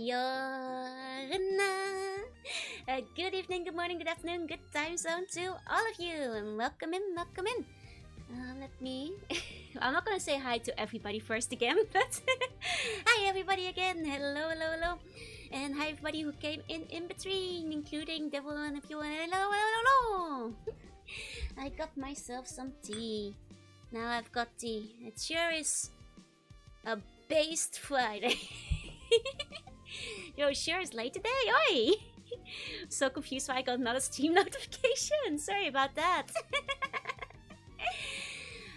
Jorunna. Good evening, good morning, good afternoon, good time zone to all of you, and welcome in, welcome in. Let me... I'm not gonna say hi to everybody first again, but... Hi everybody again, hello, hello, hello. And hi everybody who came in between, including Devon, if you want, hello, hello, hello. I got myself some tea. Now I've got tea. It sure is a based Friday. Yo, sure is late today, oi! So confused why I got another Steam notification. Sorry about that.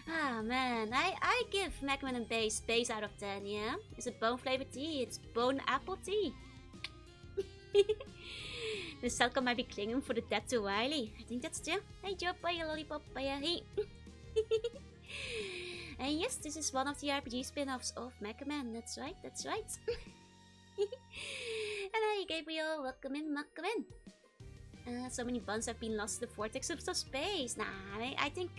Ah man, I give Macman and base out of 10, yeah? Is it bone flavored tea? It's bone apple tea. The Selka might be clinging for the dead to Wiley. I think that's true. Hey Joe, buy a lollipop, buy a hey. And yes, this is one of the RPG spin-offs of Mega Man. That's right, that's right. And hi Gabriel, welcome in, welcome in. So many buns have been lost to the vortex of space. Nah, I think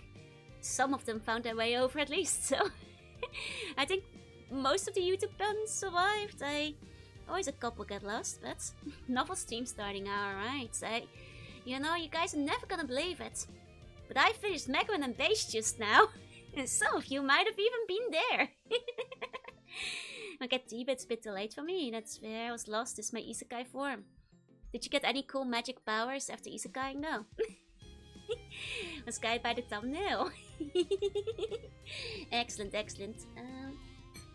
some of them found their way over at least, so... I think most of the YouTube buns survived. Always a couple get lost, but... Novel stream starting, alright. You know, you guys are never gonna believe it, but I finished Mega Man and Base just now. And some of you might have even been there. Okay, T-Bit's a bit too late for me. That's where I was lost, is my isekai form. Did you get any cool magic powers after isekai? No. Was guided by the thumbnail. Excellent, excellent.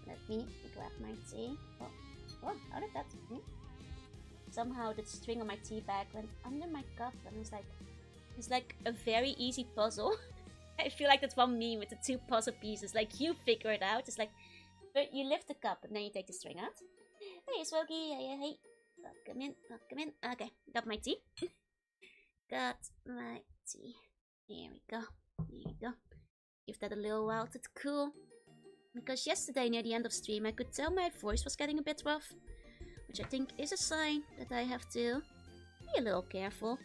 Let me grab my tea. Oh, how did that... Somehow the string on my tea bag went under my cup and it's like a very easy puzzle. I feel like that's one meme with the two puzzle pieces. Like, you figure it out. It's like, but you lift the cup and then you take the string out. Hey, Swogie. Hey. Welcome in, welcome in. Okay, got my tea. Got my tea. Here we go. Here we go. Give that a little while to cool. Because yesterday, near the end of stream, I could tell my voice was getting a bit rough. Which I think is a sign that I have to be a little careful.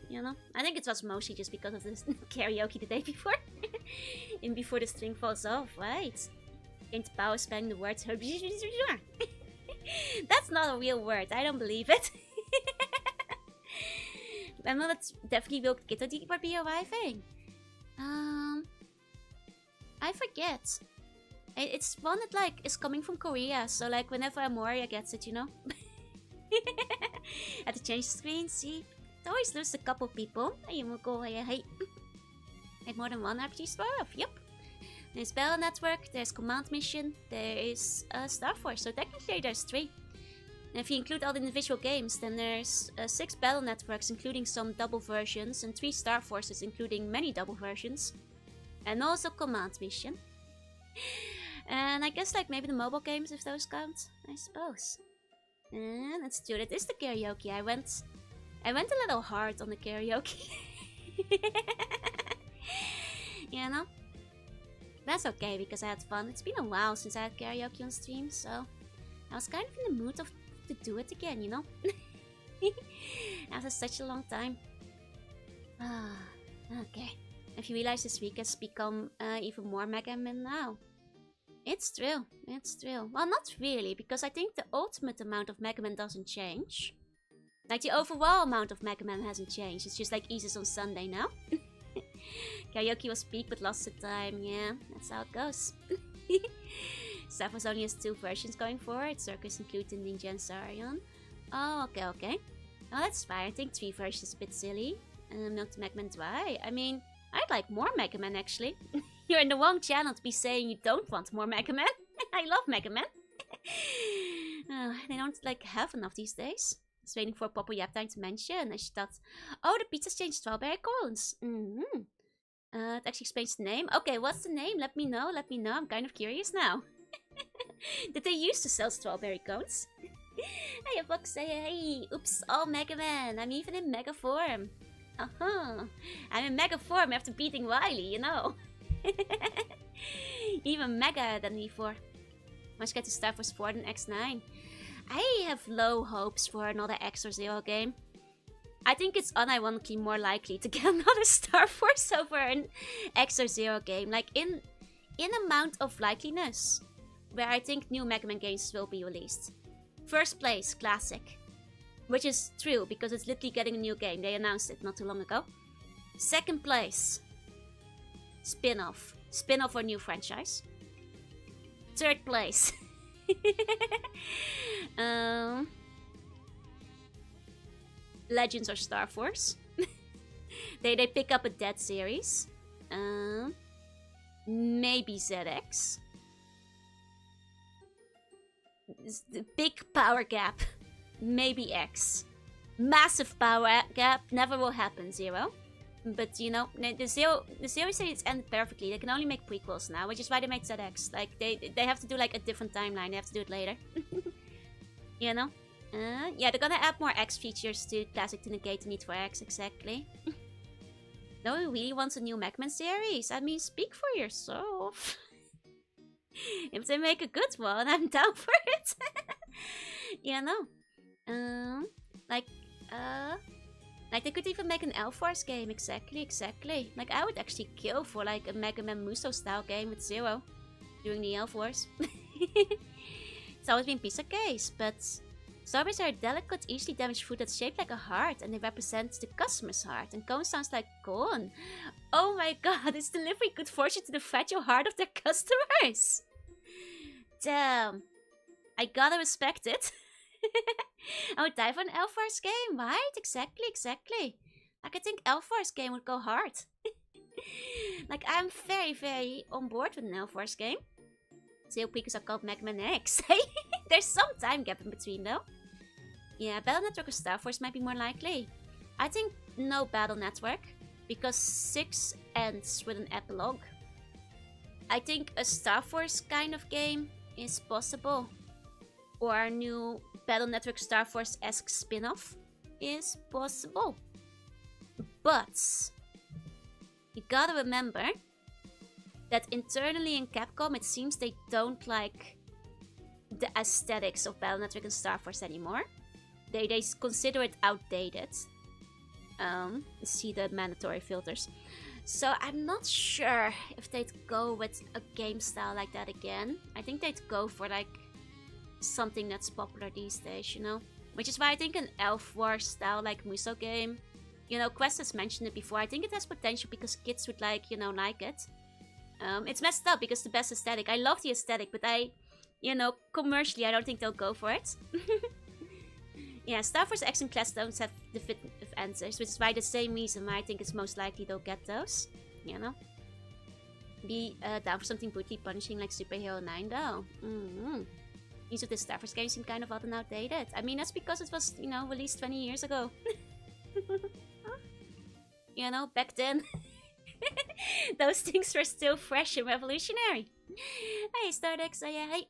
You know, I think it was mostly just because of this karaoke the day before. And before the string falls off, right? Can't power spelling the words. That's not a real word, I don't believe it. I know that definitely will get a deeper be arriving. I forget. It's one that like is coming from Korea, so like whenever Amoria gets it, you know. Had to change the screen, see? Always lose a couple people. Hey, hey. Had more than one RPG spin-off, yep. There's Battle Network, there's Command Mission, there is Star Force, so technically there's 3. And if you include all the individual games, then there's 6 Battle Networks, including some double versions, and 3 Star Forces, including many double versions. And also Command Mission. And I guess like maybe the mobile games, if those count, I suppose. And let's do it. It's the karaoke. I went a little hard on the karaoke. You know? That's okay, because I had fun. It's been a while since I had karaoke on stream, so... I was kind of in the mood to do it again, you know? After such a long time. Okay. If you realize this week has become even more Mega Man now. It's true, it's true. Well, not really, because I think the ultimate amount of Mega Man doesn't change. Like, the overall amount of Mega Man hasn't changed. It's just like Eases on Sunday now. Karaoke was peak but lost the time. Yeah, that's how it goes. Savos only has 2 versions going forward. Circus including Ninja and Sarion. Oh, okay. Oh, that's fine. I think 3 versions is a bit silly. Not Mega Man Dry. I mean, I'd like more Mega Man actually. You're in the wrong channel to be saying you don't want more Mega Man. I love Mega Man. They don't like have enough these days. I was waiting for a proper yap time to mention. I thought, oh, the pizza's changed strawberry cones. It actually explains the name. Okay, what's the name? Let me know. I'm kind of curious now. Did they used to sell strawberry cones? Hey, Fox, hey, oops, all Mega Man. I'm even in Mega form. I'm in Mega form after beating Wily, you know. Even Mega than before. Must get to Star Force 4 than X9. I have low hopes for another X or Zero game. I think it's unironically more likely to get another Star Force over an X or Zero game. Like in amount of likeliness. Where I think new Mega Man games will be released. First place, classic. Which is true, because it's literally getting a new game. They announced it not too long ago. Second place, spin-off. Spin-off or new franchise. Third place. Legends or Star Force. they pick up a dead series. Maybe ZX. The big power gap. Maybe X. Massive power gap. Never will happen, Zero. But you know, the Zero series ended perfectly. They can only make prequels now, which is why they made ZX. Like they have to do like a different timeline. They have to do it later. You know? Yeah, they're gonna add more X features to Classic to negate the need for X, exactly. No one really wants a new Mega Man series. I mean, speak for yourself. If they make a good one, I'm down for it. You know? Like they could even make an L-Force game, exactly. Like, I would actually kill for, like, a Mega Man Muso-style game with Zero during the L-Force. It's always been piece of case, but strawberries are delicate, easily damaged fruit that's shaped like a heart, and they represent the customer's heart, and cone sounds like corn. Oh my god, is delivery good fortune to the fragile heart of their customers? Damn. I gotta respect it. I would die for an L-Force game, right? Exactly. Like, I think L-Force game would go hard. Like, I'm very, very on board with an L-Force game. Zero Pegasus are called Mega Man X. There's some time gap in between, though. Yeah, Battle Network or Star Force might be more likely. I think no Battle Network, because 6 ends with an epilogue. I think a Star Force kind of game is possible. Or a new Battle Network Star Force-esque spin-off is possible. But you gotta remember that internally in Capcom it seems they don't like the aesthetics of Battle Network and Star Force anymore. They consider it outdated. See the mandatory filters. So I'm not sure if they'd go with a game style like that again. I think they'd go for like something that's popular these days, you know? Which is why I think an Elf War style like Muso game, you know, Quest has mentioned it before, I think it has potential because kids would like, you know, like it. It's messed up because the best aesthetic. I love the aesthetic, but you know, commercially I don't think they'll go for it. Yeah, Star Force X and Class don't have definitive answers, which is why the same reason why I think it's most likely they'll get those, you know? Be down for something brutally punishing like Superhero 9 though. These of the Star Force games seem kind of old and outdated. I mean, that's because it was, you know, released 20 years ago. You know, back then. Those things were still fresh and revolutionary. Hey, Stardex, hey.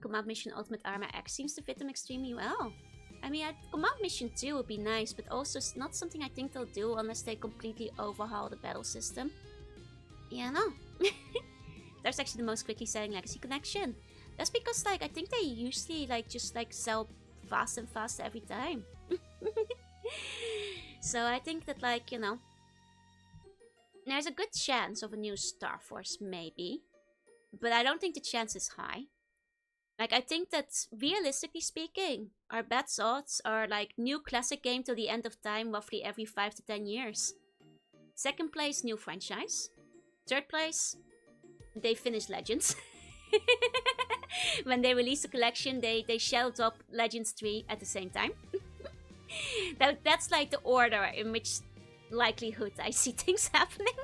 Command Mission Ultimate Armor X seems to fit them extremely well. I mean, Command Mission 2 would be nice, but also not something I think they'll do unless they completely overhaul the battle system. Yeah, no. That's actually the most quickly selling Legacy Connection. That's because, like, I think they usually, like, just, like, sell fast and fast every time. So I think that, like, you know, there's a good chance of a new Star Force, maybe. But I don't think the chance is high. Like, I think that, realistically speaking, our best odds are, like, new classic game till the end of time, roughly every 5 to 10 years. Second place, new franchise. Third place, they finish Legends. When they release the collection, they shell drop Legends 3 at the same time. That's like the order in which likelihood I see things happening.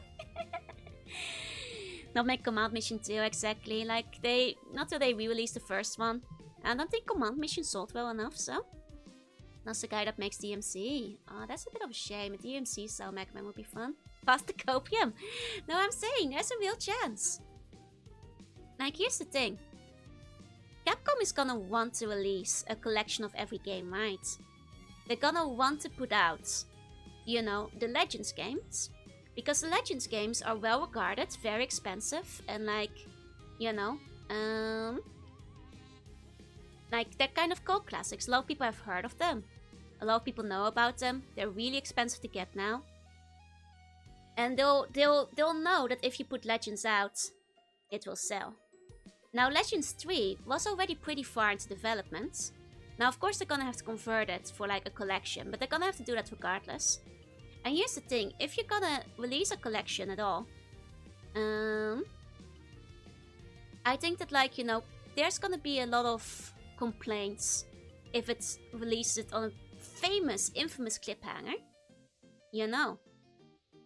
Not make Command Mission 2 exactly, like not till they re-release the first one. I don't think Command Mission sold well enough, so. That's the guy that makes DMC. Oh, that's a bit of a shame. A DMC style Mega Man would be fun. Past the copium. No, I'm saying there's a real chance. Like, here's the thing. Capcom is gonna want to release a collection of every game, right? They're gonna want to put out, you know, the Legends games. Because the Legends games are well regarded, very expensive, and like, you know, like they're kind of cult classics. A lot of people have heard of them. A lot of people know about them. They're really expensive to get now. And they'll know that if you put Legends out, it will sell. Now, Legends 3 was already pretty far into development. Now, of course, they're gonna have to convert it for like a collection, but they're gonna have to do that regardless. And here's the thing, if you're gonna release a collection at all, I think that, like, you know, there's gonna be a lot of complaints if it's released on a famous, infamous cliffhanger. You know.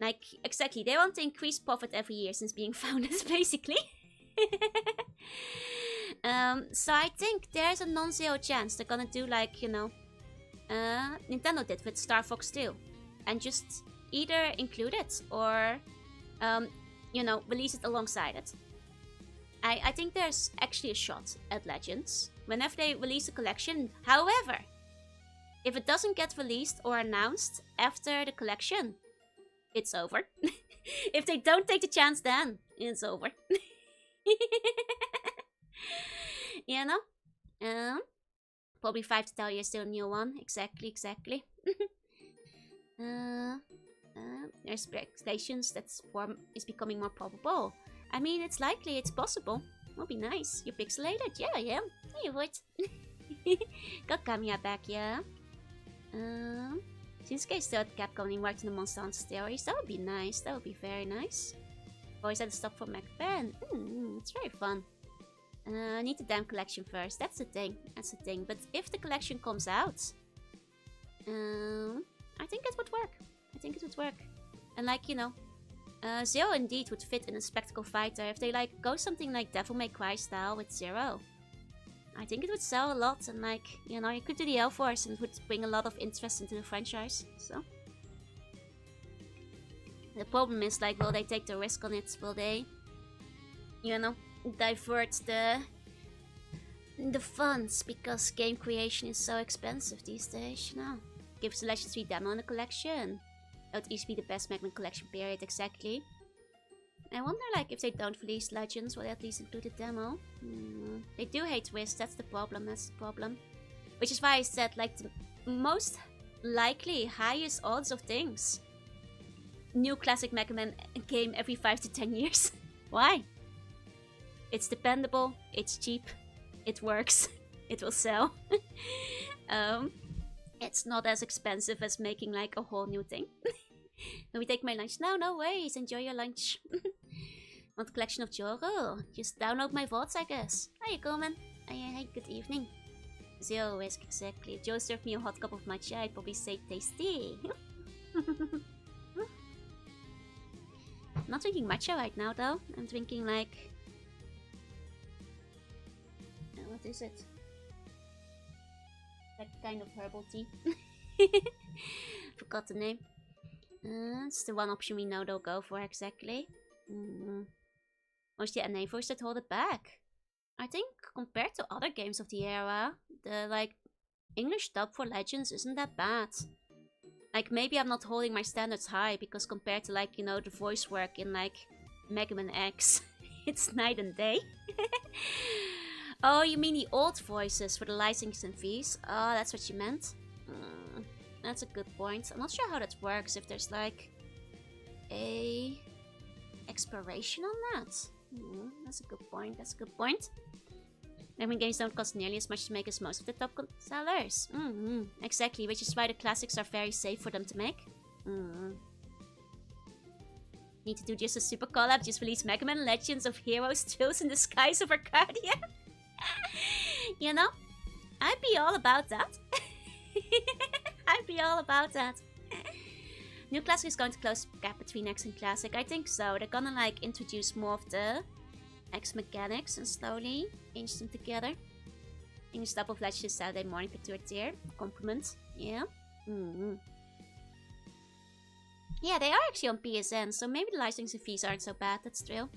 Like, exactly, they want to increase profit every year since being founded, basically. So I think there's a non-zero chance they're gonna do like, you know, Nintendo did with Star Fox 2. And just either include it or, you know, release it alongside it. I think there's actually a shot at Legends whenever they release a collection. However, if it doesn't get released or announced after the collection, it's over. If they don't take the chance, then it's over. You know? Probably 5 to 10 years till a new one. Exactly. There's speculations that form is becoming more probable. I mean, it's likely, it's possible. Would be nice. You're pixelated? Yeah, I am. Yeah, you would. Got Kamiya back, yeah. Shinsuke still at Capcom and worked on the Monster Hunter series. That would be nice. That would be very nice. Always had to stop for McBain. It's very fun. I need the damn collection first. That's the thing. But if the collection comes out, I think it would work. And like, you know, Zero indeed would fit in a spectacle fighter if they like go something like Devil May Cry style with Zero. I think it would sell a lot, and like, you know, you could do the L-Force and it would bring a lot of interest into the franchise, so. The problem is, like, will they take the risk on it? Will they, you know, divert the funds, because game creation is so expensive these days, you know. Give us a Legends 3 demo in the collection. That would easily be the best Magman collection period, exactly. I wonder, like, if they don't release Legends, will they at least include a demo? They do hate risk, that's the problem. Which is why I said, like, the most likely, highest odds of things. New classic Mega Man game every 5 to 10 years. Why? It's dependable, it's cheap, it works, it will sell. It's not as expensive as making, like, a whole new thing. Can we take my lunch? No worries. Enjoy your lunch. Want a collection of Joro? Just download my VODs, I guess. How you going? Hey, good evening. Zero risk, exactly. If Joe served me a hot cup of matcha, I'd probably say tasty. I'm not drinking matcha right now, though. I'm drinking, like... what is it? Like, kind of herbal tea. Forgot the name. It's the one option we know they'll go for, exactly. Mostly enablers that hold it back. I think compared to other games of the era, the like English dub for Legends isn't that bad. Like, maybe I'm not holding my standards high, because compared to, like, you know, the voice work in like Mega Man X, it's night and day. Oh, you mean the old voices for the licensing fees? Oh, that's what you meant? That's a good point. I'm not sure how that works, if there's like a expiration on that. That's a good point. I mean, games don't cost nearly as much to make as most of the top sellers. Exactly, which is why the classics are very safe for them to make. Need to do just a super collab, just release Mega Man Legends of Heroes, Tales in the Skies of Arcadia. You know, I'd be all about that. New Classic is going to close the gap between X and Classic. I think so. They're gonna like introduce more of the X mechanics and slowly inch them together. English dub of Legends Saturday morning pick to a tier. Compliment. Yeah. Yeah, they are actually on PSN, so maybe the licensing fees aren't so bad. That's true.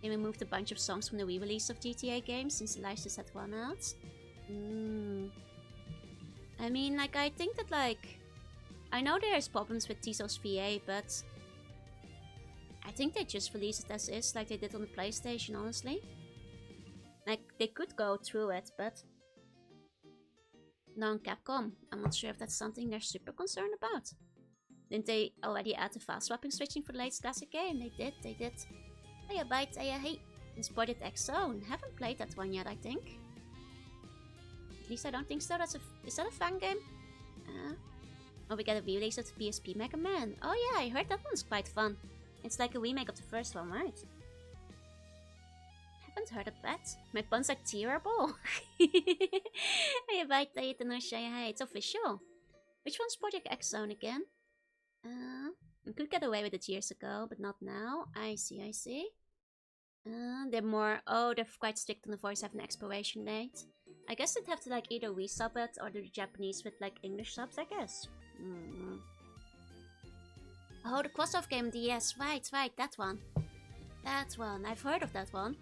They removed a bunch of songs from the re-release of GTA games since the license had run out. I mean, like, I think that, like, I know there's problems with Tiso's VA, but I think they just release it as is, like they did on the PlayStation, honestly. Like, they could go through it, but no, on Capcom, I'm not sure if that's something they're super concerned about. Didn't they already add the fast swapping switching for the latest classic game? They did. Hey, bite. Hey. Spotted X Zone. Haven't played that one yet, I think. At least I don't think so. Is that a fan game? Oh, we got a re-release of the PSP Mega Man. Oh yeah, I heard that one's quite fun. It's like a remake of the first one, right? Haven't heard of that. My puns are terrible. Hey, bite. Hey, it's official. Which one's Project X Zone again? We could get away with it years ago, but not now. I see. They're more... Oh, they're quite strict on the voice having an expiration date. I guess they'd have to like either resub it or do the Japanese with like English subs, I guess. Oh, the crossover game DS. Right, that one. That one. I've heard of that one.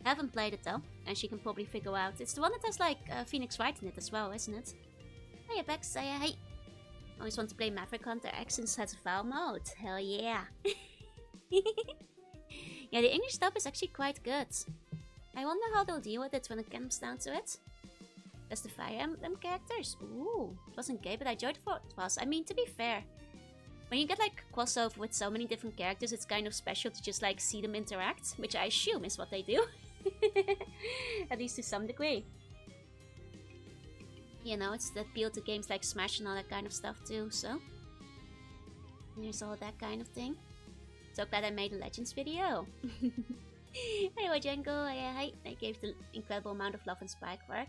Haven't played it though, and she can probably figure out. It's the one that has like Phoenix Wright in it as well, isn't it? Hey, Bex. Hey. Always want to play Maverick Hunter X since it has a foul mode. Hell yeah. Yeah, the English dub is actually quite good. I wonder how they'll deal with it when it comes down to it. That's the Fire Emblem characters. Ooh, it wasn't gay, but I enjoyed what it was. I mean, to be fair, when you get like crossover with so many different characters, it's kind of special to just like see them interact, which I assume is what they do. At least to some degree. You know, it's the appeal to games like Smash and all that kind of stuff too, so. There's all that kind of thing. So glad I made a Legends video. Hey, Wajengo, I gave the incredible amount of love and spike work.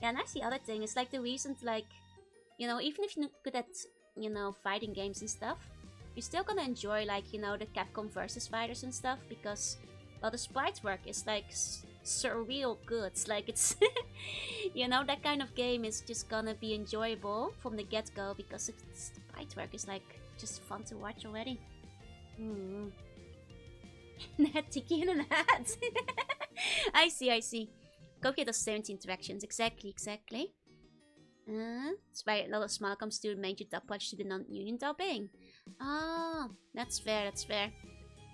Yeah, and that's the other thing, it's like the reason to like, you know, even if you're not good at, you know, fighting games and stuff, you're still gonna enjoy like, you know, the Capcom versus fighters and stuff, because, well, the sprite work is like surreal good. Like it's, you know, that kind of game is just gonna be enjoyable from the get-go, because the sprite work is like just fun to watch already. Tiki in a hat. I see. Kokia does 70 interactions. Exactly. That's why a lot of smile comes to major dub watch to the non-union dubbing. Ah, that's fair.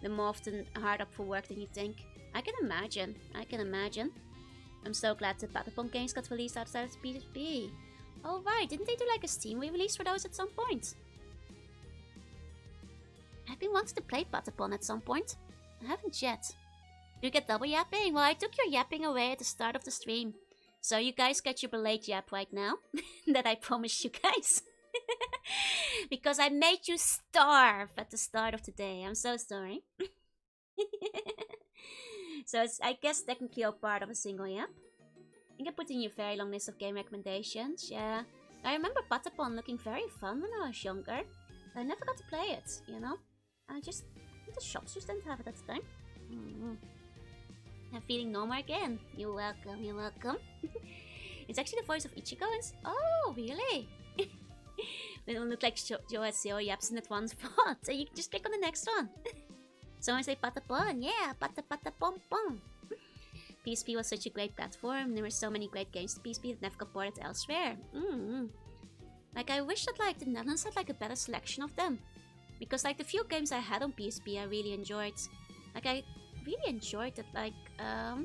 They're more often hard up for work than you think. I can imagine. I'm so glad the Patapon games got released outside of PSP. Oh right, didn't they do like a Steam re-release for those at some point? I've been wanting to play Patapon at some point. I haven't yet. Do you get double yapping? Well, I took your yapping away at the start of the stream. So you guys get your delayed yap right now. That I promised you guys. Because I made you starve at the start of the day. I'm so sorry. So it's, I guess, technically all part of a single yap. You can put in your very long list of game recommendations. Yeah. I remember Patapon looking very fun when I was younger. I never got to play it, you know? The shops just didn't have it at the time. I'm feeling normal again. You're welcome. It's actually the voice of Ichigo. Oh, really? They don't look like Joe has 0 yaps in that one spot. So you just click on the next one. Someone say Patapon. Yeah, Patapon. PSP was such a great platform. There were so many great games to PSP that never got ported elsewhere. Like, I wish that like the Netherlands had like a better selection of them. Because like the few games I had on PSP I really enjoyed. Like I really enjoyed it, like I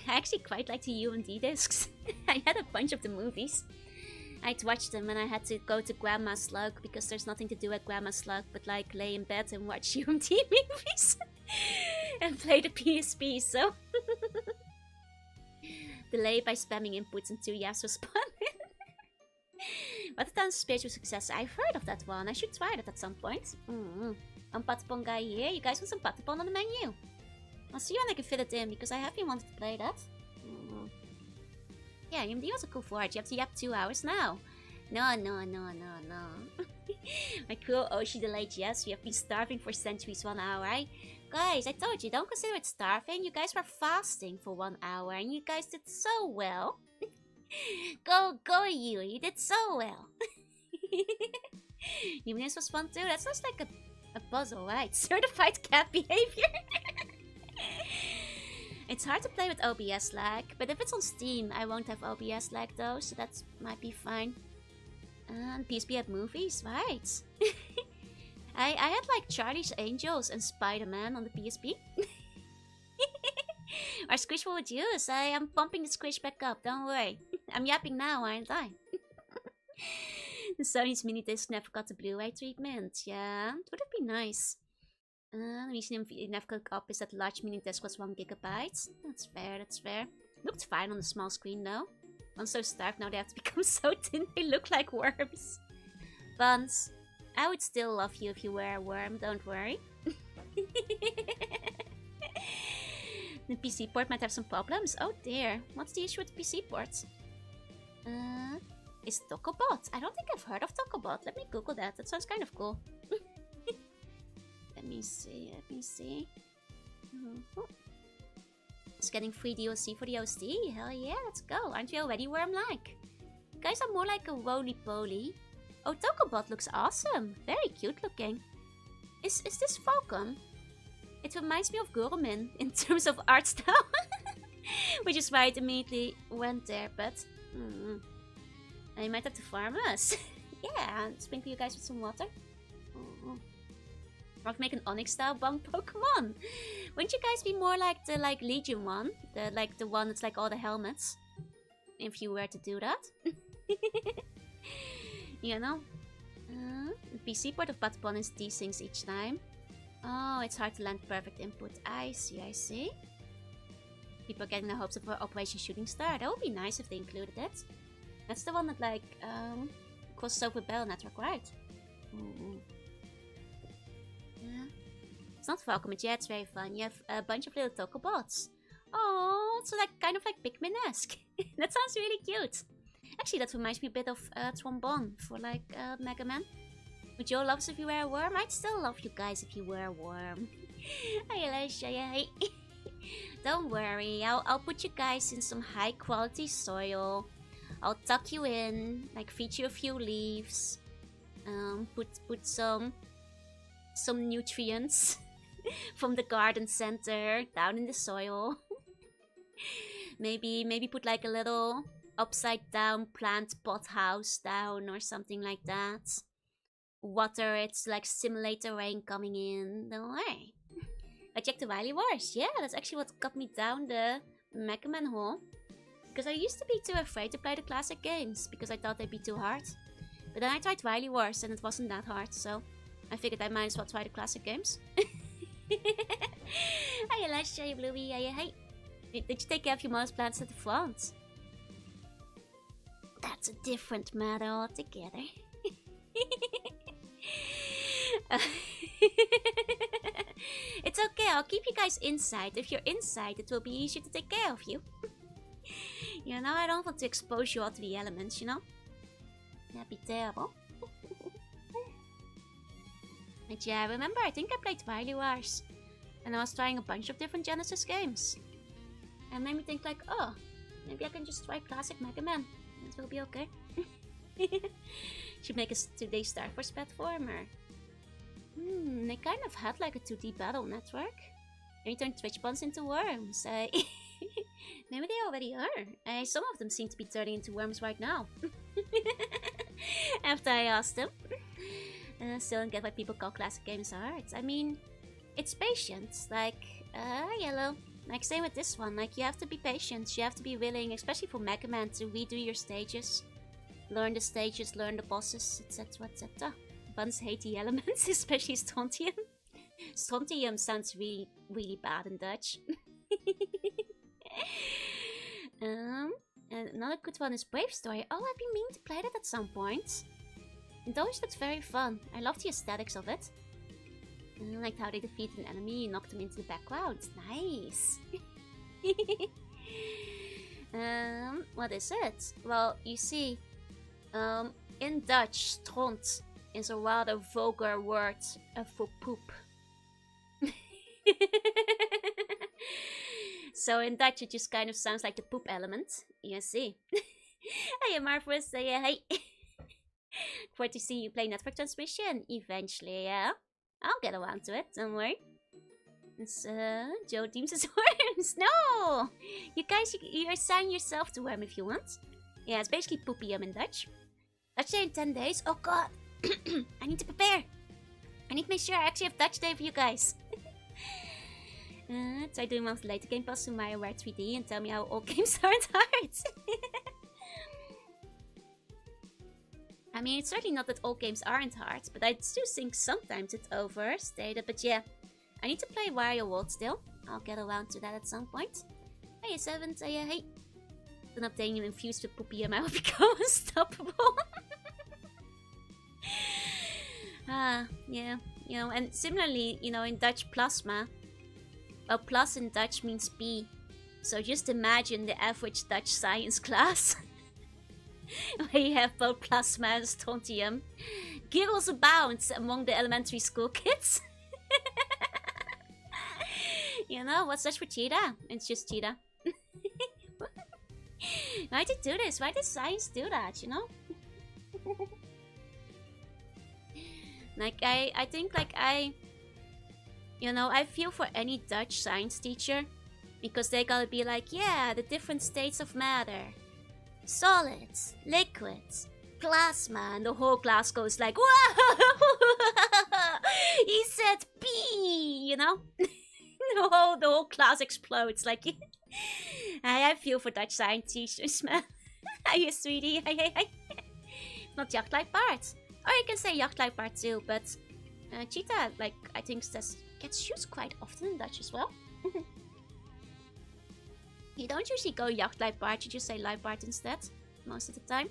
actually quite liked the UMD discs. I had a bunch of the movies. I'd watch them and I had to go to Grandma Slug because there's nothing to do at Grandma Slug but like lay in bed and watch UMD movies. And play the PSP, so delay by spamming inputs and 2 yes was fun. What a town spiritual success. I've heard of that one. I should try that at some point. I'm Patapon guy here. You guys want some Patapon on the menu? I'll see when I can fit it in because I have been wanting to play that. Yeah, UMD was a cool forge. You have to yap 2 hours now. No. My cool Oshi delayed yes. We have been starving for centuries 1 hour, right? Guys, I told you, don't consider it starving. You guys were fasting for 1 hour and you guys did so well. Go you. You did so well. Even this was fun too. That sounds like a puzzle, right? Certified cat behavior. It's hard to play with OBS lag, but if it's on Steam, I won't have OBS lag though, so that might be fine. And PSP had movies, right? I had like Charlie's Angels and Spider-Man on the PSP. Our Squish will use. I am pumping the Squish back up, don't worry. I'm yapping now, aren't I? The Sony's mini disc never got the Blu-ray treatment. Yeah, would it be nice? The reason enough cook up is that large meaning disk was 1 gigabyte. That's fair, that's fair. Looked fine on the small screen though. I'm so starved now they have to become so thin they look like worms. Buns, I would still love you if you were a worm, don't worry. The PC port might have some problems. Oh dear, what's the issue with the PC port? Is Tokobot? I don't think I've heard of Tokobot. Let me Google that. That sounds kind of cool. Let me see, let me see. It's getting free DLC for the OSD. Hell yeah, let's go. Aren't we already worm-like? You guys are more like a roly-poly. Oh, Tokobot looks awesome. Very cute looking. Is this Falcon? It reminds me of Gurumin in terms of art style. Which is why it immediately went there, but... I might have to farm us. Yeah, and sprinkle you guys with some water. Or make an Onyx style bong Pokemon. Wouldn't you guys be more like the Legion one? The one that's like all the helmets. If you were to do that. You know? The PC port of Patapon is these things each time. Oh, it's hard to land perfect input. I see, I see. People are getting the hopes of Operation Shooting Star. That would be nice if they included it. That's the one that like crosses over Bell Network, right? Yeah. It's not Falcon, but yeah, it's very fun. You have a bunch of little Tokobots. Oh, so like kind of like Pikmin-esque. That sounds really cute. Actually, that reminds me a bit of Trombone for like Mega Man. Would you all love us if you were a worm? I'd still love you guys if you were a worm. Don't worry, I'll put you guys in some high quality soil. I'll tuck you in, like feed you a few leaves. Put some nutrients from the garden center down in the soil. maybe put like a little upside down plant pot house down or something like that. Water it, like simulate the rain coming in. Don't worry. I checked the Wily Wars. Yeah, that's actually what got me down the Mega Man hole. Because I used to be too afraid to play the classic games because I thought they'd be too hard. But then I tried Wily Wars and it wasn't that hard, so I figured I might as well try the classic games. Hiya Lash, hiya Bluey, hiya hey. Did you take care of your most plants at the front? That's a different matter altogether. It's okay, I'll keep you guys inside. If you're inside, it will be easier to take care of you. You know, I don't want to expose you all to the elements, you know? That'd be terrible. But yeah, remember, I think I played Wily Wars. And I was trying a bunch of different Genesis games. And made me think like, oh, maybe I can just try classic Mega Man. It will be okay. Should make a 2D Star Force platformer. They kind of had like a 2D battle network. Maybe turn Twitch buns into worms. Maybe they already are. Some of them seem to be turning into worms right now. After I asked them. Still don't get why people call classic games hard. I mean, it's patience. Like, Yellow. Like, same with this one. Like, you have to be patient. You have to be willing, especially for Mega Man, to redo your stages. Learn the stages, learn the bosses, etc, etc. Buns hate the elements, especially Strontium. Strontium sounds really, really bad in Dutch. And another good one is Brave Story. Oh, I've been meaning to play that at some point. It always looks very fun. I love the aesthetics of it. And I liked how they defeated an enemy and knocked them into the background. Nice. What is it? Well, you see, in Dutch, stront is a rather vulgar word for poop. So in Dutch it just kind of sounds like the poop element. You see. Hey Marvelous, hey. Glad to see you play Network Transmission eventually, yeah? I'll get around to it, don't worry. It's, Joe deems as worms. No! You guys, you assign yourself to worm if you want. Yeah, it's basically poopium in Dutch. Dutch Day in 10 days? Oh god! I need to prepare! I need to make sure I actually have Dutch Day for you guys. Try doing one of the later game pass to MarioWare 3D and tell me how all games aren't hard. I mean, it's certainly not that all games aren't hard, but I do think sometimes it's overstated. But yeah, I need to play Wario World still. I'll get around to that at some point. Hey, 7, hey. Then updating and infused with Poppy I will become unstoppable. Yeah. You know, and similarly, you know, in Dutch plasma, well, plus in Dutch means P. So just imagine the average Dutch science class. Where you have both plasma and strontium. Giggles abound among the elementary school kids. You know, what's Dutch for cheetah? It's just cheetah. Why did do this? Why did science do that, you know? Like, I think, like, you know, I feel for any Dutch science teacher. Because they gotta be like, yeah, the different states of matter. Solids, liquids, plasma. And the whole class goes like, whoa! He said P, you know? The whole class explodes. Like, I feel for Dutch science teachers, man. Hiya, sweetie. It's not jachtluipaard. Or you can say jachtluipaard too, but cheetah, like, I think gets used quite often in Dutch as well. You don't usually go jachtluipaard, you just say luipaard instead, most of the time.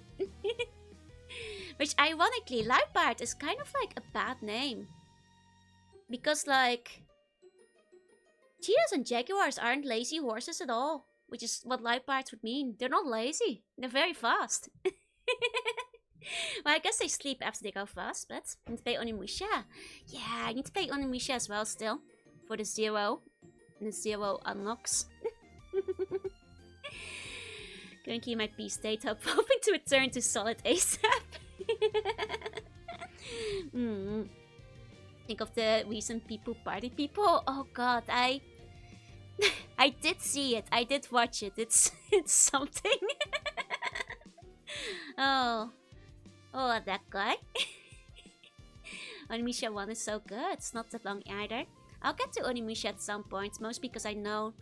Which, ironically, luipaard is kind of like a bad name. Because, like, cheetahs and jaguars aren't lazy horses at all. Which is what luipaards would mean. They're not lazy. They're very fast. Well, I guess they sleep after they go fast, but I need to play Onimusha. Yeah, I need to play Onimusha as well still. For the 0. And the 0 unlocks. Currently in my P state, hoping to return to solid ASAP. Think of the recent people, party people. Oh god, I did see it. I did watch it. It's something. Oh, that guy. Onimusha 1 is so good. It's not that long either. I'll get to Onimusha at some point, mostly because I know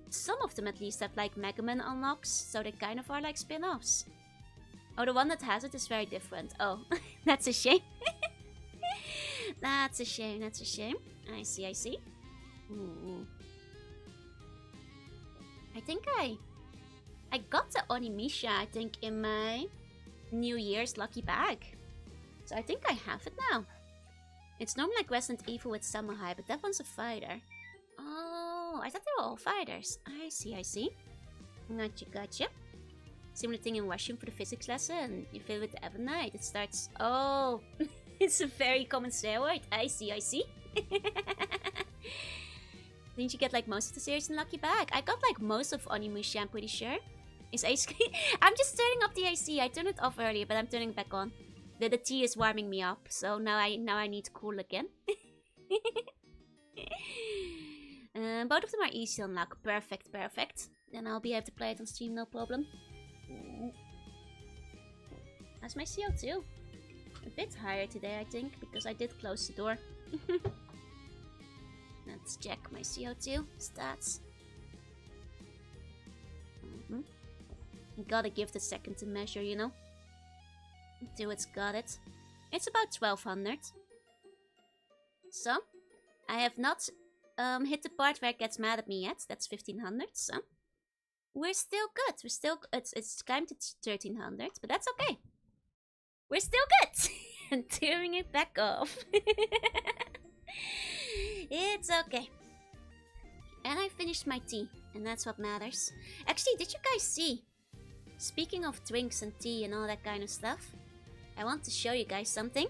some of them at least have like Mega Man unlocks, so they kind of are like spin-offs. Oh, the one that has it is very different. Oh, that's a shame. That's a shame, that's a shame. I see. Ooh. I think I got the Onimusha, I think, in my New Year's lucky bag. So I think I have it now. It's normally like Resident Evil with Samurai, but that one's a fighter. Oh, I thought they were all fighters. I see. Gotcha. Similar thing in Washington for the physics lesson. You fill with the Ebonite. It starts... Oh, it's a very common steroid. I see. Didn't you get like most of the series in Lucky Bag? I got like most of Onimusha, I'm pretty sure. Is AC... I'm just turning up the AC. I turned it off earlier, but I'm turning it back on. The tea is warming me up, so now I need to cool again. Both of them are easy to unlock. Perfect. Then I'll be able to play it on stream, no problem. That's my CO2. A bit higher today, I think, because I did close the door. Let's check my CO2 stats. You gotta give the second to measure, you know? Until it's got it. It's about 1200. So, I have not hit the part where it gets mad at me yet. That's 1500, so we're still good. We're still... It's climbed to 1300, but that's okay. We're still good! And tearing it back off. It's okay. And I finished my tea, and that's what matters. Actually, did you guys see? Speaking of drinks and tea and all that kind of stuff, I want to show you guys something.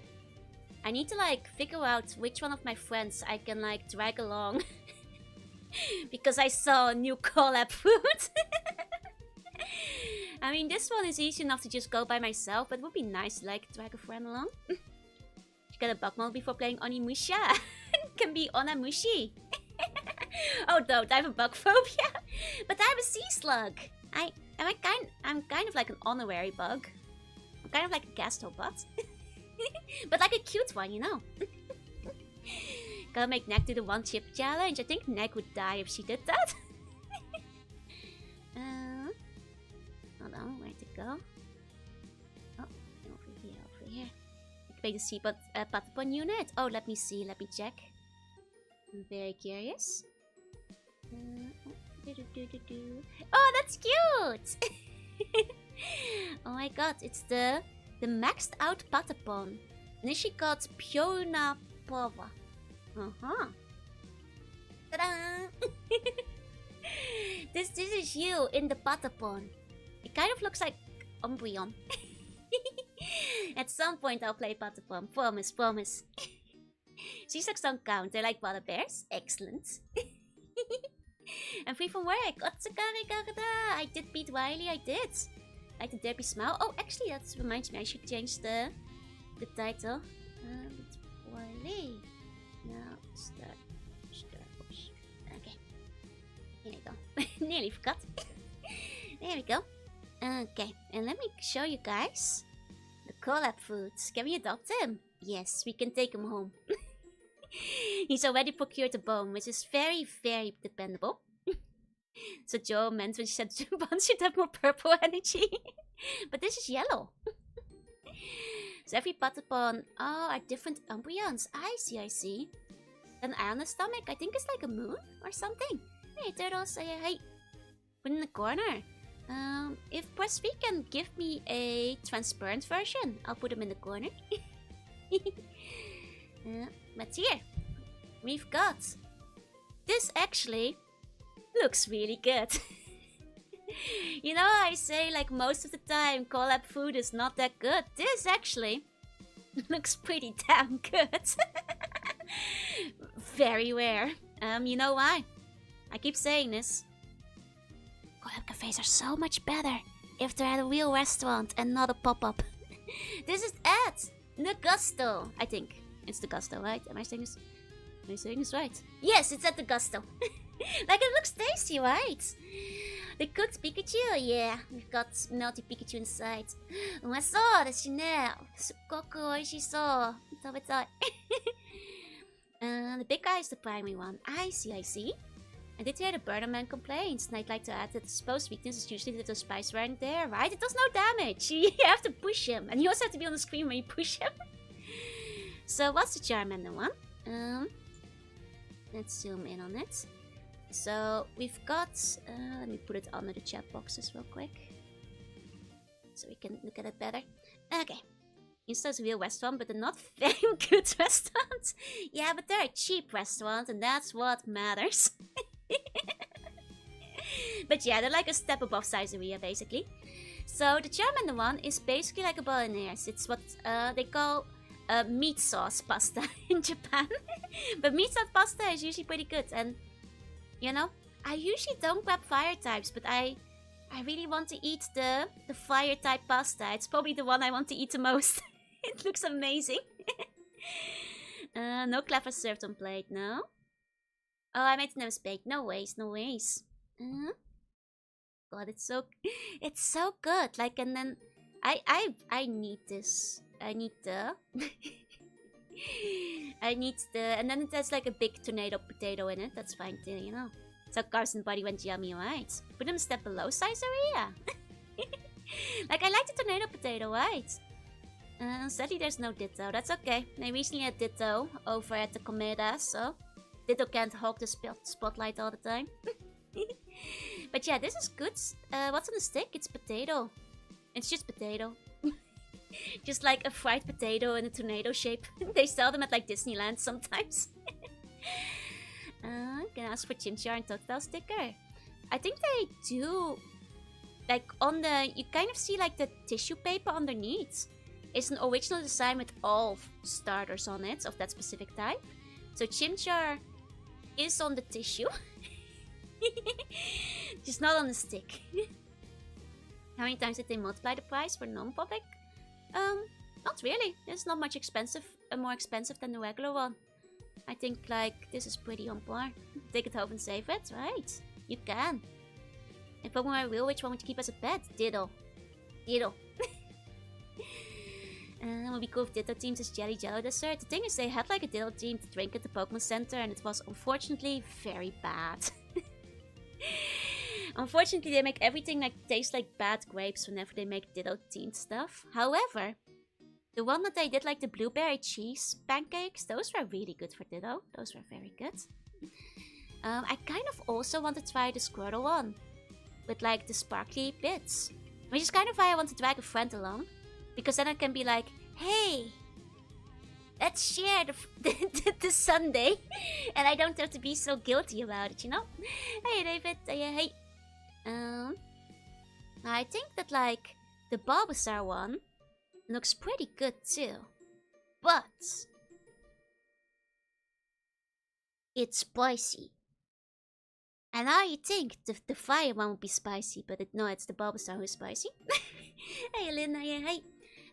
I need to like figure out which one of my friends I can like drag along. Because I saw a new collab food. I mean, this one is easy enough to just go by myself, but it would be nice to like drag a friend along. You get a bug mode before playing Onimusha. Can be Onamushi. Oh, don't, I have a bug phobia. But I have a sea slug. I'm kind of like an honorary bug. I'm kind of like a gastropod. But like a cute one, you know. Gotta make Neck do the one chip challenge. I think Neck would die if she did that. Hold on, where to go? Oh, over here. Activate the sea Patapon unit. Oh, let me see, let me check. I'm very curious. Oh, that's cute! Oh my god, it's the maxed out Patapon. And then she got Piona Pova. Ta-da! This is you in the Patapon. It kind of looks like Umbreon. At some point I'll play Patapon. Promise, promise. Seasocks don't count. They're like water bears. Excellent. I'm free from work. Otsukare Garada. I did beat Wiley. I did. Like the derpy smile. Oh, actually, that reminds me. I should change the title. Beat Wiley. Now start. Okay. Here we go. Nearly forgot. There we go. Okay, and let me show you guys the collab foods. Can we adopt him? Yes, we can take him home. He's already procured a bone, which is very, very dependable. So Joe meant when she said Juban should have more purple energy. But this is yellow. So every Patapon are different Umbreons. I see. An eye on the stomach. I think it's like a moon or something. Hey, turtles, say hey. Put in the corner. If Press V can give me a transparent version, I'll put him in the corner. But here, we've got... This actually looks really good. You know how I say like most of the time collab food is not that good? This actually looks pretty damn good. Very rare. You know why? I keep saying this. Collab cafes are so much better if they're at a real restaurant and not a pop-up. This is at the Gusto, I think. It's the Gusto, right? Am I saying this right? Yes, it's at the Gusto. Like, it looks tasty, right? The cooked Pikachu, yeah. We've got melty Pikachu inside. Umasou desu ne. Sukoku oishisou. Tabetai. The big guy is the primary one. I see. I did hear the Burner Man complaints, and I'd like to add that the supposed weakness is usually that the spice weren't there, right? It does no damage. You have to push him, and you also have to be on the screen when you push him. So what's the Charmander one? Let's zoom in on it. So we've got, let me put it under the chat boxes real quick, so we can look at it better. Okay, Insta's a real restaurant, but they're not very good restaurants. Yeah, but they're a cheap restaurant, and that's what matters. But yeah, they're like a step above Saizeriya, basically. So the Charmander one is basically like a bolognese. It's what they call meat sauce pasta in Japan. But meat sauce pasta is usually pretty good, and you know, I usually don't grab fire types, but I really want to eat the fire type pasta. It's probably the one I want to eat the most. It looks amazing. No clever served on plate, no. Oh, I made the nose bake. No ways. God, it's so good. Like, and then I need this. I need the and then it has like a big tornado potato in it. That's fine too, you know. So Carson body went yummy, right? Put him a step below Saizeriya. Like, I like the tornado potato, right? Sadly there's no Ditto. That's okay. They recently had Ditto over at the Komeda, so Ditto can't hog the spotlight all the time. But yeah, this is good. What's on the stick? It's potato. It's just potato. Just like a fried potato in a tornado shape. They sell them at like Disneyland sometimes. Can I ask for Chimchar and Totodile sticker? I think they do. Like on the, you kind of see like the tissue paper underneath. It's an original design with all starters on it of that specific type. So Chimchar is on the tissue. Just not on the stick. How many times did they multiply the price for non-public? Not really. It's not much more expensive than the regular one. I think like this is pretty on par. Take it home and save it, right? You can. If Pokemon were real, which one would you keep as a pet? Ditto. It would be cool if Ditto teams as Jelly Jello dessert. The thing is, they had like a Ditto themed drink at the Pokemon Center, and it was unfortunately very bad. Unfortunately, they make everything like taste like bad grapes whenever they make Ditto themed stuff. However, The one that I did, like the blueberry cheese pancakes, those were really good for Ditto. Those were very good. I kind of also want to try the Squirtle one with like the sparkly bits, which is kind of why I want to drag a friend along, because then I can be like, hey, let's share the Sunday, and I don't have to be so guilty about it, you know? Hey, David, hey. I think that like the Bulbasaur one looks pretty good too, but it's spicy. And I think the fire one would be spicy, but no, it's the Bulbasaur who's spicy. Hey, Lynn, hey.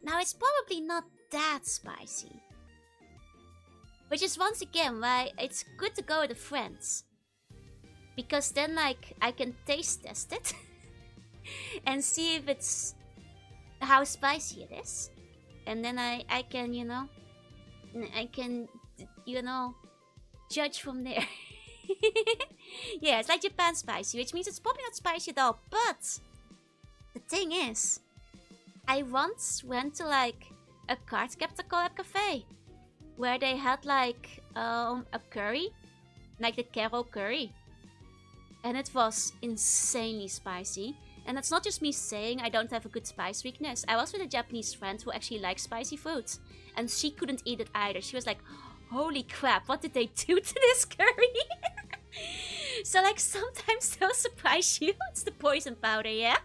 Now, it's probably not that spicy. Which is once again why it's good to go with the friends. Because then, like, I can taste test it. And see if it's... how spicy it is. And then I can, you know... I can, you know... judge from there. Yeah, it's like Japan spicy, which means it's probably not spicy at all. But the thing is, I once went to like a Cardcaptor collab cafe where they had like a curry, like the Kero curry, and it was insanely spicy. And it's not just me saying I don't have a good spice weakness. I was with a Japanese friend who actually likes spicy foods, and she couldn't eat it either. She was like, holy crap, what did they do to this curry? So like sometimes they'll surprise you. It's the poison powder, yeah?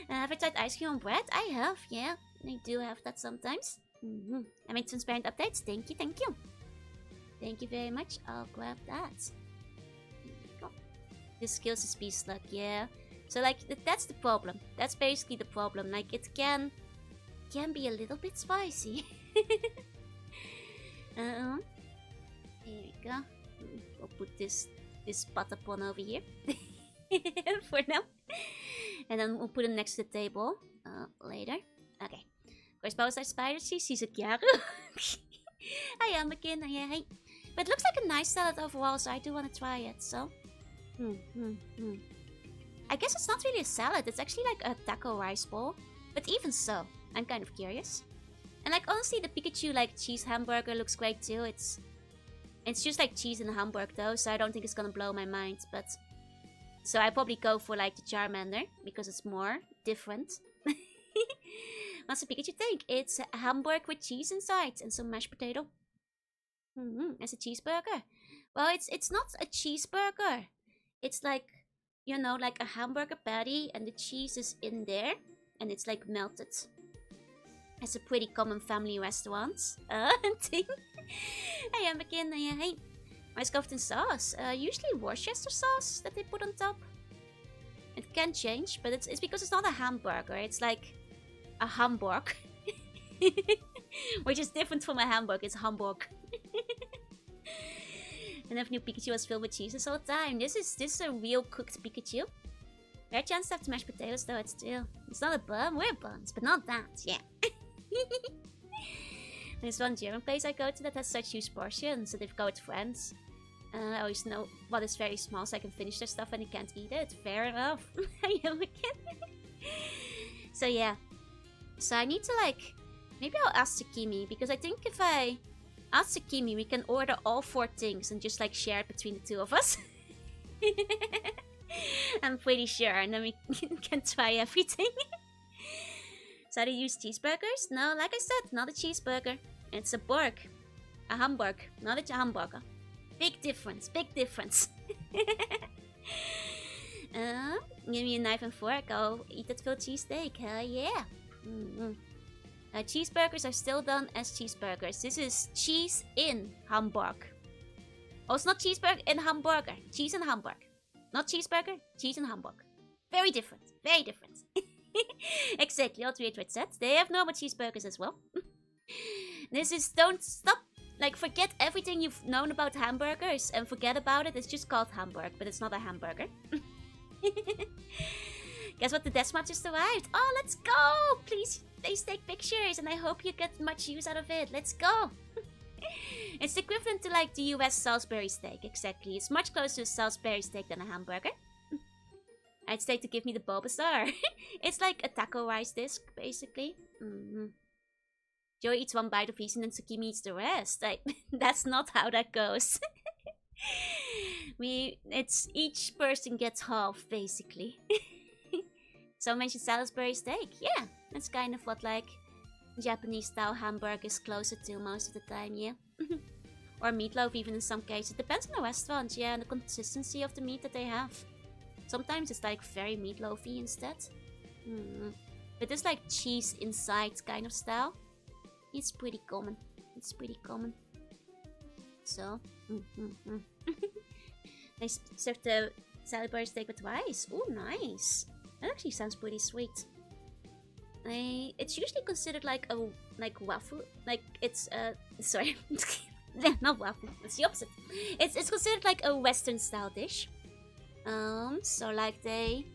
Have I tried ice cream on bread? I have, yeah. I do have that sometimes. I made transparent updates. Thank you, thank you. Thank you very much. I'll grab that. There we go. This kills the speed slug, yeah. So like that's the problem. That's basically the problem. Like it can be a little bit spicy. Here we go. We'll put this patapon over here for now, and then we'll put him next to the table later. Okay. Of course, Bowser Spider she's a Gyaru. Hi, Amakin. Hey. But it looks like a nice salad overall, so I do want to try it. So, I guess it's not really a salad. It's actually like a taco rice bowl. But even so, I'm kind of curious. And like honestly, the Pikachu like cheese hamburger looks great too. It's just like cheese in a hamburger though, so I don't think it's gonna blow my mind. But so I probably go for like the Charmander because it's more different. What's the Pikachu think? It's a hamburger with cheese inside and some mashed potato. It's a cheeseburger. Well, it's not a cheeseburger. It's like, you know, like a hamburger patty and the cheese is in there and it's like melted. It's a pretty common family restaurant thing. Hey, Amakin, hey. Mine's covered in sauce. Usually Worcester sauce that they put on top. It can change, but it's because it's not a hamburger. It's like a Hamburg. Which is different from a hamburger. It's Hamburg. And if new Pikachu was filled with cheeses all the time. This is a real cooked Pikachu. Rare chance to have the mashed potatoes though. It's not a bun. We're buns, but not that. Yeah. There's one German place I go to that has such huge portions, so they go with friends. I always know what is very small so I can finish their stuff and you can't eat it. Fair enough. I am again. So yeah. So I need to like... Maybe I'll ask Tsukimi, because I think if I ask Tsukimi, we can order all 4 things and just like share it between the 2 of us. I'm pretty sure, and then we can try everything. So do you use cheeseburgers? No, like I said, not a cheeseburger. It's a burg. A Hamburg, not a hamburger. Big difference, big difference. Give me a knife and fork, I'll eat that filled cheesesteak. Hell yeah. Cheeseburgers are still done as cheeseburgers. This is cheese in Hamburg. Oh, it's not cheeseburger in hamburger. Cheese in Hamburg. Not cheeseburger, cheese in Hamburg. Very different, very different. Exactly, all 3 said. They have normal cheeseburgers as well. This is, don't stop. Like, forget everything you've known about hamburgers and forget about it. It's just called Hamburg, but it's not a hamburger. Guess what? The Deathmatch just arrived. Oh, let's go! Please take pictures, and I hope you get much use out of it. Let's go! It's equivalent to like the US Salisbury steak, exactly. It's much closer to a Salisbury steak than a hamburger. I'd say to give me the Bulbasaur. It's like a taco rice disc, basically. Joey eats one bite of each and then Tsukimi eats the rest. Like, that's not how that goes. It's each person gets half, basically. So I mentioned Salisbury steak. Yeah, that's kind of what, like, Japanese-style hamburger is closer to most of the time, yeah. Or meatloaf even in some cases. It depends on the restaurant, yeah, and the consistency of the meat that they have. Sometimes it's like very meatloafy instead. But this like cheese inside kind of style, it's pretty common. It's pretty common. So, they serve the Salisbury steak with rice. Oh, nice. That actually sounds pretty sweet. It's usually considered like a waffle. Like it's sorry, not waffle. It's the opposite. It's considered like a Western style dish. So like they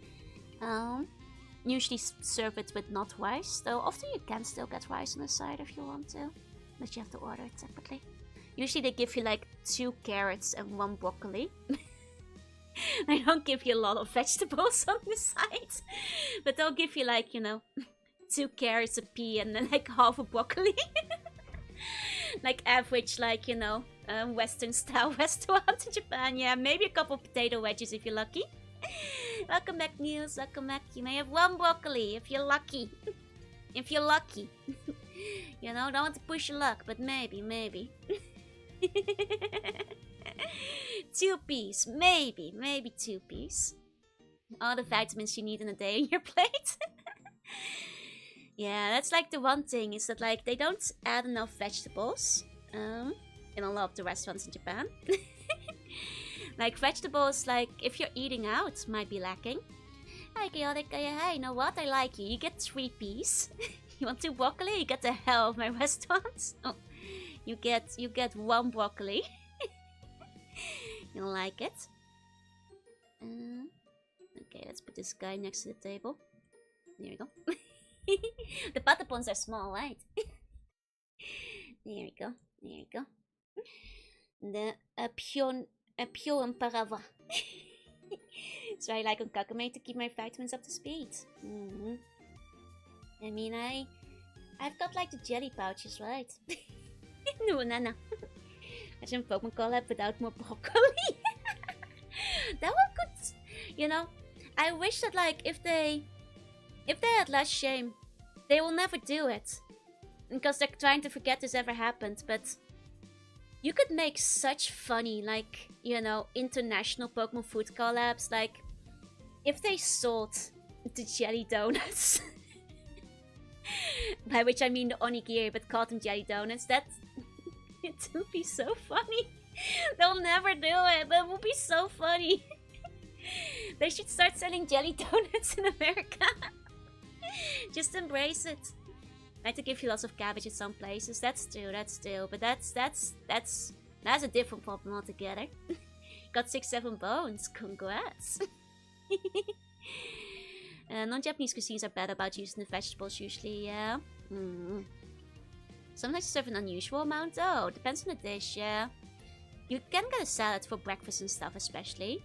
usually serve it with not rice. Though often you can still get rice on the side if you want to, but you have to order it separately. Usually they give you like 2 carrots and 1 broccoli. They don't give you a lot of vegetables on the side, but they'll give you like, you know, 2 carrots, a pea, and then like half a broccoli. Like average, like, you know, Western style restaurant in Japan. Yeah, maybe a couple of potato wedges if you're lucky. Welcome back, Niels. Welcome back. You may have 1 broccoli if you're lucky. If you're lucky. You know, don't want to push your luck, but maybe. 2 peas, maybe 2 peas. All the vitamins you need in a day in your plate. Yeah, that's like the one thing, is that like they don't add enough vegetables in a lot of the restaurants in Japan. Like vegetables, like if you're eating out, might be lacking. Hi Chaotic, hey, you know what? I like you. You get 3 peas. You want 2 broccoli? You get the hell of my restaurants. Oh, you get 1 broccoli. You like it? Okay, let's put this guy next to the table. There we go. The patapons are small, right? There we go. The Pion Parava. So I like on Kakame to keep my vitamins up to speed. I mean, I've got like the jelly pouches, right? No, Nana. Imagine a Pokemon collab without more broccoli. That one could, you know, I wish that like if they had less shame, they will never do it. Because they're trying to forget this ever happened, but you could make such funny, like, you know, international Pokemon food collabs, like, if they sold the jelly donuts, by which I mean the onigiri, but called them jelly donuts, it would be so funny. They'll never do it, but it would be so funny. They should start selling jelly donuts in America. Just embrace it. I had to give you lots of cabbage in some places. That's true, but that's a different problem altogether. Got 6-7 bones. Congrats. Non-Japanese cuisines are bad about using the vegetables usually, yeah. Sometimes you serve an unusual amount though. Depends on the dish, yeah. You can get a salad for breakfast and stuff, especially.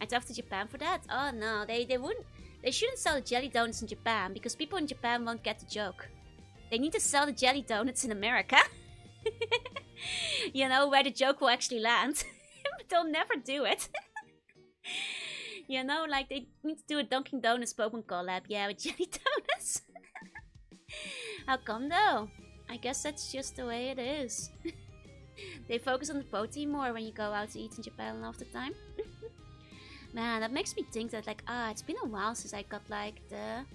I'd love to Japan for that. Oh no, they wouldn't. They shouldn't sell the jelly donuts in Japan because people in Japan won't get the joke. They need to sell the jelly donuts in America. You know, where the joke will actually land. But they'll never do it. You know, like they need to do a Dunkin' Donuts Pokemon collab, yeah, with jelly donuts. How come though? I guess that's just the way it is. They focus on the protein more when you go out to eat in Japan a lot of the time. Man, that makes me think that like, it's been a while since I got like the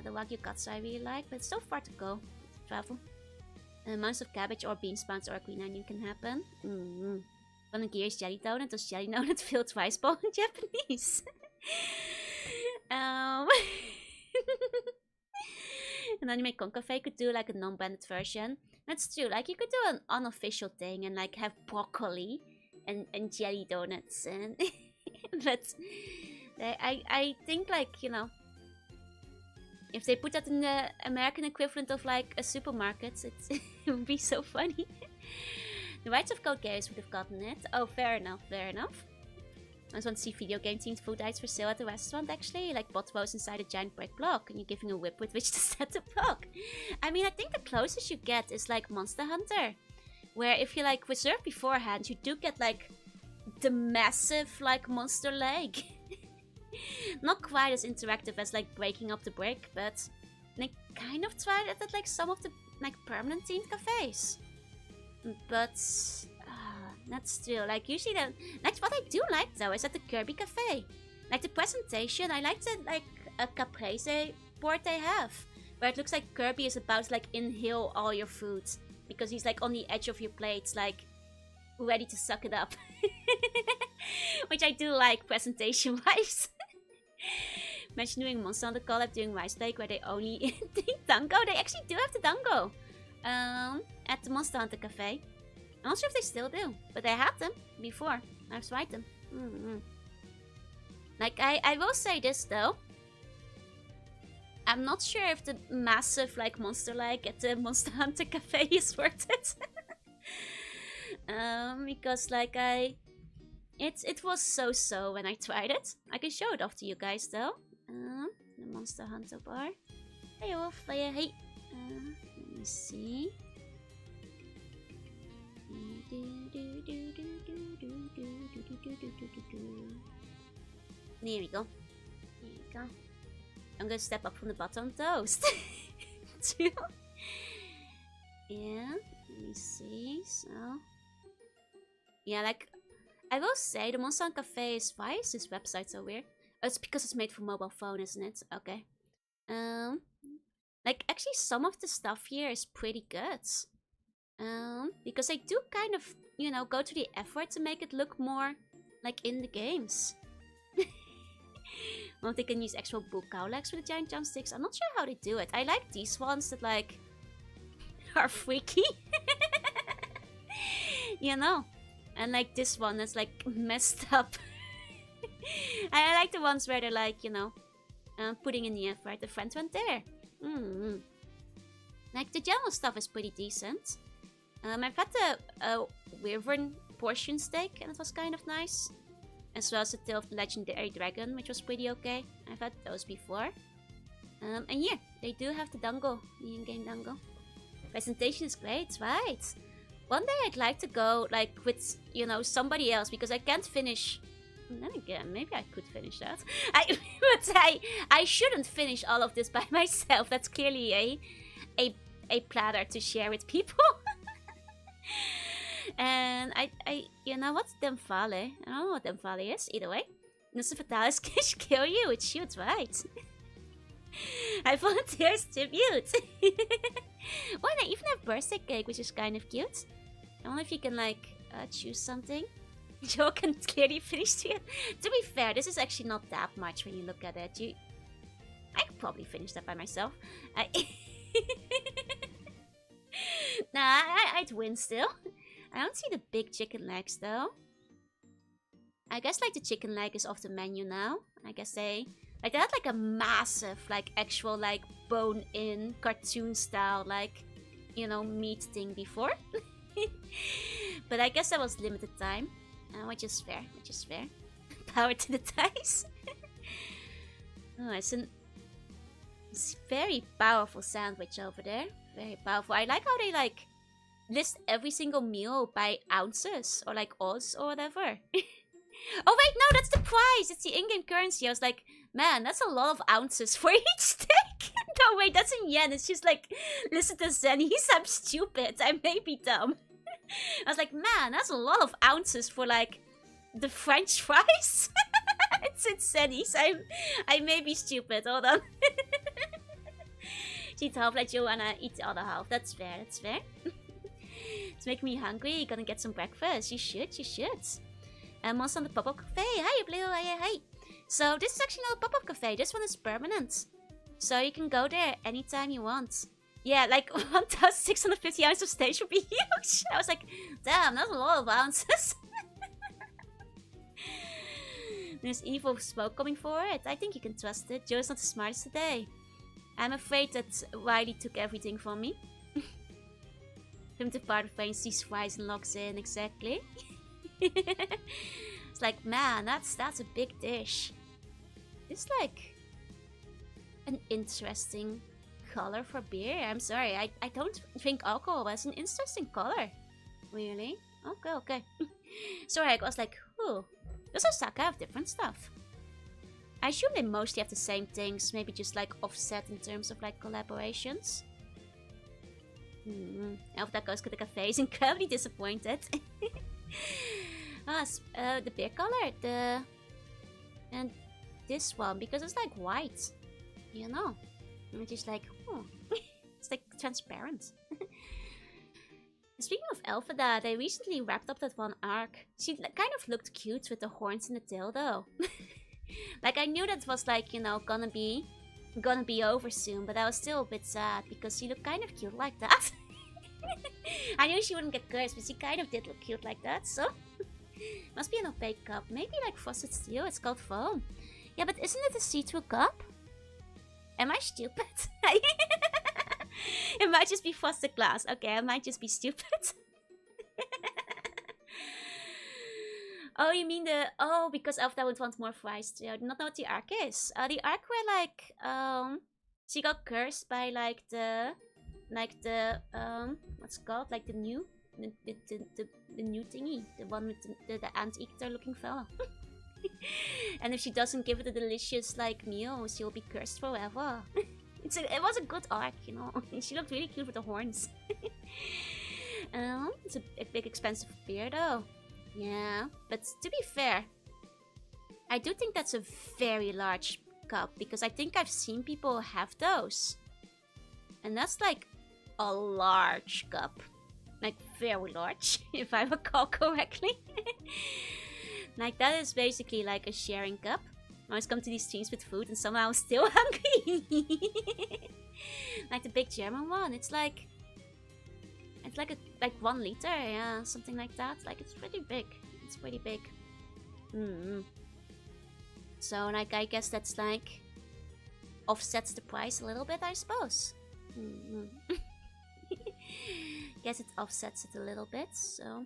Wagyu Katsu I really like, but it's so far to go to travel. Amounts of cabbage or bean sprouts or green onion can happen. Onigiri is jelly donut. Does jelly donut filled rice ball in Japanese? And Anime Concafe could do like a non-branded version. That's true. Like you could do an unofficial thing and like have broccoli and jelly donuts and. But I think like, you know, if they put that in the American equivalent of like a supermarket, it would be so funny. The Rights of Code Games would have gotten it. Oh, fair enough. I just want to see video game themed food items for sale at the restaurant actually. Like botwos inside a giant brick block and you're giving a whip with which to set the block. I mean, I think the closest you get is like Monster Hunter. Where if you like reserve beforehand, you do get like the massive like monster leg. Not quite as interactive as like breaking up the brick, but they kind of tried it at like some of the like permanent themed cafes. But that's still like usually the like what I do like though is at the Kirby cafe. Like the presentation, I like the like a caprese board they have. Where it looks like Kirby is about to like inhale all your food. Because he's like on the edge of your plates, like ready to suck it up. Which I do like presentation wise. Imagine doing Monster Hunter collab doing Rice Lake where they only think dango. They actually do have the dango at the Monster Hunter cafe. I'm not sure if they still do, but they had them before. I've tried them. Like I will say this though. I'm not sure if the massive like monster leg at the Monster Hunter cafe is worth it. Because like it was so when I tried it. I can show it off to you guys though. The Monster Hunter bar. Hey Wolf, hey. Let me see. There we go. I'm gonna step up from the bottom toast. Yeah, let me see. So, yeah, like I will say, the Monster Hunter Cafe is why is this website so weird? Oh, it's because it's made for mobile phone, isn't it? Okay. Like actually, some of the stuff here is pretty good. Because they do kind of, you know, go to the effort to make it look more like in the games. Well, they can use actual bull cow legs with the giant drumsticks. I'm not sure how they do it. I like these ones that like are freaky. You know? And like this one that's like messed up. I like the ones where they're like, you know, putting in the effort. The front one there. Like the general stuff is pretty decent. I've had the wyvern portion steak and it was kind of nice. As well as the Tale of the Legendary Dragon, which was pretty okay. I've had those before. And yeah, they do have the dango, the in-game dango. Presentation is great, right? One day I'd like to go like with, you know, somebody else because I can't finish. And then again, maybe I could finish that. But I shouldn't finish all of this by myself. That's clearly a platter to share with people. And I you know what's Demphale? I don't know what Demphale is, either way. Nusa Fatalis can kill you, it shoots, right? I volunteer as tribute. Why not even have birthday cake, which is kind of cute. I wonder if you can like choose something. Joe can clearly finish it. To be fair, this is actually not that much when you look at it. I could probably finish that by myself. Nah, I'd win still. I don't see the big chicken legs though. I guess like the chicken leg is off the menu now. I guess they had like a massive like actual like bone in cartoon style like, you know, meat thing before. But I guess that was limited time. Which is fair, Power to the dice. Oh, it's a very powerful sandwich over there. Very powerful. I like how they like list every single meal by ounces or like oz or whatever. Oh wait, no, that's the price. It's the in-game currency. I was like, man, that's a lot of ounces for each steak. No, wait, that's in yen. It's just like, listen to zennies. I'm stupid. I may be dumb. I was like, man, that's a lot of ounces for like the French fries. It's in zennies. I may be stupid. Hold on. Eat half like Jorunna, eat the other half. That's fair. That's fair. It's making me hungry. You're gonna get some breakfast. You should. Monster on the pop-up cafe. Hi, Blue. Hi. So this is actually not a pop-up cafe. This one is permanent. So you can go there anytime you want. Yeah, like 1,650 ounces of stage would be huge. I was like, damn, that's a lot of ounces. There's evil smoke coming for it. I think you can trust it. Joe's not the smartest today. I'm afraid that Riley took everything from me. Primitive part of brain sees fries and logs in, exactly. It's like, man, that's a big dish. It's like an interesting color for beer. I'm sorry, I don't drink alcohol, but it's an interesting color. Really? Okay. Sorry, I was like, oh, does Osaka have different stuff? I assume they mostly have the same things, maybe just like offset in terms of like collaborations. Elf that goes to the cafe is incredibly disappointed. The beer color, and this one, because it's like white, you know. And it's just like, oh, it's like transparent. Speaking of Elphada, they recently wrapped up that one arc. She kind of looked cute with the horns and the tail, though. Like, I knew that was like, you know, gonna be over soon, but I was still a bit sad because she looked kind of cute like that. I knew she wouldn't get cursed, but she kind of did look cute like that, so... Must be an opaque cup. Maybe like Frosted Steel, it's called foam. Yeah, but isn't it a see-through cup? Am I stupid? It might just be frosted glass. Okay, I might just be stupid. Oh, you mean the... Oh, because Elfda would want more fries. I do not know what the arc is. The arc where like... She got cursed by like the... what's it called? Like the new... The new thingy. The one with the ant-eater looking fella. And if she doesn't give it a delicious like meal, she'll be cursed forever. It was a good arc, you know. She looked really cute with the horns. It's a big expensive beer though. Yeah, but to be fair, I do think that's a very large cup, because I think I've seen people have those. And that's like a large cup. Like very large, if I recall correctly. Like that is basically like a sharing cup. I always come to these streams with food and somehow I'm still hungry. Like the big German one, it's like like 1 liter, yeah, something like that. Like it's pretty big. It's pretty big. So like I guess that's like offsets the price a little bit, I suppose. Guess it offsets it a little bit, so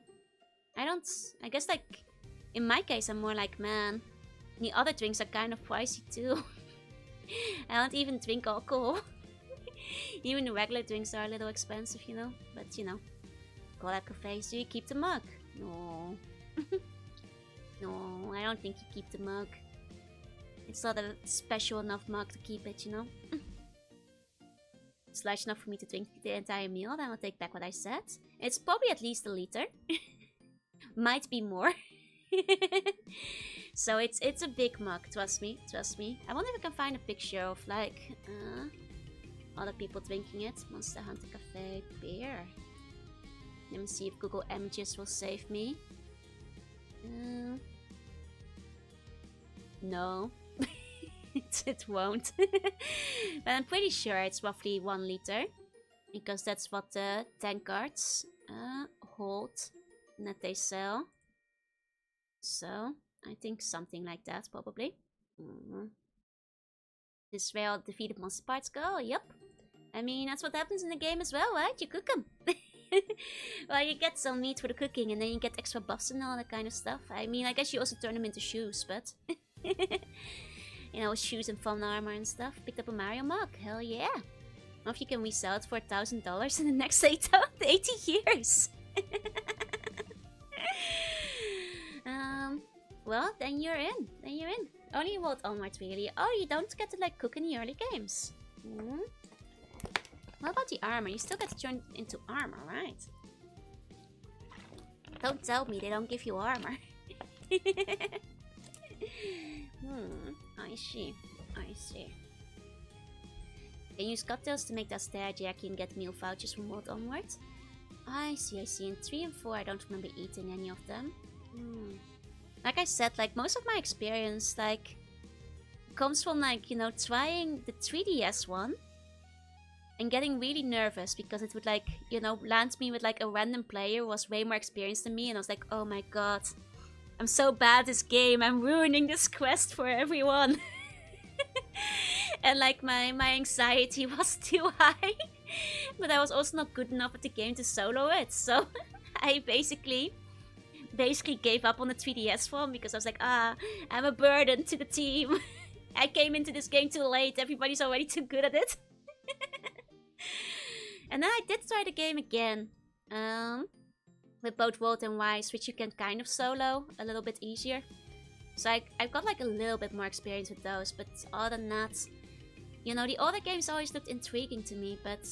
I guess like in my case I'm more like, man, the other drinks are kind of pricey too. I don't even drink alcohol. Even the regular drinks are a little expensive, you know, but you know, call that cafes. Do you keep the mug? No. No, I don't think you keep the mug. It's not a special enough mug to keep it, you know. It's large enough for me to drink the entire meal, then I'll take back what I said. It's probably at least 1 liter. Might be more. So it's a big mug, trust me. I wonder if I can find a picture of like other people drinking it. Monster Hunter Cafe beer. Let me see if Google Images will save me. No. It won't. But I'm pretty sure it's roughly 1 liter, because that's what the tank cards hold and that they sell. So I think something like that probably. This is where all defeated monster parts go. Yep. I mean, that's what happens in the game as well, right? You cook them. Well, you get some meat for the cooking and then you get extra buffs and all that kind of stuff. I mean, I guess you also turn them into shoes, but... You know, shoes and fun armor and stuff. Picked up a Mario mug. Hell yeah. Or if you can resell it for $1,000 in the next 80 years. Well, then you're in. Only World Onward, really. Oh, you don't get to, like, cook in the early games. What about the armor? You still get to turn into armor, right? Don't tell me they don't give you armor. I see. Can use cocktails to make that stare Jackie and get meal vouchers from World Onward. I see. In 3 and 4 I don't remember eating any of them. Like I said, like most of my experience like comes from like, you know, trying the 3DS one and getting really nervous because it would like, you know, land me with like a random player who was way more experienced than me, and I was like, oh my god, I'm so bad at this game, I'm ruining this quest for everyone. And like my anxiety was too high, but I was also not good enough at the game to solo it, so I basically basically gave up on the 3DS form because I was like, I'm a burden to the team. I came into this game too late. Everybody's already too good at it. And then I did try the game again. With both World and Wise, which you can kind of solo a little bit easier. So I've got like a little bit more experience with those. But other than that, you know, the other games always looked intriguing to me. But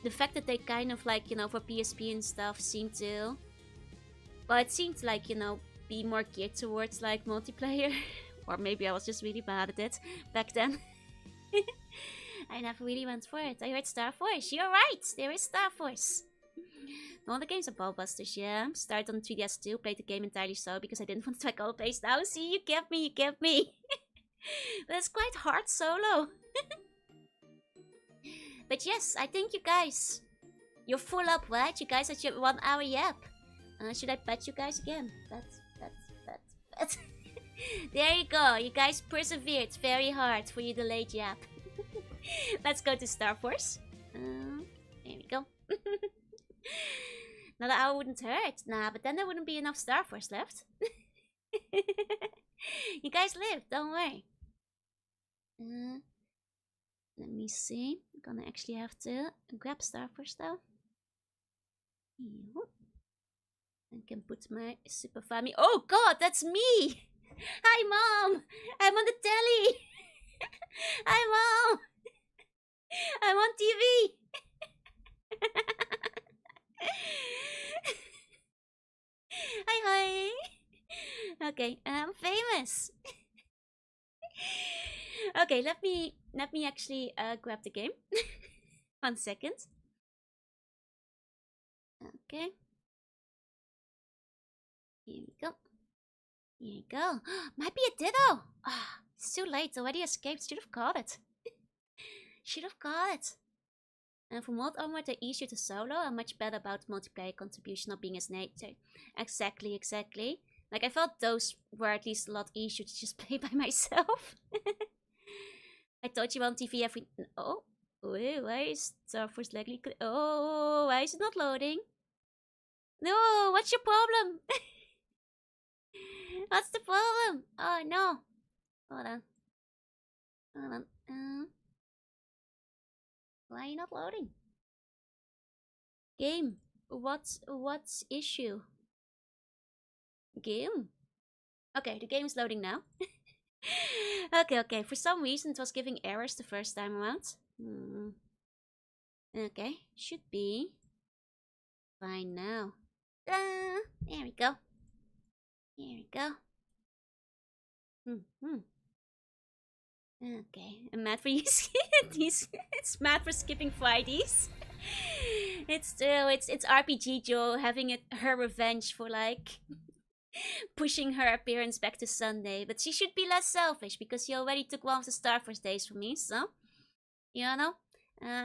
the fact that they kind of like, you know, for PSP and stuff seemed to... Well, it seemed like, you know, be more geared towards like multiplayer. Or maybe I was just really bad at it back then. I never really went for it. I heard Star Force. You're right. There is Star Force. All the games are ballbusters, yeah. Started on 3DS too. Played the game entirely so because I didn't want to try call-based now. See, you get me, you get me. But it's quite hard solo. But yes, I think you guys, you're full up, right? You guys had your 1 hour yap. Should I bet you guys again? Bet. There you go. You guys persevered very hard for your delayed yap. Let's go to Star Force. There we go. Another hour wouldn't hurt. Nah, but then there wouldn't be enough Star Force left. You guys live, don't worry. Let me see. I'm gonna actually have to grab Star Force though. I can put my Super Family. Oh god, that's me! Hi Mom! I'm on the telly! Hi Mom! I'm on TV! Hi. Okay, I'm famous. Okay, let me actually grab the game. 1 second. Okay. Here we go. Here you go. Might be a Ditto. It's too late. Already escaped. Should have caught it. Should have caught it. And from what onward, they're easier to solo and much better about multiplayer contribution not being as nature. Exactly. Like, I felt those were at least a lot easier to just play by myself. I thought you were on TV every... Oh, wait, why is Star Force legally... Oh, why is it not loading? No, what's your problem? What's the problem? Oh, no. Hold on. Why are you not loading? Game. What's issue? Game. Okay, the game is loading now. Okay. For some reason it was giving errors the first time around. Okay, should be fine now. There we go. Okay, I'm mad for you. It's mad for skipping Fridays. It's RPG Joe having her revenge for like pushing her appearance back to Sunday. But she should be less selfish because she already took one of the Star Force days from me. So, you know,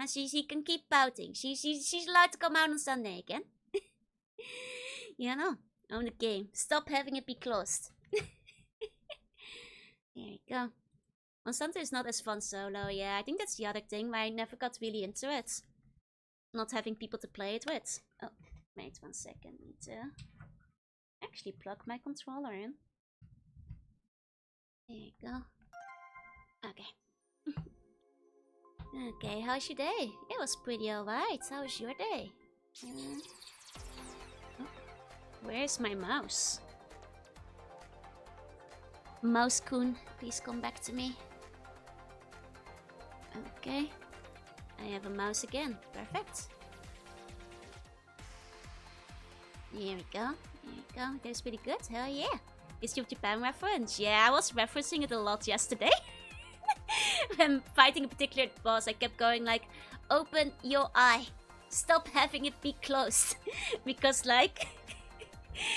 she can keep pouting. She's allowed to come out on Sunday again. You know, on the game. Stop having it be closed. There you go. On Sunday is not as fun solo, yeah. I think that's the other thing why I never got really into it. Not having people to play it with. Oh, wait 1 second. Need to actually plug my controller in. There you go. Okay. Okay, how's your day? It was pretty alright. How was your day? Where's my mouse? Mouse-kun, please come back to me. Okay. I have a mouse again. Perfect. Here we go. That's pretty good. Hell yeah. Is your Japan reference? Yeah, I was referencing it a lot yesterday. When fighting a particular boss, I kept going like, open your eye. Stop having it be closed. Because like...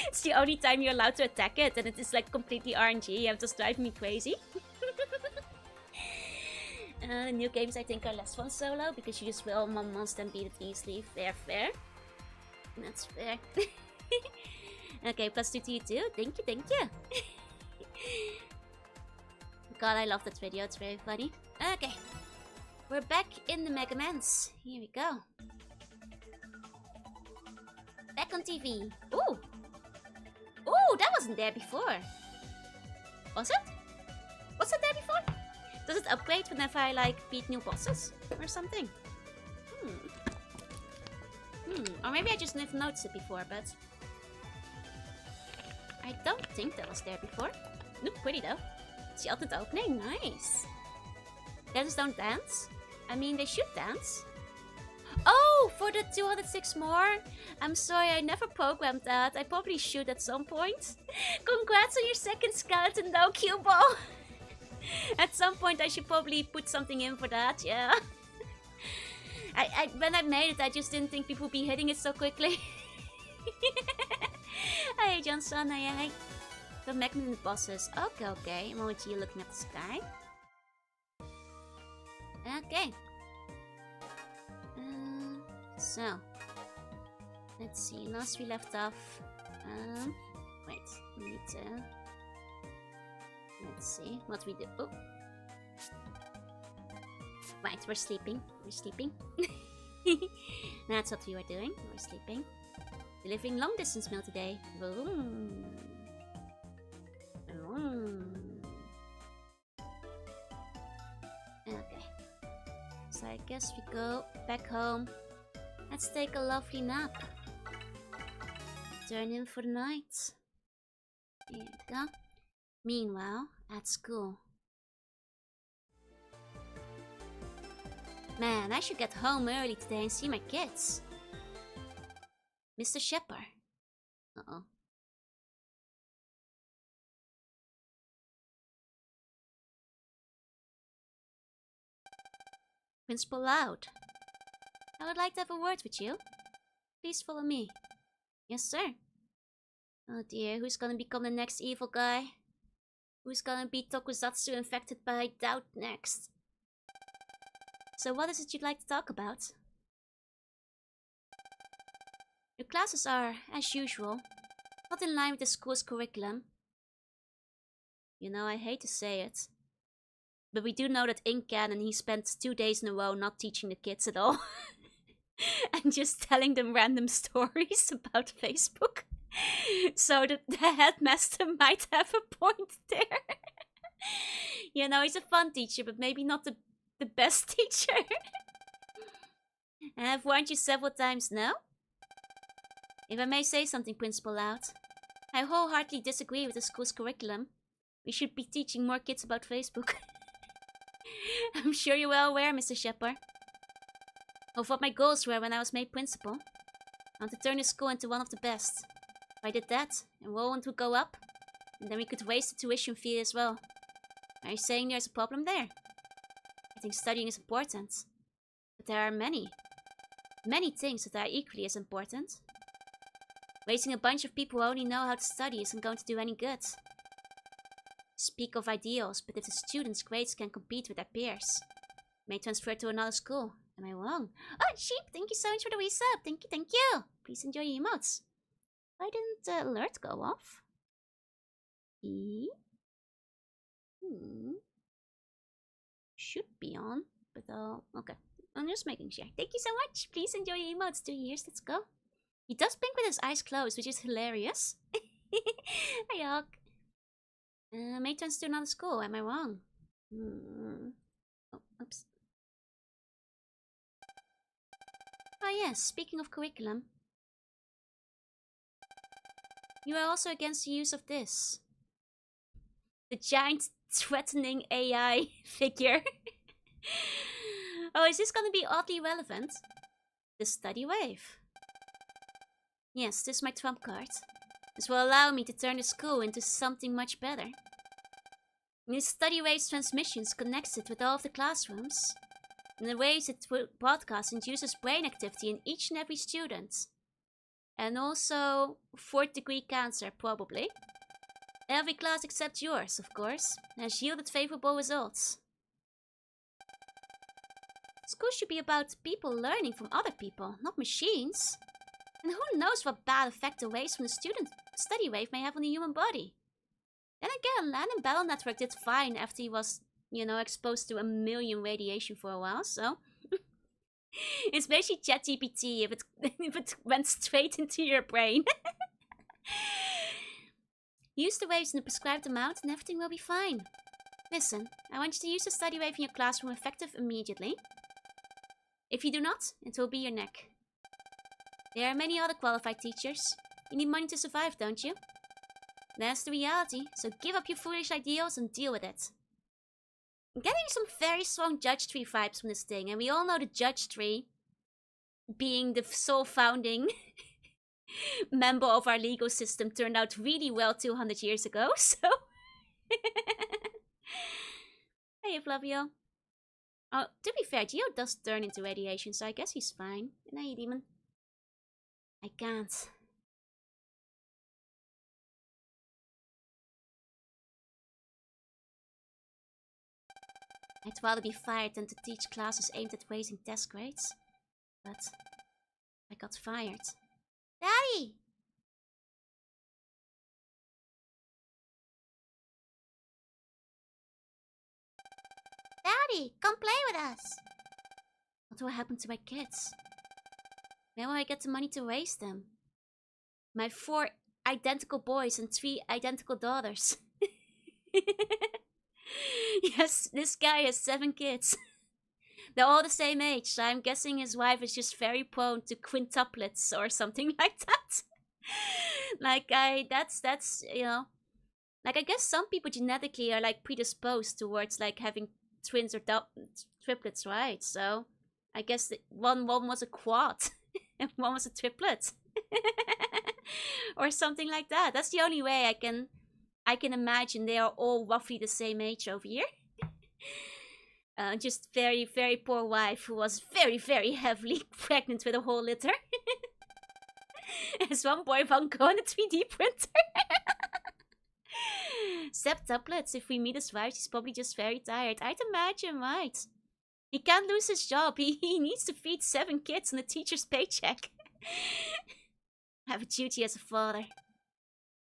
it's the only time you're allowed to attack it, and it is like completely RNG. You have to drive me crazy. The new games I think are less fun solo because you just will one monster and beat it easily. Fair. That's fair. Okay, +2 to you too. Thank you. God, I love that video. It's very funny. Okay, we're back in the Mega Mans. Here we go. Back on TV. Ooh. Oh, that wasn't there before. Was it? Was it there before? Does it upgrade whenever I like beat new bosses or something? Or maybe I just never noticed it before, but I don't think that was there before. Look pretty though. It's the ultimate opening. Nice. Dancers don't dance? I mean, they should dance. Oh, for the 206 more? I'm sorry, I never programmed that. I probably should at some point. Congrats on your second skeleton though, Cuball. At some point I should probably put something in for that, yeah. When I made it, I just didn't think people would be hitting it so quickly. Hey, Johnson, hey. The magnet bosses. Okay. I'm over here looking at the sky. Okay. So, let's see. Last we left off. Wait. We need to. Let's see what we do. Oh. Right, we're sleeping. That's what we were doing. We're sleeping. Delivering long distance mail today. Vroom. Okay. So I guess we go back home. Let's take a lovely nap. Turn in for the night. Here we go. Meanwhile, at school. Man, I should get home early today and see my kids. Mr. Shepard. Uh-oh. Principal Loud. I would like to have a word with you. Please follow me. Yes, sir. Oh dear, who's gonna become the next evil guy? Who's gonna be Tokusatsu infected by doubt next? So what is it you'd like to talk about? Your classes are, as usual, not in line with the school's curriculum. You know, I hate to say it, but we do know that in canon he spent 2 days in a row not teaching the kids at all. And just telling them random stories about Facebook. So that the headmaster might have a point there. You know, he's a fun teacher, but maybe not the best teacher. I've warned you several times now. If I may say something, Principal Loud, I wholeheartedly disagree with the school's curriculum. We should be teaching more kids about Facebook. I'm sure you're well aware, Mr. Shepard, of what my goals were when I was made principal. I want to turn the school into one of the best. If I did that, enrollment would go up, and then we could raise the tuition fee as well. Are you saying there's a problem there? I think studying is important, but there are many things that are equally as important. Raising a bunch of people who only know how to study isn't going to do any good. Speak of ideals, but if the students' grades can compete with their peers, may transfer to another school. Am I wrong? Oh, Sheep, thank you so much for the resub. Thank you. Please enjoy your emotes. Why didn't the alert go off? Should be on, but okay. I'm just making sure. Thank you so much. Please enjoy your emotes. 2 years, let's go. He does blink with his eyes closed, which is hilarious. Hey, Hawk. May turns to another school. Am I wrong? Oh, oops. Oh yes, speaking of curriculum. You are also against the use of this. The giant threatening AI figure. Oh, is this gonna be oddly relevant? The study wave. Yes, this is my trump card. This will allow me to turn the school into something much better. This study wave's transmissions connects it with all of the classrooms. And the waves it broadcasts induces brain activity in each and every student. And also 4th degree cancer, probably. Every class except yours, of course, has yielded favorable results. School should be about people learning from other people, not machines. And who knows what bad effect the waves from the student study wave may have on the human body. Then again, Land and Battle Network did fine after he was, you know, exposed to 1 million radiation for a while, so... It's basically ChatGPT if it went straight into your brain. Use the waves in the prescribed amount and everything will be fine. Listen, I want you to use the study wave in your classroom effective immediately. If you do not, it will be your neck. There are many other qualified teachers. You need money to survive, don't you? That's the reality, so give up your foolish ideals and deal with it. I'm getting some very strong Judge Tree vibes from this thing, and we all know the Judge Tree being the sole founding member of our legal system turned out really well 200 years ago, so... Hey, Flavio. Oh, to be fair, Geo does turn into radiation, so I guess he's fine. Good night, demon. I can't. I'd rather be fired than to teach classes aimed at raising test grades. But I got fired. Daddy! Daddy, come play with us! What will happen to my kids? Where will I get the money to raise them? My 4 identical boys and 3 identical daughters. Yes, this guy has 7 kids. They're all the same age, so I'm guessing his wife is just very prone to quintuplets or something like that. Like, that's, you know... Like, I guess some people genetically are, like, predisposed towards, like, having twins or triplets, right? So, I guess one was a quad, and one was a triplet. Or something like that. That's the only way I can imagine they are all roughly the same age over here. Just very, very poor wife who was very, very heavily pregnant with a whole litter. As one boy, one girl on a 3D printer. Septuplets, if we meet his wife, she's probably just very tired. I'd imagine, right? He can't lose his job. He needs to feed 7 kids on a teacher's paycheck. I have a duty as a father.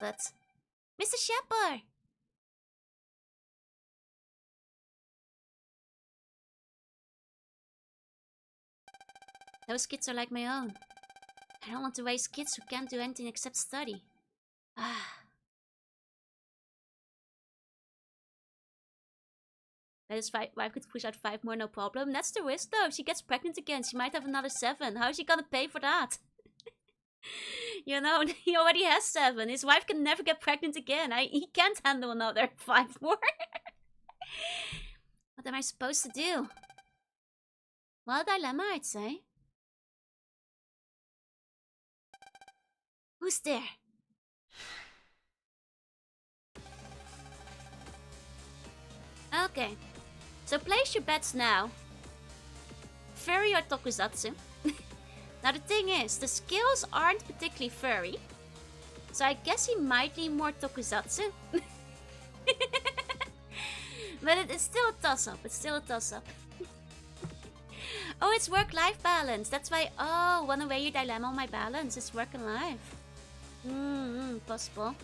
But... Mr. Shepard! Those kids are like my own. I don't want to raise kids who can't do anything except study. Ah. That is wife could push out 5 more, no problem. That's the risk though. If she gets pregnant again, she might have another 7. How is she gonna pay for that? You know, he already has 7. His wife can never get pregnant again. He can't handle another 5 more. What am I supposed to do? Well, dilemma, I'd say. Who's there? Okay. So place your bets now. Furry or Tokusatsu? Now the thing is, the skills aren't particularly furry. So I guess he might lean more Tokusatsu. But it's still a toss-up. It's still a toss-up. Oh, it's work-life balance. That's why... Oh, wanna weigh your dilemma on my balance. It's work and life. Possible.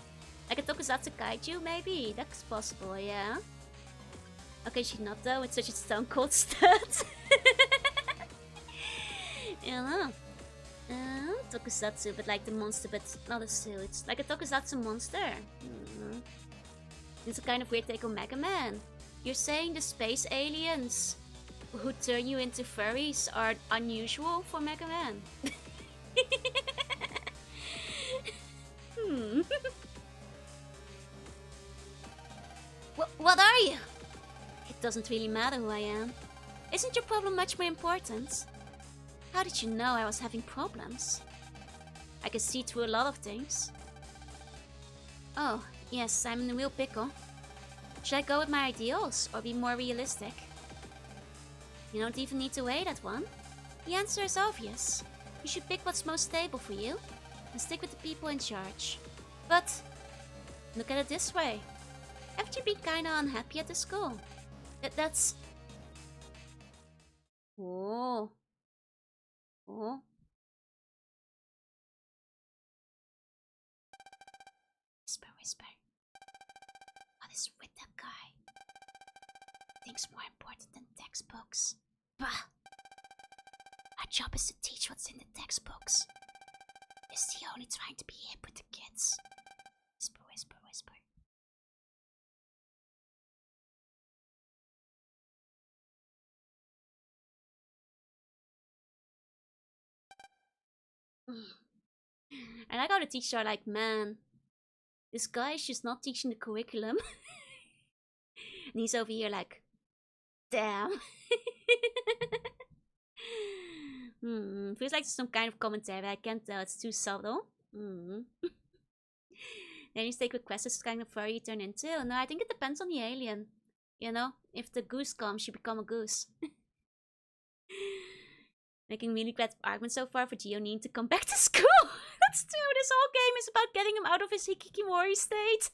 Like a Tokusatsu kaiju, maybe? That's possible, yeah. Okay, she's not though. It's such a stone cold stud. You know. Tokusatsu, but like the monster, but not a suit. It's like a Tokusatsu monster. It's a kind of weird take on Mega Man. You're saying the space aliens who turn you into furries are unusual for Mega Man? What are you? It doesn't really matter who I am. Isn't your problem much more important? How did you know I was having problems? I can see through a lot of things. Oh, yes, I'm in a real pickle. Should I go with my ideals or be more realistic? You don't even need to weigh that one. The answer is obvious. You should pick what's most stable for you and stick with the people in charge. But look at it this way. Haven't you been kinda unhappy at the school? That's... Oh. Oh. Whisper, whisper. What is with that guy? Things more important than textbooks. Bah! Our job is to teach what's in the textbooks. Is he only trying to be hip with the kids? Whisper, whisper, whisper. And I got the teachers are like, man, this guy is just not teaching the curriculum. And he's over here like, damn. Feels like some kind of commentary, but I can't tell. It's too subtle. Then you take requests, it's kind of furry you turn into. No, I think it depends on the alien. You know, if the goose comes, you become a goose. Making really bad arguments so far for Geo needing to come back to school. That's true. This whole game is about getting him out of his hikikomori state.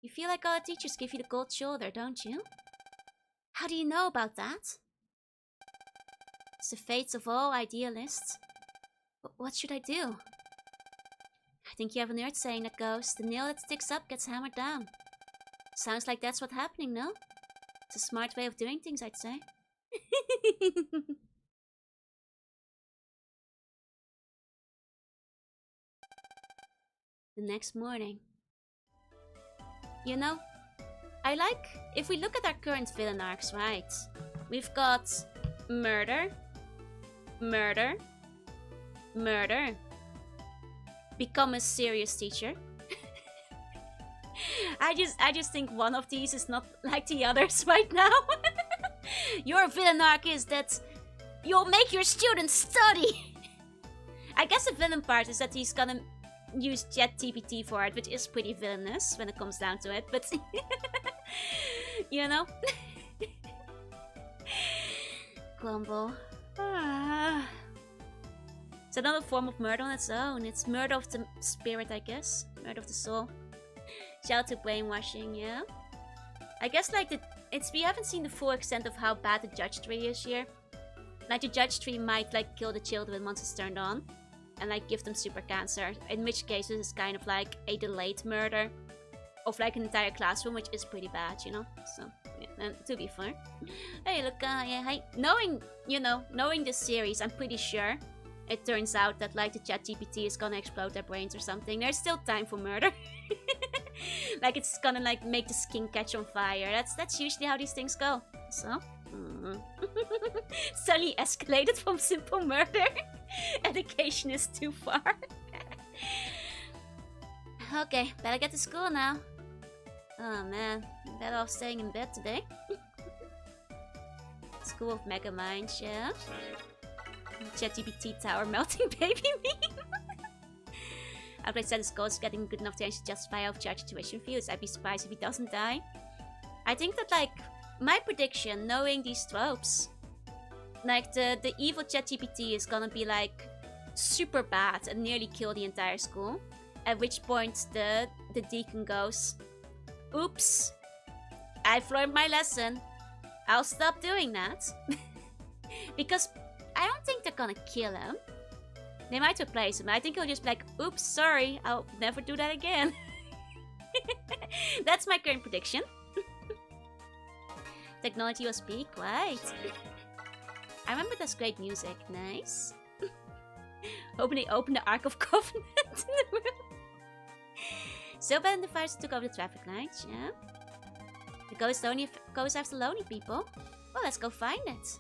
You feel like all the teachers give you the cold shoulder, don't you? How do you know about that? It's the fates of all idealists. What should I do? I think you have an earth saying that goes, the nail that sticks up gets hammered down. Sounds like that's what's happening, no? It's a smart way of doing things, I'd say. The next morning. You know, I like, if we look at our current villain arcs, right? We've got murder, murder, murder, become a serious teacher. I just think one of these is not like the others right now. Your villain arc is that you'll make your students study. I guess the villain part is that he's gonna use ChatGPT for it, which is pretty villainous when it comes down to it, but you know. Grumble. It's another form of murder on its own. It's murder of the spirit, I guess. Murder of the soul. Shout out to brainwashing, yeah. I guess like we haven't seen the full extent of how bad the judge tree is here. Like the judge tree might like kill the children once it's turned on. And like give them super cancer. In which case this is kind of like a delayed murder of like an entire classroom, which is pretty bad, you know. So yeah, and to be fair. Hey, look, yeah, hey, knowing this series, I'm pretty sure it turns out that like the ChatGPT is gonna explode their brains or something. There's still time for murder. Like it's gonna like make the skin catch on fire. That's usually how these things go. So suddenly escalated from simple murder. Education is too far. Okay, better get to school now. Oh man, better off staying in bed today. School of Mega Minds, yeah. ChatGPT tower melting baby meme. Outbreak said his goal is getting good enough to justify how charged tuition feels. I'd be surprised if he doesn't die. I think that like my prediction, knowing these tropes, like the evil ChatGPT is gonna be like super bad and nearly kill the entire school. At which point the deacon goes, oops, I've learned my lesson. I'll stop doing that. Because I don't think they're gonna kill him. They might replace him. I think he'll just be like, oops, sorry, I'll never do that again. That's my current prediction. Technology was peak, right? I remember that's great music. Nice. Hoping they open the Ark of Covenant in the room. So bad in the fires took over the traffic lights, yeah? The ghost after lonely people. Well, let's go find it.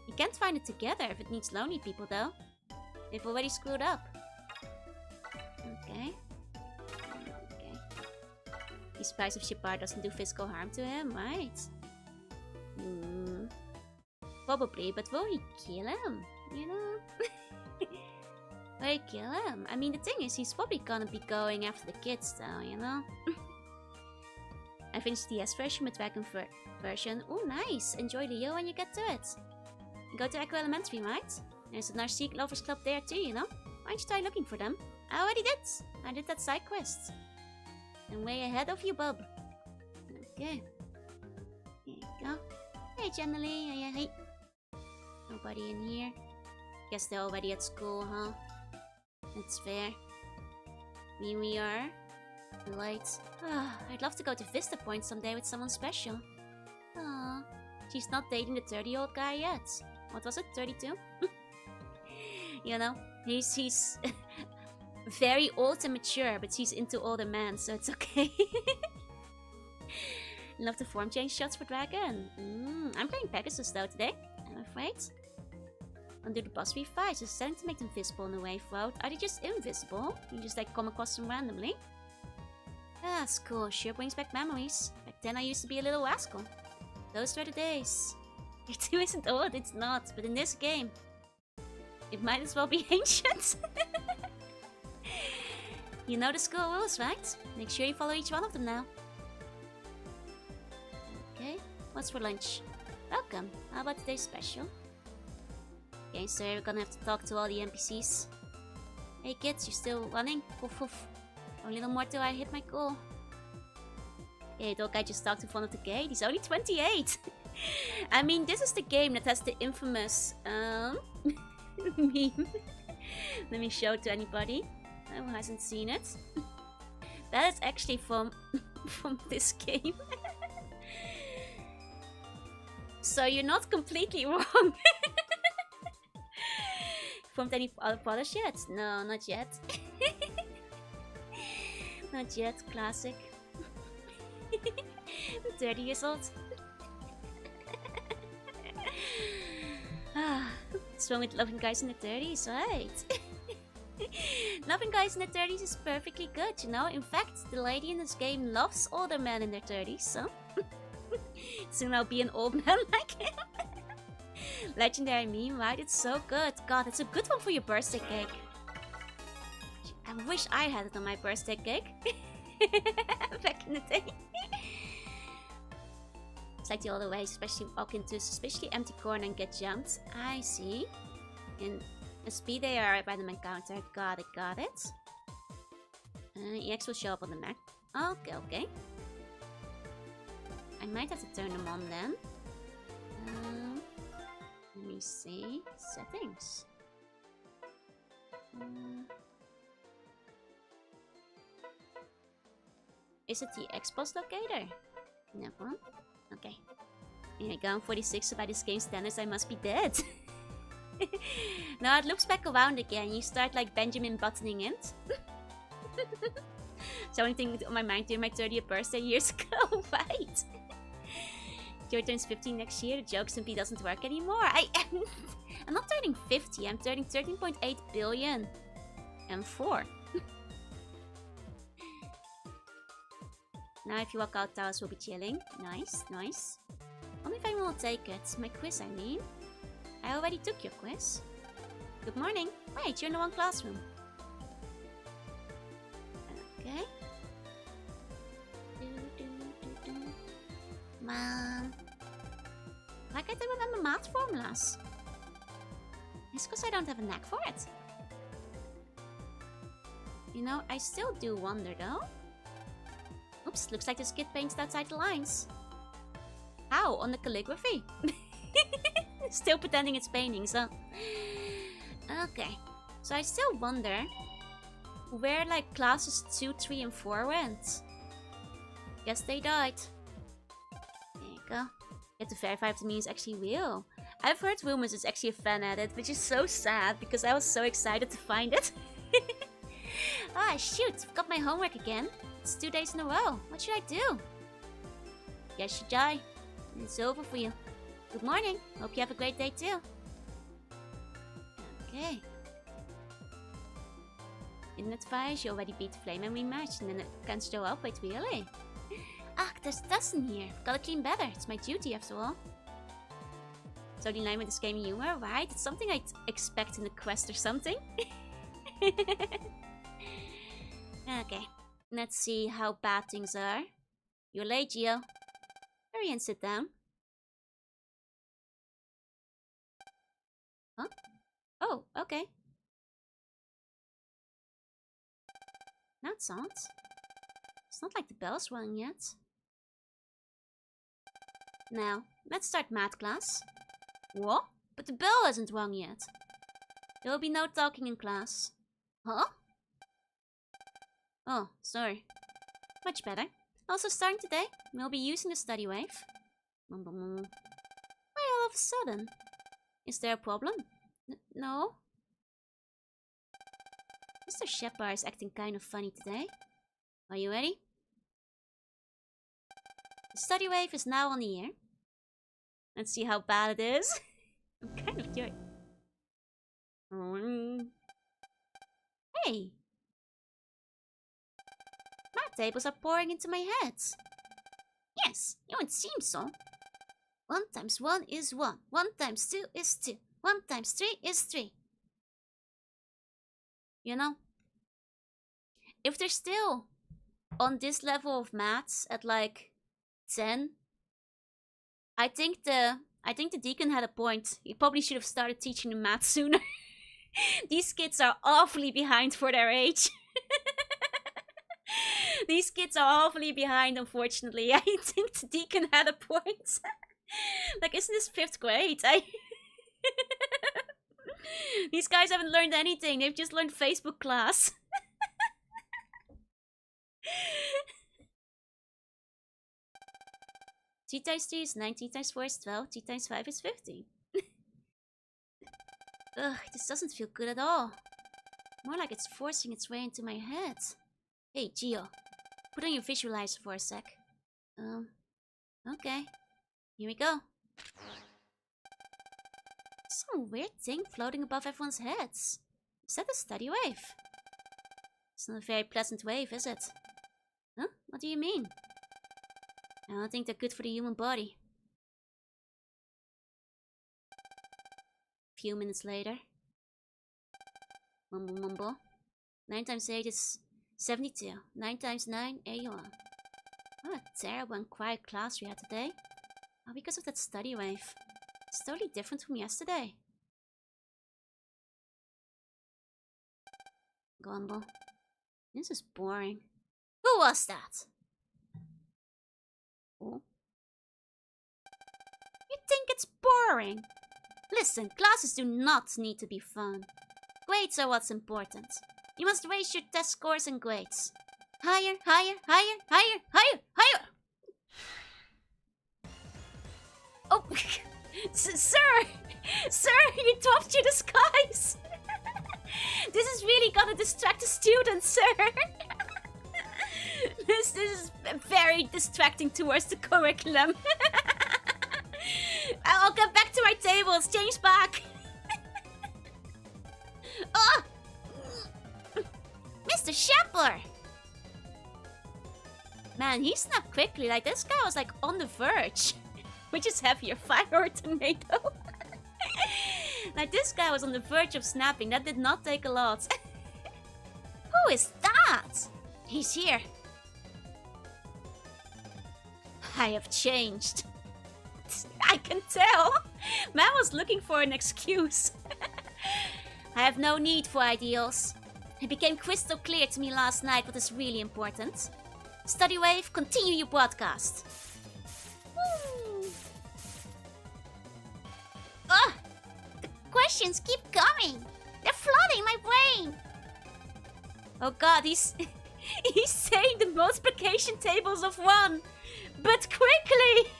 You can't find it together if it needs lonely people, though. They've already screwed up. Okay. Okay. He's surprised if Shepard doesn't do physical harm to him, right? Probably, but will he kill him? You know? Will he kill him? I mean, the thing is, he's probably gonna be going after the kids, though, you know? I finished the S version with Dragon version. Oh, nice! Enjoy Leo when you get to it. You go to Echo Elementary, right? There's a Narcissic Lovers Club there too, you know? Why don't you try looking for them? I already did! I did that side quest. I'm way ahead of you, bub. Okay. Here you go. Hey, Jenny. Hey. Nobody in here. Guess they're already at school, huh? That's fair. Here we are. Right. I'd love to go to Vista Point someday with someone special. Aww. She's not dating the 30-year-old guy yet. What was it? 32? You know, he's very old and mature, but she's into older men, so it's okay. Love the form change shots for Dragon. I'm playing Pegasus though today. I'm afraid. Undo the boss V5, so starting to make them visible in the wave road. Are they just invisible? You just like come across them randomly? That's cool, sure brings back memories. Back then I used to be a little rascal. Those were the days. Your 2 isn't old, it's not, but in this game, it might as well be ancient. You know the school rules, right? Make sure you follow each one of them now. Okay, what's for lunch? Welcome. How about today's special? Okay, so we're gonna have to talk to all the NPCs. Hey kids, you still running? Woof woof. A little more till I hit my goal. Okay, dog guy just talked in front of the gate. He's only 28. I mean, this is the game that has the infamous meme. Let me show it to anybody who hasn't seen it. That is actually from this game. So you're not completely wrong. From any other polish yet? No, not yet. Not yet, classic. 30 years old. What's wrong with loving guys in the 30s, right? Loving guys in the 30s is perfectly good, you know? In fact, the lady in this game loves older men in their 30s, so... Soon I'll be an old man like him. Legendary meme, right? It's so good. God, it's a good one for your birthday cake. I wish I had it on my birthday cake. Back in the day. It's like the other way, especially walk into a suspiciously empty corner and get jumped. I see. In a speed they are by the encounter. Got it, got it. EX will show up on the map. Okay, okay. I might have to turn them on then. Let me see. Settings. Is it the Xbox locator? No one. Okay. Here we go. I'm 46, so by this game's standards I must be dead. Now it loops back around again. You start like Benjamin buttoning it. So anything on my mind during my 30th birthday years ago, right? Joe turns 15 next year. The joke simply doesn't work anymore. I'm not turning 50. I'm turning 13.8 billion and 4. Now if you walk out, Taos will be chilling. Nice, nice. Only if I will take it. My quiz, I mean. I already took your quiz. Good morning. Wait, you're in the wrong classroom. Okay. Man. Why can't I remember math formulas? It's because I don't have a knack for it. You know, I still do wonder though. Oops, looks like this kid paints outside the lines. How? On the calligraphy? Still pretending it's paintings, huh? Okay. So I still wonder where like classes 2, 3, and 4 went. Guess they died. There you go. You have to verify if the meme is actually real. I've heard rumors it's actually a fan edit, which is so sad because I was so excited to find it. Ah, shoot, forgot my homework again. It's 2 days in a row. What should I do? Guess you die. It's over for you. Good morning. Hope you have a great day too. Okay. Didn't advise you already beat the flame and rematch and then it can't show up. Wait, really? Ah, there's dust in here. Gotta clean better. It's my duty after all. So in line with this gaming humor, right? It's something I'd expect in a quest or something. Okay. Let's see how bad things are. You're late, Gio. Hurry and sit down. Huh? Oh, okay. That's odd. It's not like the bell's rung yet. Now, let's start math class. What? But the bell hasn't rung yet. There will be no talking in class. Huh? Oh, sorry. Much better. Also starting today, we'll be using the study wave. Why all of a sudden? Is there a problem? No? Mr. Shepard is acting kind of funny today. Are you ready? The study wave is now on the air. Let's see how bad it is. I'm kind of curious. Hey! Math tables are pouring into my head. Yes, it would seem so. 1 times 1 is 1. 1 times 2 is 2. 1 times 3 is 3. You know? If they're still on this level of maths at like 10, I think the deacon had a point. He probably should have started teaching them math sooner. These kids are awfully behind for their age. These kids are awfully behind, unfortunately. I think the deacon had a point. Like, isn't this 5th grade? These guys haven't learned anything. They've just learned Facebook class. 2 times 3 is 9, 2 times 4 is 12, 2 times 5 is 15. Ugh, this doesn't feel good at all. More like it's forcing its way into my head. Hey, Gio. Put on your visualizer for a sec. Okay. Here we go. Some weird thing floating above everyone's heads. Is that a steady wave? It's not a very pleasant wave, is it? Huh? What do you mean? I don't think they're good for the human body. A few minutes later. Mumble mumble. 9 times 8 is 72. 9 times 9, 81. What a terrible and quiet class we had today. Oh, because of that study wave. It's totally different from yesterday. Gumble. This is boring. Who was that? Oh. You think it's boring? Listen, classes do not need to be fun. Grades are what's important. You must raise your test scores and grades. Higher, higher, higher, higher, higher, higher! Oh, sir! Sir, you dropped your disguise! This is really gonna distract the students, sir! This is very distracting towards the curriculum. I'll get back to my tables, change back! Oh! Mr. Shepler! Man, he snapped quickly. Like, this guy was like on the verge. Which is heavier, fire or tomato? Like, this guy was on the verge of snapping. That did not take a lot. Who is that? He's here. I have changed. I can tell. Man was looking for an excuse. I have no need for ideals. It became crystal clear to me last night what is really important. Study Wave, continue your broadcast. Ugh! The questions keep coming. They're flooding my brain. Oh god, he's saying the multiplication tables of 1. But quickly!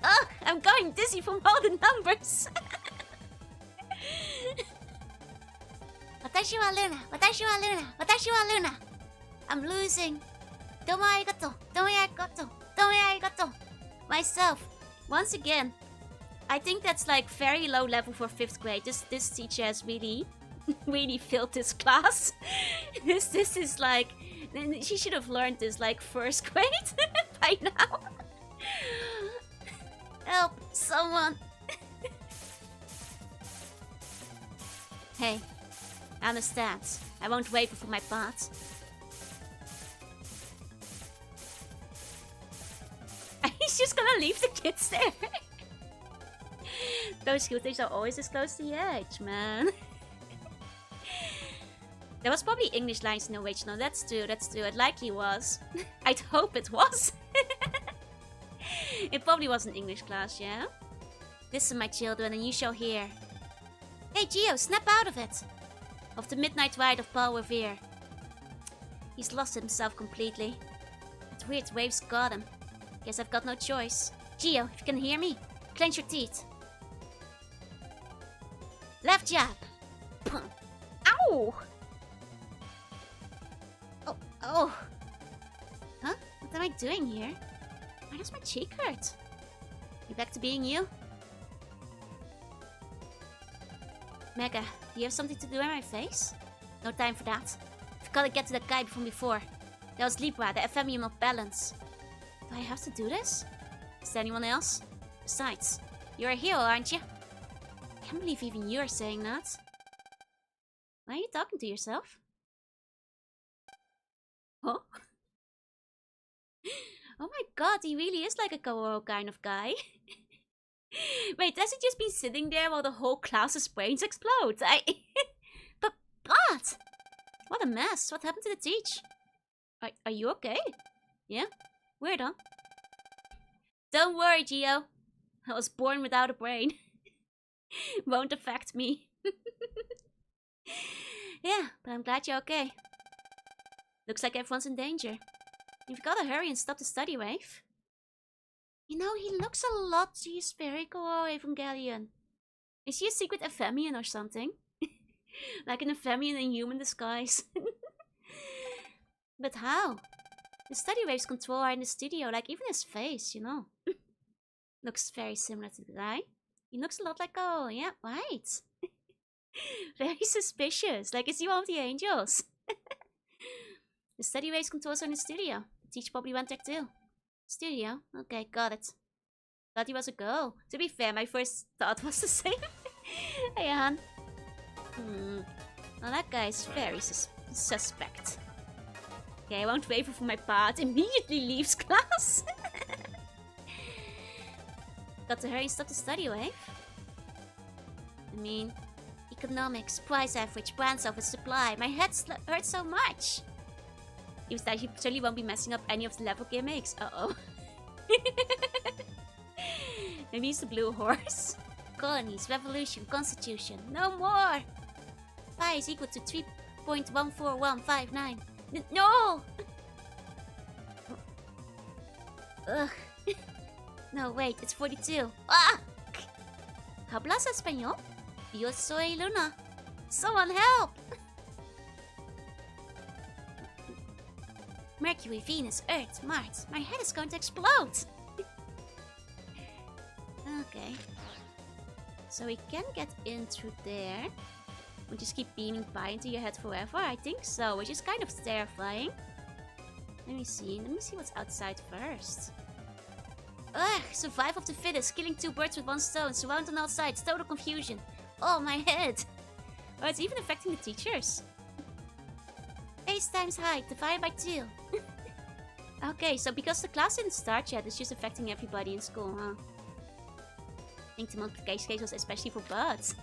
Ugh, I'm going dizzy from all the numbers. Watashi wa Luna, watashi wa Luna, watashi wa Luna. I'm losing. Domo arigato, domo arigato, domo arigato. Myself, once again. I think that's like very low level for 5th grade. This teacher has really, really filled this class. This is like, she should have learned this like 1st grade by now. Help, someone. Hey, I understand. I won't waver for my part. He's just gonna leave the kids there. Those scooters are always as close to the edge, man. There was probably English lines in the original. That's true, that's true. It likely was. I'd hope it was. It probably was an English class, yeah? Listen, my children, and you shall hear. Hey, Gio, snap out of it! Of the midnight ride of Paul Revere. He's lost himself completely. That weird wave's got him. Guess I've got no choice. Gio, if you can hear me, clench your teeth. Left jab. Ow! Oh. Huh? What am I doing here? Why does my cheek hurt? You back to being you? Mega, do you have something to do in my face? No time for that. I've gotta get to that guy from before. That was Libra, the ephemerum of balance. Do I have to do this? Is there anyone else? Besides, you're a hero, aren't you? I can't believe even you're saying that. Why are you talking to yourself? Huh? Oh my god, he really is like a Kaworu kind of guy. Wait, has he just been sitting there while the whole class's brains explode? But... What a mess. What happened to the teach? Are you okay? Yeah? Weird, huh? Don't worry, Gio. I was born without a brain. Won't affect me. Yeah, but I'm glad you're okay. Looks like everyone's in danger. You've gotta hurry and stop the study wave. You know, he looks a lot too spherical or Evangelion. Is he a secret Ephemian or something? Like an Ephemian in human disguise. But how? The study waves control are in the studio, like even his face, you know. Looks very similar to the guy. He looks a lot like, oh, yeah, right. Very suspicious. Like, is he one of the angels? The study waves controls are in the studio. The teacher probably went there too. Studio? Okay, got it. Thought he was a girl. To be fair, my first thought was the same. Hey, Han. Well, that guy is very suspect. Okay, I won't waver for my part. Immediately leaves class. Got to hurry and stop the study wave. I mean, economics, price average, brands of supply. My head hurts so much. Even that he certainly won't be messing up any of the level gimmicks. Uh-oh. Maybe he's the blue horse. Colonies, revolution, constitution. No more! Pi is equal to 3.14159. No! Ugh. No, wait, it's 42. Ah! ¿Hablas español? Yo soy Luna. Someone help! Mercury, Venus, Earth, Mars. My head is going to explode! Okay. So we can get in through there. We'll just keep beaming Pi into your head forever, I think so, which is kind of terrifying. Let me see what's outside first. Ugh, survival of the fittest, killing 2 birds with 1 stone, surrounded on all sides, total confusion. Oh, my head! Oh, it's even affecting the teachers. Base times height, divided by 2. Okay, so because the class didn't start yet, it's just affecting everybody in school, huh? I think the multiplication case was especially for buds.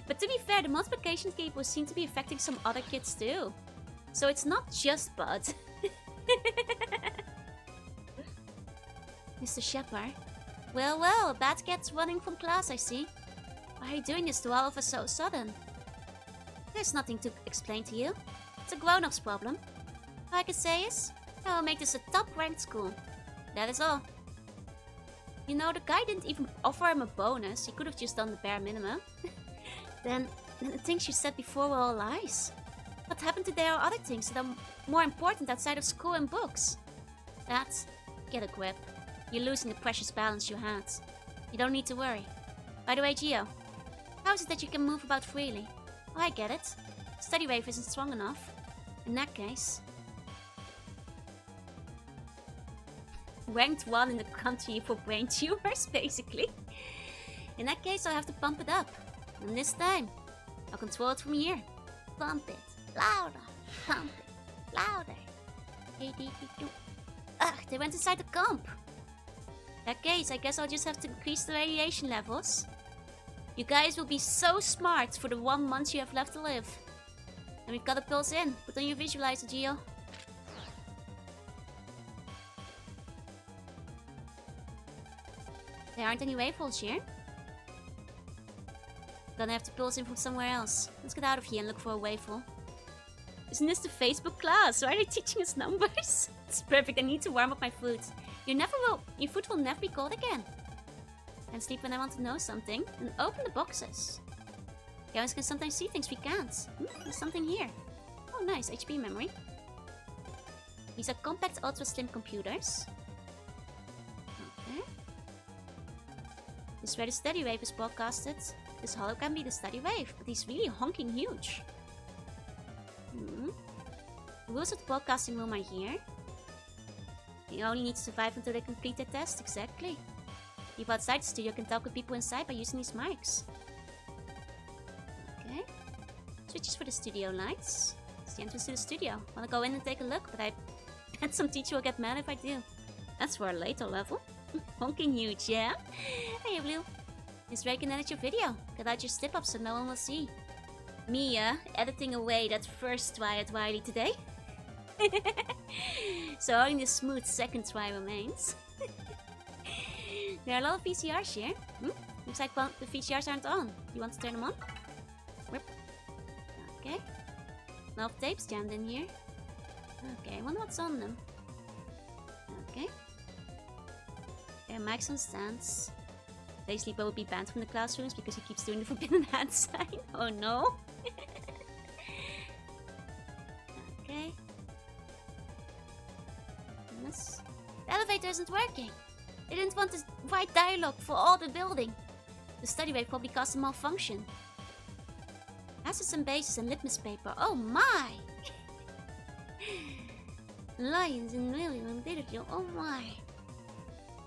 But to be fair, the multiplication tables seem to be affecting some other kids too. So it's not just Bud. Mr. Shepard. Well, well, a bad cat's running from class, I see. Why are you doing this to all of us so sudden? There's nothing to explain to you. It's a grown-up's problem. All I can say is, I will make this a top-ranked school. That is all. You know, the guy didn't even offer him a bonus. He could have just done the bare minimum. Then the things you said before were all lies. What happened to there are other things that are more important outside of school and books? Get a grip. You're losing the precious balance you had. You don't need to worry. By the way, Gio, how is it that you can move about freely? Oh, I get it. Study wave isn't strong enough. In that case... Ranked 1 in the country for brain tumors, basically. In that case, I'll have to pump it up. And this time, I'll control it from here. Pump it. Louder. Pump it. Louder. Ugh, they went inside the comp. In that case, I guess I'll just have to increase the radiation levels. You guys will be so smart for the 1 month you have left to live. And we've got the pills in. Put on your visualizer, Gio. There aren't any waveforms here. Gonna have to pulse in from somewhere else. Let's get out of here and look for a waveful. Isn't this the Facebook class? Why are they teaching us numbers? It's perfect. I need to warm up my food. Your food will never be cold again. And sleep when I want to know something. And open the boxes. Guys can sometimes see things we can't. There's something here. Oh, nice. HP memory. These are compact, ultra slim computers. Okay. This is where the study wave is broadcasted. This hollow can be the steady wave, but he's really honking huge. The rules of the broadcasting room are here. You only need to survive until they complete their test, exactly. People outside the studio can talk with people inside by using these mics. Okay. Switches for the studio lights. It's the entrance to the studio. Wanna go in and take a look, but I bet some teacher will get mad if I do. That's for a later level. Honking huge, yeah? Hey, Blue. It's Ray can edit your video. Cut out your slip-ups so no one will see. Mia, editing away that first try at Wiley today. So only the smooth second try remains. There are a lot of VCRs here. Looks like the VCRs aren't on. You want to turn them on? Whip. Okay. 12 tapes jammed in here. Okay, I wonder what's on them. Okay. There are mics on stands. Basically, will be banned from the classrooms because he keeps doing the forbidden hand sign. Oh no. Okay. Yes. The elevator isn't working. They didn't want to write dialogue for all the building. The study wave probably caused a malfunction. Acids and bases and litmus paper. Oh my! Lions in William Video. Oh my!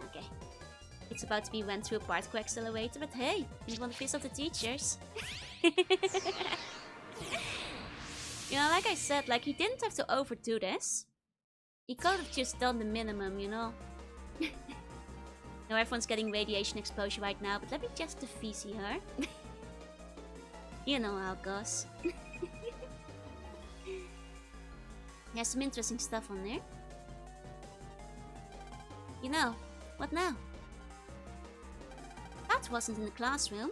Okay. It's about to be went through a particle accelerator, but hey, you want to piss off the teachers? You know, like I said, like he didn't have to overdo this. He could have just done the minimum, you know. Now everyone's getting radiation exposure right now, but let me just defeat her. You know how it goes. There's some interesting stuff on there. You know, what now? That wasn't in the classroom.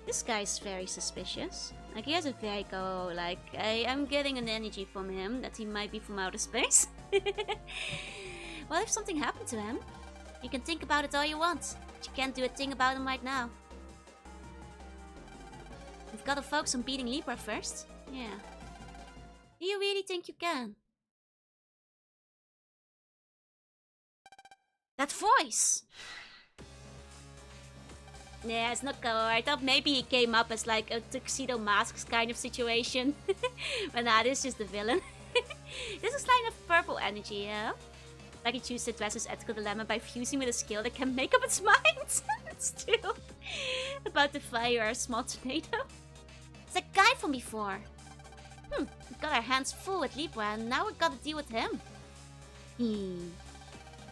This guy's very suspicious. Like, he has a very like, I'm getting an energy from him that he might be from outer space. Well, if something happened to him, you can think about it all you want, but you can't do a thing about him right now. We've got to focus on beating Libra first. Yeah. Do you really think you can? That voice! Yeah, it's not cool. I thought maybe he came up as like a tuxedo masks kind of situation. But nah, this is just the villain. This is kind of purple energy, yeah? Like he chooses to address his ethical dilemma by fusing with a skill that can make up its mind. It's true. About to fire a small tornado. It's a guy from before. We got our hands full with Libra and now we gotta deal with him.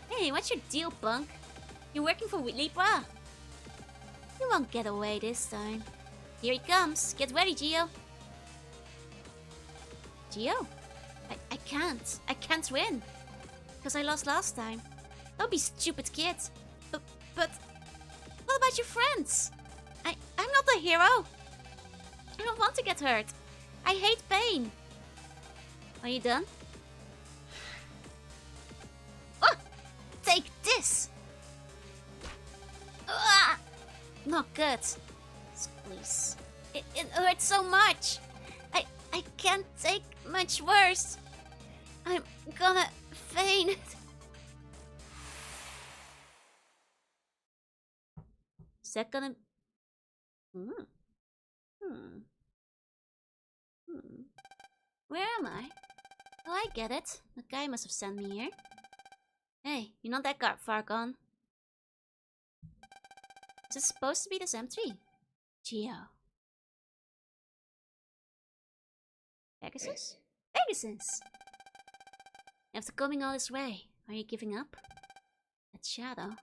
Hey, what's your deal, punk? You're working for Libra? You won't get away this time. Here he comes. Get ready, Geo. Geo? I can't. I can't win. Because I lost last time. Don't be stupid, kid. But what about your friends? I'm not a hero. I don't want to get hurt. I hate pain. Are you done? Oh! Take this! Not good. Squeeze. It hurts so much. I can't take much worse. I'm gonna faint. Is that gonna... Where am I? Oh, I get it. The guy must have sent me here. Hey, you're not that far gone. Is it supposed to be this M3? Geo. Pegasus? Pegasus! After coming all this way, are you giving up? That shadow.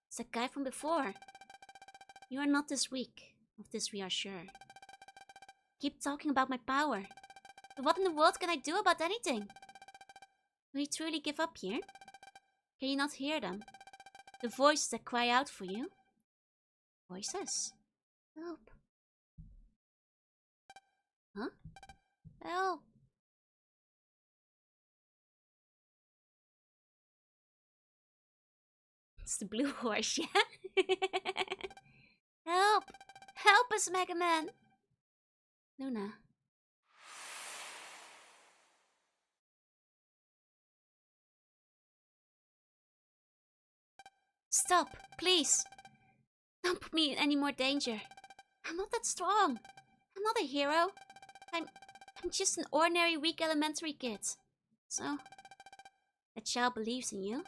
It's that guy from before. You are not this weak. Of this we are sure. Keep talking about my power. But what in the world can I do about anything? Will you truly give up here? Can you not hear them? The voices that cry out for you? Voices? Help. Huh? Help. It's the blue horse, yeah? Help! Help us, Mega Man! Luna. Stop, please. Don't put me in any more danger. I'm not that strong. I'm not a hero. I'm just an ordinary weak elementary kid. So, a child believes in you.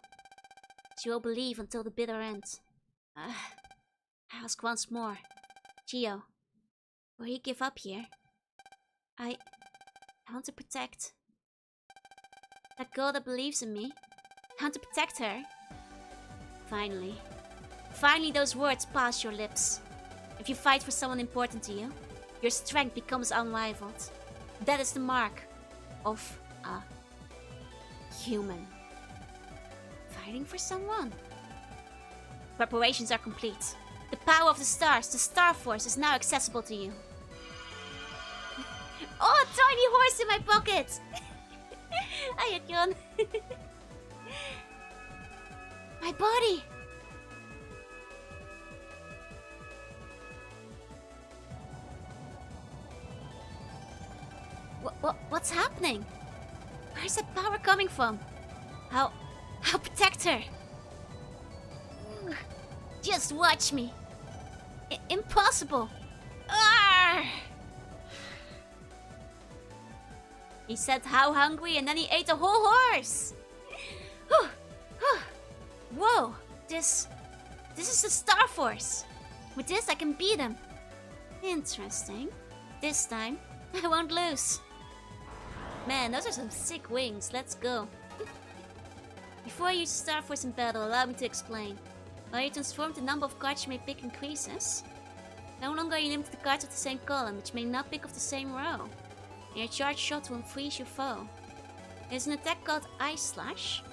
She will believe until the bitter end. I ask once more. Gio, will you give up here? I want to protect that girl that believes in me. I want to protect her. Finally. Finally those words pass your lips. If you fight for someone important to you, your strength becomes unrivaled. That is the mark of a human. Fighting for someone. Preparations are complete. The power of the stars, the Star Force, is now accessible to you. Oh, a tiny horse in my pocket! Hiya, John. My body! What's happening? Where's that power coming from? How protect her? Just watch me. Impossible. Arrgh! He said how hungry and then he ate a whole horse. Whoa, this is the Star Force. With this I can beat him. Interesting. This time I won't lose. Man, those are some sick wings. Let's go. Before I use the Star Force in battle, allow me to explain. While you transform, the number of cards you may pick increases. No longer are you limited to cards of the same column, which may not pick of the same row. And your charged shot will freeze your foe. There's an attack called Ice Slash.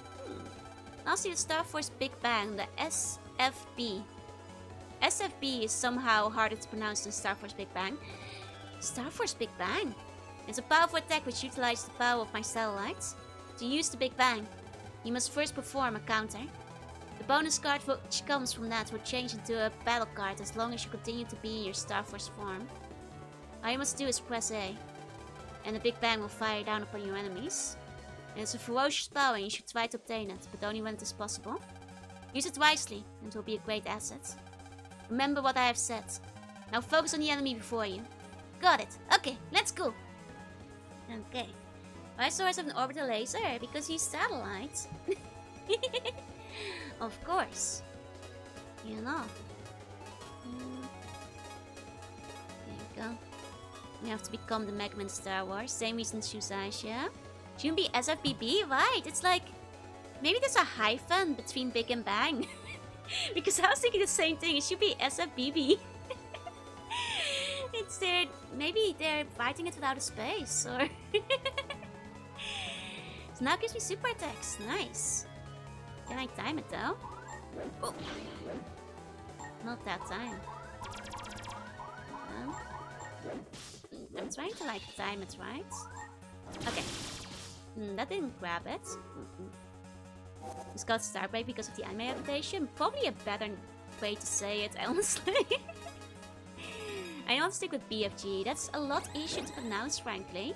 Lastly, the Star Force Big Bang, the SFB. SFB is somehow harder to pronounce than Star Force Big Bang. Star Force Big Bang? It's a powerful attack which utilizes the power of my satellites. To use the Big Bang, you must first perform a counter. The bonus card which comes from that will change into a battle card as long as you continue to be in your Star Force form. All you must do is press A, and the Big Bang will fire down upon your enemies. And it's a ferocious power and you should try to obtain it, but only when it is possible. Use it wisely, and it will be a great asset. Remember what I have said. Now focus on the enemy before you. Got it. Okay, let's go. Okay. Why Source have an orbital laser? Because he's satellite. Of course. You know. There you go. You have to become the Mega Man Star Wars. Same reason as Shusaisha. Shouldn't be SFBB? Right. It's like... Maybe there's a hyphen between Big and Bang. Because I was thinking the same thing. It should be SFBB. It's their... Maybe they're fighting it without a space. Or... So now it gives me super attacks. Nice. Can I time it though? Oh. Not that time. I'm trying to like time it right. Okay. That didn't grab it. It's called Starbreak because of the anime adaptation. Probably a better way to say it, honestly. I want to stick with BFG. That's a lot easier to pronounce, frankly.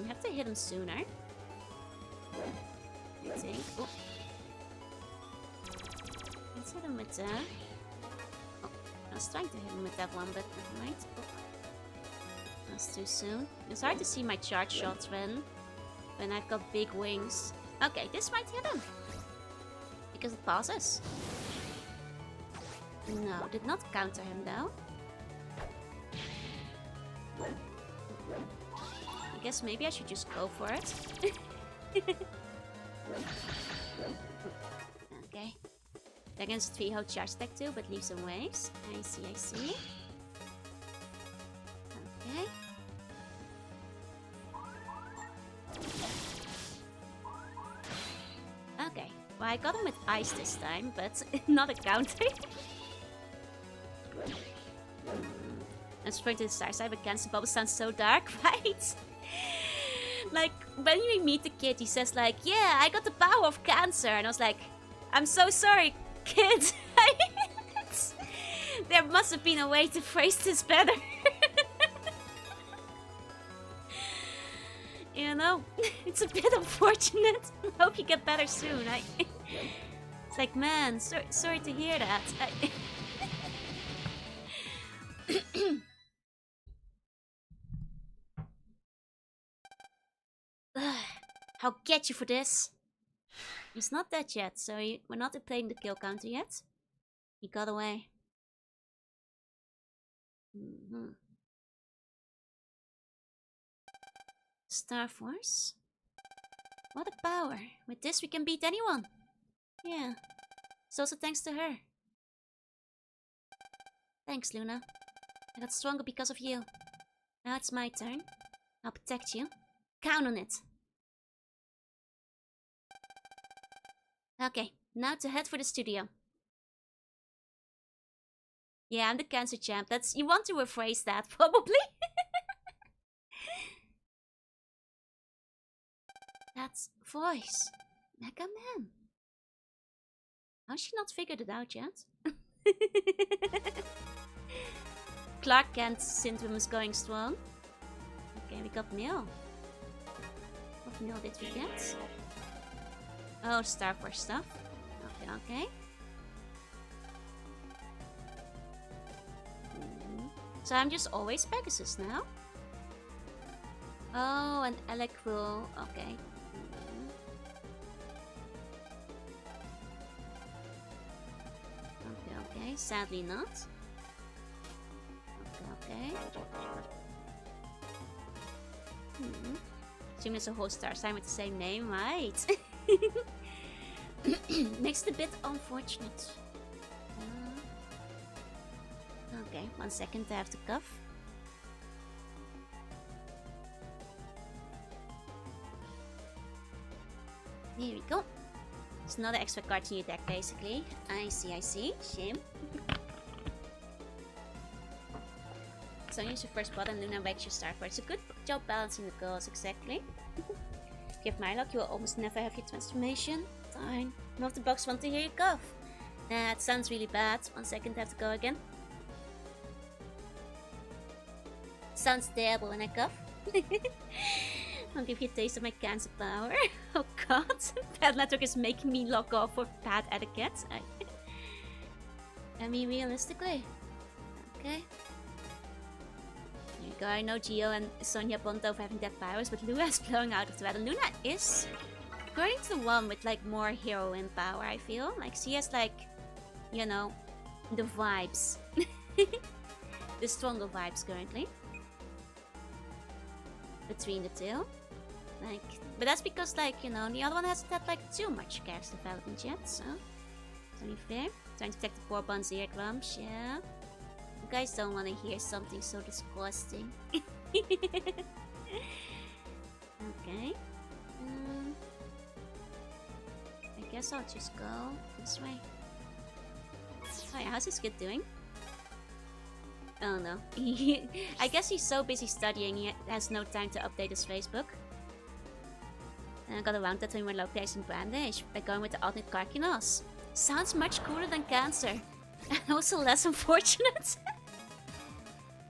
Have to hit him sooner. I think. Oh. Let's hit him with the... Oh, I was trying to hit him with that one, but never mind. Oh. That's too soon. It's hard to see my charge shots when I've got big wings. Okay, this might hit him. Because it passes. No, did not counter him though. I guess maybe I should just go for it. Okay. That against 3-hole charge attack too, but leave some waves. I see, I see. Okay. Okay. Well, I got him with ice this time, but not a counter. I'm spraying to the star side, but cancer bubble sounds so dark, right? Like, when we meet the kid, he says like, yeah, I got the power of cancer. And I was like, I'm so sorry, kid. There must have been a way to phrase this better. You know, it's a bit unfortunate. I hope you get better soon. like, man, sorry to hear that. I'll get you for this. He's not dead yet, so we're not playing the kill counter yet. He got away. Star Force? What a power. With this we can beat anyone. Yeah. It's also thanks to her. Thanks, Luna. I got stronger because of you. Now it's my turn. I'll protect you. Count on it. Okay, now to head for the studio. Yeah, I'm the cancer champ. That's, you want to rephrase that, probably. That's voice. Mega Man. How's she not figured it out yet? Clark Kent syndrome is going strong. Okay, we got mail. What mail did we get? Oh, Star Force stuff. Okay, okay. So I'm just always Pegasus now. Oh, and Alec will... Okay. Okay, okay. Sadly not. Okay, okay. Assuming it's a whole star sign with the same name, right? Makes it a bit unfortunate. Okay, 1 second, I have to cuff. Here we go. It's another extra card in your deck, basically. I see. Shame. So use your first button, Luna wakes your Star Force. It's a good job balancing the goals, exactly. If you have my luck, you will almost never have your transformation. Fine. None of the box want to hear you cough. That sounds really bad. 1 second, I have to go again. Sounds terrible when I cough. I'll give you a taste of my cancer power. Oh god. Bad network is making me log off for bad etiquette. I mean, realistically. Okay. There you go. I know Gio and Sonia bond over having dead powers, but Luna is blowing out of the battle. Luna is, according to the one with like more heroine power, I feel. Like she has like, you know, the vibes. The stronger vibes currently. Between the two. Like, but that's because, like, you know, the other one hasn't had like too much character development yet, so it's only fair. Trying to protect the poor Bun's eardrums, yeah. You guys don't want to hear something so disgusting. Okay. I guess I'll just go this way. Oh yeah, how's this kid doing? Oh no. I guess he's so busy studying he has no time to update his Facebook. And I got around that when we're locating Brandish by going with the alternate Karkinos. Sounds much cooler than Cancer. And also less unfortunate.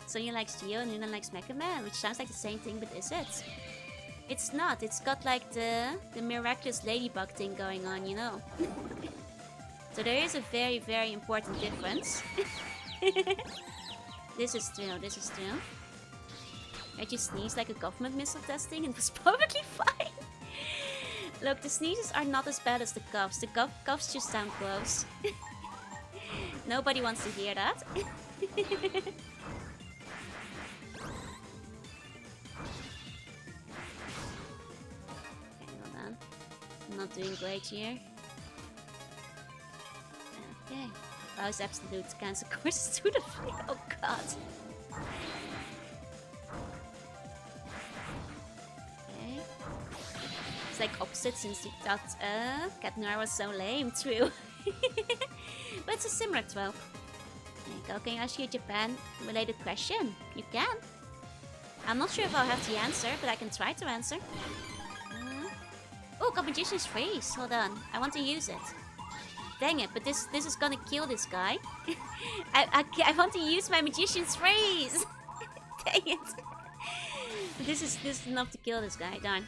Sonya likes Geo and Luna likes Mega Man, which sounds like the same thing, but is it? It's not. It's got like the miraculous ladybug thing going on, you know. So there is a very, very important difference. This is true, this is true. I just sneezed like a government missile testing and it was perfectly fine. Look, the sneezes are not as bad as the coughs. The coughs just sound gross. Nobody wants to hear that. Okay, hold on. I'm not doing great here. Okay. Bow's absolute cancer courses to the free. Oh god. Okay. It's like opposite since you thought Cat Noir was so lame, true. But it's a similar trope. There you go. Can I ask you a Japan related question? You can. I'm not sure if I'll have the answer, but I can try to answer. Oh, got Magician's Freeze. Hold on. I want to use it. Dang it, but this is gonna kill this guy. I want to use my Magician's Freeze! Dang it. This is enough to kill this guy, darn.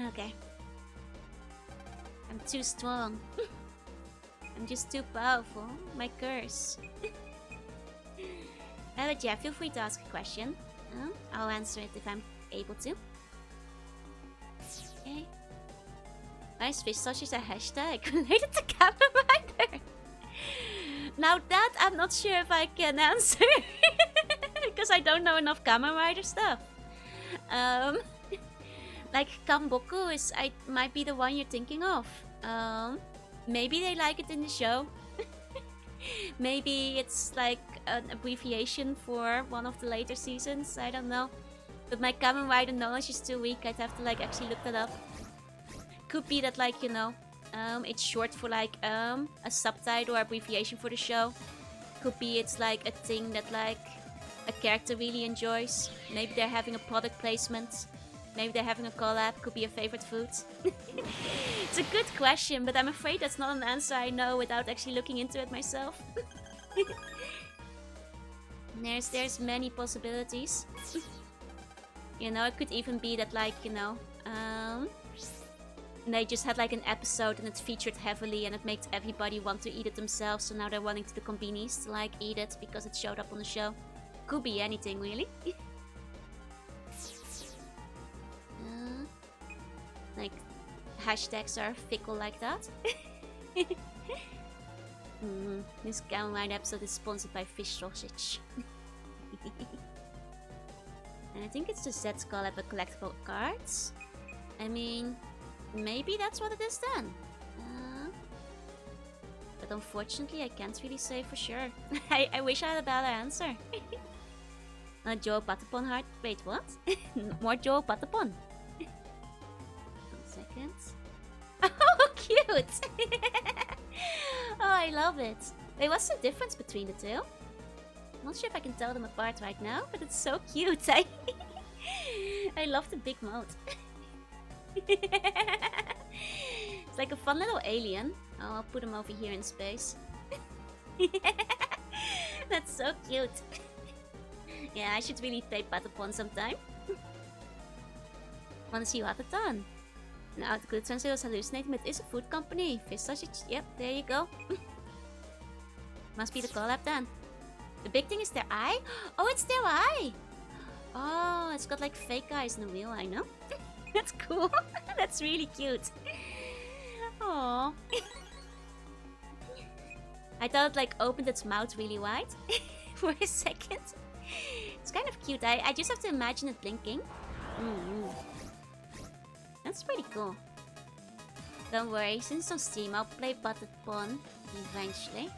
Okay. too strong. I'm just too powerful. My curse. But yeah, feel free to ask a question. I'll answer it if I'm able to. Okay. Why is fish sausage a hashtag related to Kamen Rider? Now that I'm not sure if I can answer. Because I don't know enough Kamen Rider stuff. Like Kamboku might be the one you're thinking of. Maybe they like it in the show. Maybe it's like an abbreviation for one of the later seasons. I don't know. But my Kamen Rider knowledge is too weak. I'd have to like actually look that up. Could be that like, you know, it's short for like a subtitle or abbreviation for the show. Could be it's like a thing that like a character really enjoys. Maybe they're having a product placement. Maybe they're having a collab. Could be a favorite food. It's a good question, but I'm afraid that's not an answer I know without actually looking into it myself. There's many possibilities. You know, it could even be that like, you know, they just had like an episode and it featured heavily and it made everybody want to eat it themselves. So now they're wanting to the convenies to like eat it because it showed up on the show. Could be anything, really. Like, hashtags are fickle like that. This Kamen Rider episode is sponsored by Fish Sausage. And I think it's the Z's collab with collectible cards. I mean, maybe that's what it is then. But unfortunately, I can't really say for sure. I wish I had a better answer. Joe Patapon heart. Wait, what? More Joe Patapon. 1 second. Oh, cute! Oh, I love it. Wait, what's the difference between the two? I'm not sure if I can tell them apart right now, but it's so cute. I love the big mouth. It's like a fun little alien. Oh, I'll put him over here in space. That's so cute. Yeah, I should really play Patapon sometime. Wanna see you have it done? Now the good sensei was hallucinating, but it's a food company. Fish sausage, yep, there you go. Must be the collab then. The big thing is their eye? Oh, it's their eye! Oh, it's got like fake eyes in the wheel, I know. That's cool. That's really cute. Aww. I thought it like opened its mouth really wide for a second. It's kind of cute. I just have to imagine it blinking. That's pretty cool. Don't worry, since it's on Steam, I'll play Patapon eventually.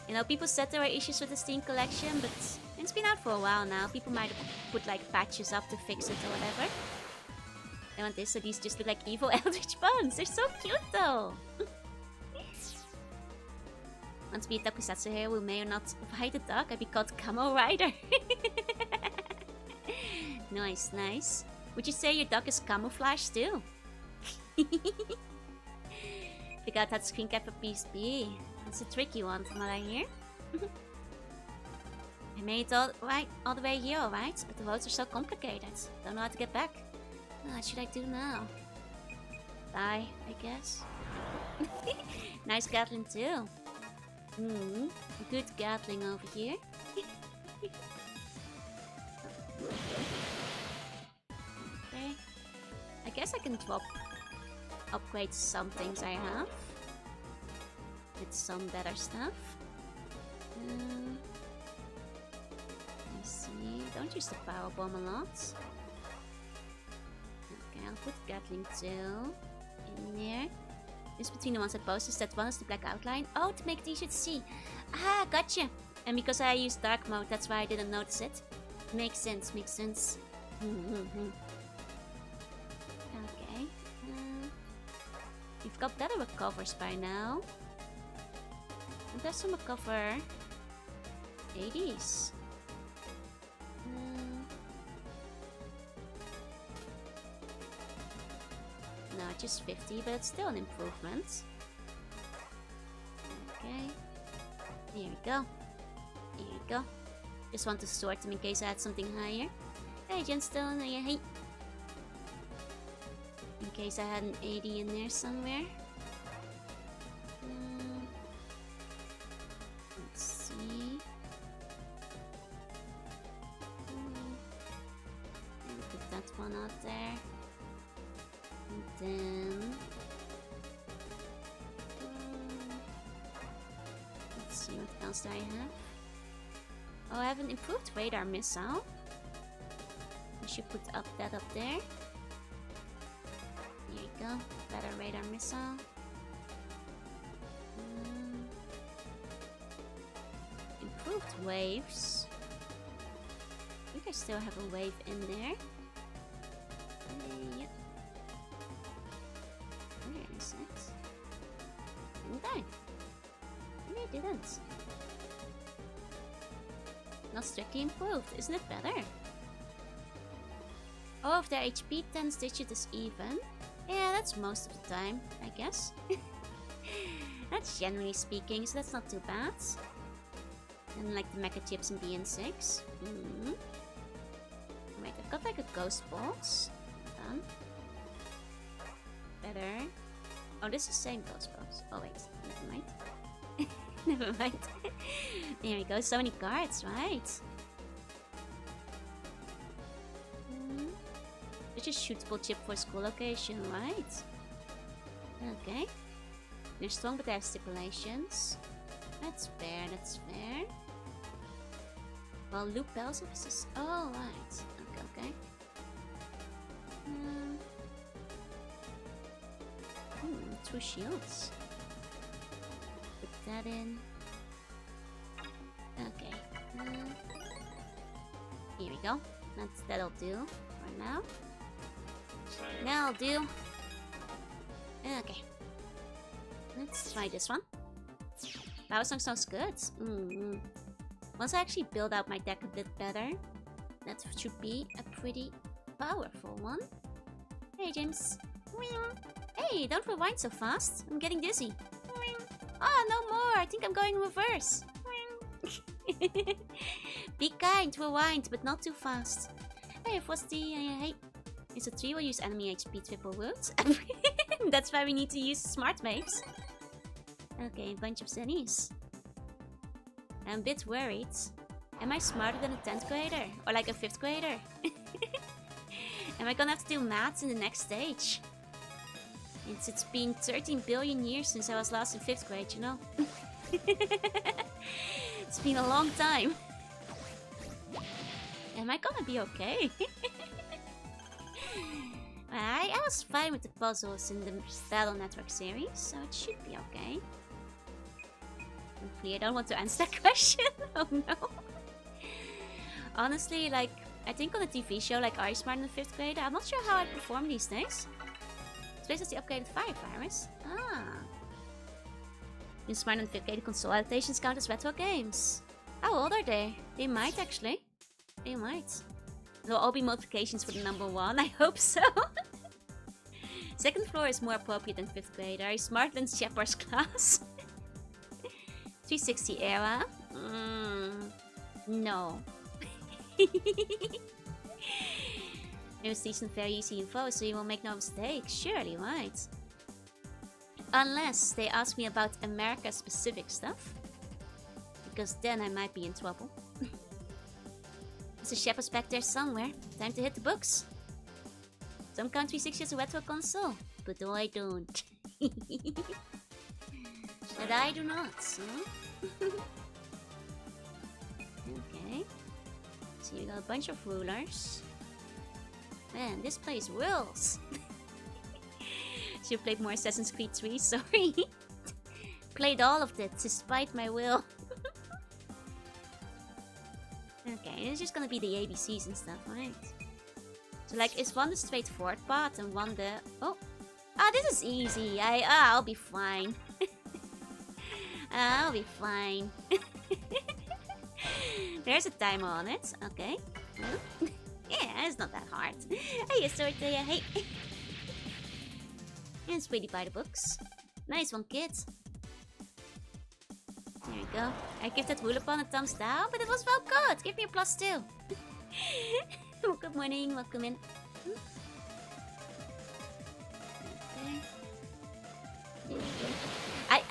You know, people said there were issues with the Steam collection, but it's been out for a while now. People might have put like patches up to fix it or whatever. I want this, so these just look like evil eldritch bones. They're so cute though. Want to be a tokusatsu hero who may or not ride a dog? I'd be called Camo Rider. Nice, nice. Would you say your dog is camouflage too? Figure out how to screen cap a PSP. That's a tricky one from what I hear. I made it all the way here, alright? But the roads are so complicated. Don't know how to get back. What should I do now? Die, I guess. Nice Gatling too. Good Gatling over here. Okay. I guess I can upgrade some things I have. With some better stuff. Let's see. Don't use the power bomb a lot. Okay, I'll put Gatling 2 in there. Just between the ones I posted, that one is the black outline. Oh, to make it easier to see. Ah, gotcha. And because I use dark mode, that's why I didn't notice it. Makes sense, makes sense. Okay. We've got better recovers by now. And there's some recover 80s. No, just 50, but it's still an improvement. Okay. Here we go. Here we go. Just want to sort them in case I had something higher. Hey, Jenstone, hey. In case I had an 80 in there somewhere. Let's see. Put that one out there. And then... let's see, what else do I have? Oh, I have an improved radar missile. I should put that up there. There you go. Better radar missile. Improved waves. I think I still have a wave in there. Yep. Where is it? Didn't I? Maybe I didn't. Not strictly improved, isn't it better? Oh, if their HP 10 digit is even. Yeah, that's most of the time, I guess. That's generally speaking, so that's not too bad. And like the mecha chips in BN6. Wait, I've got like a ghost box. Done. Better. Oh, this is the same ghost box. Oh wait, never mind. Never mind. There we go, so many cards, right? It's just shootable chip for school location, right? Okay. They're strong, but they have stipulations. That's fair, that's fair. Well, loop bells is... oh, right. Okay, okay. 2 shields. Put that in. Okay. Here we go. That'll do for now. That'll do. Okay. Let's try this one. Power Song sounds good. Once I actually build out my deck a bit better, that should be a pretty powerful one. Hey, James. Hey, don't rewind so fast. I'm getting dizzy. Oh, no more. I think I'm going in reverse. Be kind, rewind, but not too fast. Hey, what's the... hey. It's a 3 will use enemy HP triple wounds. That's why we need to use smart waves. Okay, a bunch of zennies. I'm a bit worried. Am I smarter than a 10th grader? Or like a 5th grader? Am I gonna have to do maths in the next stage? It's been 13 billion years since I was last in 5th grade, you know? It's been a long time. Am I gonna be okay? I was fine with the puzzles in the Battle Network series, so it should be okay. Hopefully I don't want to answer that question. Oh no. Honestly, like, I think on a TV show like Are You Smarter Than a 5th Grader? I'm not sure how I'd perform these days. Especially the upgraded fire virus. Ah. In Smarter Than 5th Grader console adaptations count as retro games. How old are they? They might actually. They might. They'll all be modifications for the number 1, I hope so. Second floor is more appropriate than 5th grader. Are you smarter than Shepard's class? 360 era? No. New season very easy info, so you will make no mistakes. Surely, right? Unless they ask me about America-specific stuff. Because then I might be in trouble. There's a Shepard's back there somewhere. Time to hit the books. Some countries 6 years a retro console, but I don't. But I do not, huh? Okay. So you got a bunch of rulers. Man, this place rules. Should have played more Assassin's Creed 3, sorry. Played all of it, despite my will. Okay, it's just gonna be the ABCs and stuff, right? So like, is one the straightforward part and one the... oh! Ah, this is easy! I'll be fine. I'll be fine. There's a timer on it, okay. Yeah, it's not that hard. Hey, sword there, hey! And it's pretty by the books. Nice one, kids. There we go. I give that rule upon a thumbs down, but it was well good. Give me a +2. Good morning, welcome in.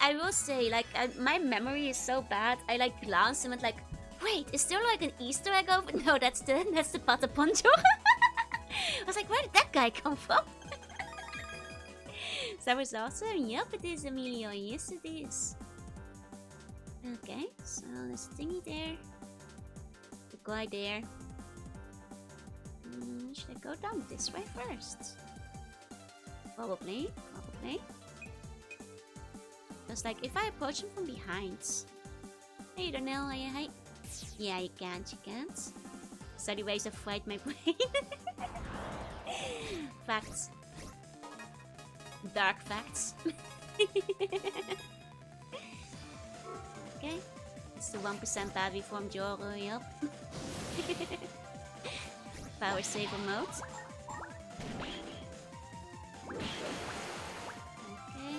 I will say, like, my memory is so bad. I like glanced and went like, wait, is there like an Easter egg over? No, that's the Pata Poncho. I was like, where did that guy come from? So that was awesome. Yep, it is, Emilio. Yes, it is. Okay, so there's a thingy there. The guy there. Should I go down this way first? Probably. Just like if I approach him from behind. Hey, don't know. Hey. Yeah, you can't. Study ways of fright my brain. Facts. Dark facts. Okay. It's the 1% battery from Jorunna, yup. Power saver mode. Okay.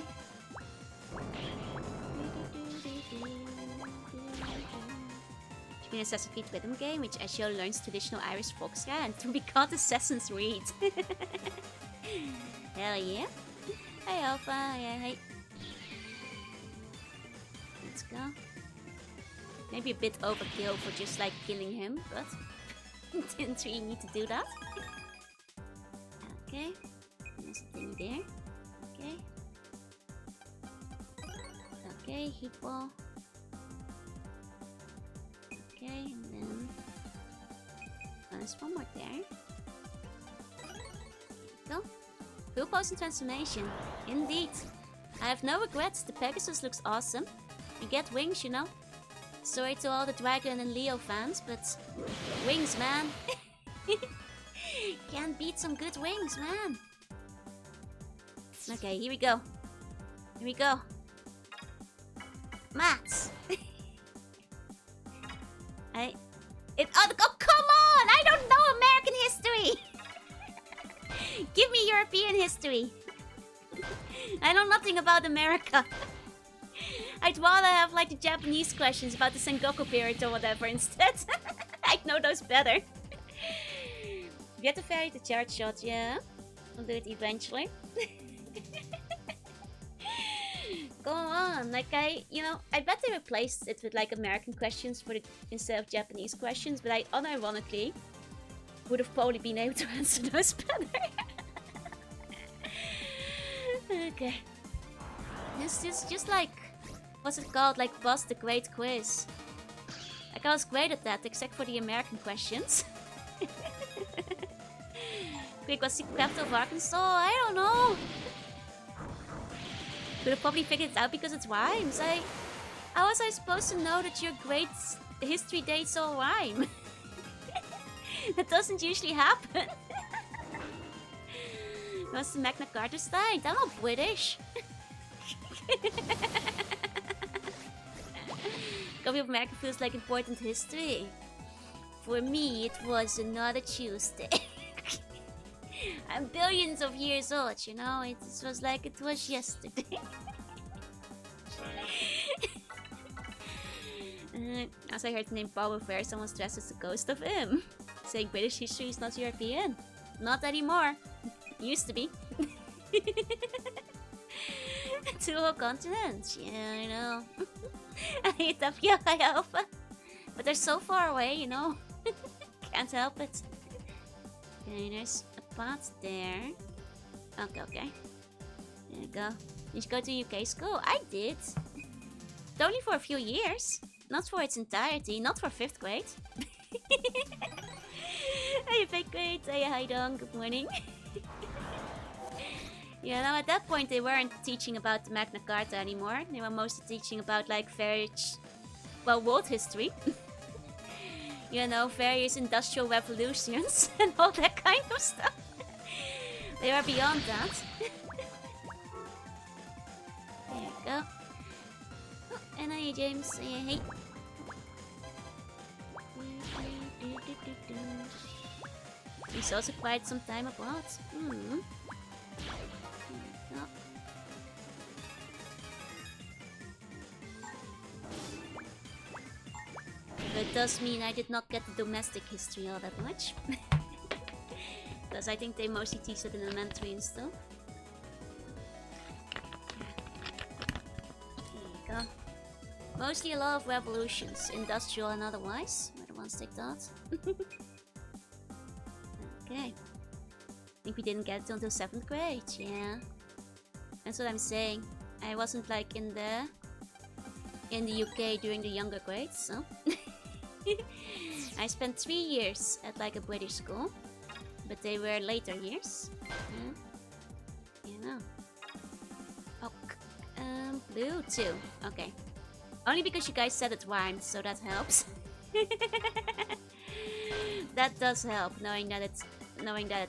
It's been Assassin's Creed rhythm game, which actually learns traditional Irish folkscra and to be called Assassin's Creed. Hell yeah. Hey Alpha, hey. Let's go. Maybe a bit overkill for just like killing him, but didn't really need to do that. Okay. There's a thing there. Okay. Okay, heat ball. Okay, and then there's one more there. Go. Full potion transformation. Indeed. I have no regrets. The Pegasus looks awesome. You get wings, you know. Sorry to all the Dragon and Leo fans, but wings, man. Can't beat some good wings, man. Okay, here we go. Maths. Oh, come on! I don't know American history. Give me European history. I know nothing about America. I'd rather have like the Japanese questions about the Sengoku period or whatever instead. I'd know those better. Get the fairy to charge shot, yeah. I'll do it eventually. Go on, like I bet they replaced it with like American questions for instead of Japanese questions, but I unironically would have probably been able to answer those better. Okay. This is just like, what's it called? Like Boss the Great Quiz. Like I was great at that, except for the American questions. Quick, what's the capital of Arkansas? I don't know. Could have probably figured it out because it rhymes. How was I supposed to know that your great history dates all rhyme? That doesn't usually happen. What's the Magna Carta signed? I'm not British. Copy of America feels like important history. For me, it was another Tuesday. I'm billions of years old, you know? It was like it was yesterday. As I heard the name Power Fair, someone stressed as the ghost of him. Saying British history is not European. Not anymore. Used to be. 2 whole continents. Yeah, I know. I hate Tapioca Alpha. But they're so far away, you know. Can't help it. Okay, there's a pot there. Okay. There you go. Did you go to UK school? I did. But only for a few years. Not for its entirety. Not for 5th grade. Hey, 5th grade. Hey, hi, Dong. Good morning. Yeah, no, at that point they weren't teaching about the Magna Carta anymore. They were mostly teaching about like various, well, world history. You know, various industrial revolutions and all that kind of stuff. They are beyond that. There you go. Oh, and hi, James. Hey. He's also quite some time abroad. But it does mean I did not get the domestic history all that much. Because I think they mostly teach it in elementary and stuff. Yeah. Mostly a lot of revolutions, industrial and otherwise. Where the ones take that. Okay. I think we didn't get it until 7th grade, yeah. That's what I'm saying. I wasn't like in the UK during the younger grades, so. I spent 3 years at like a British school, but they were later years. You know. Oh, blue too. Okay. Only because you guys said it rhymed, so that helps. That does help, knowing that it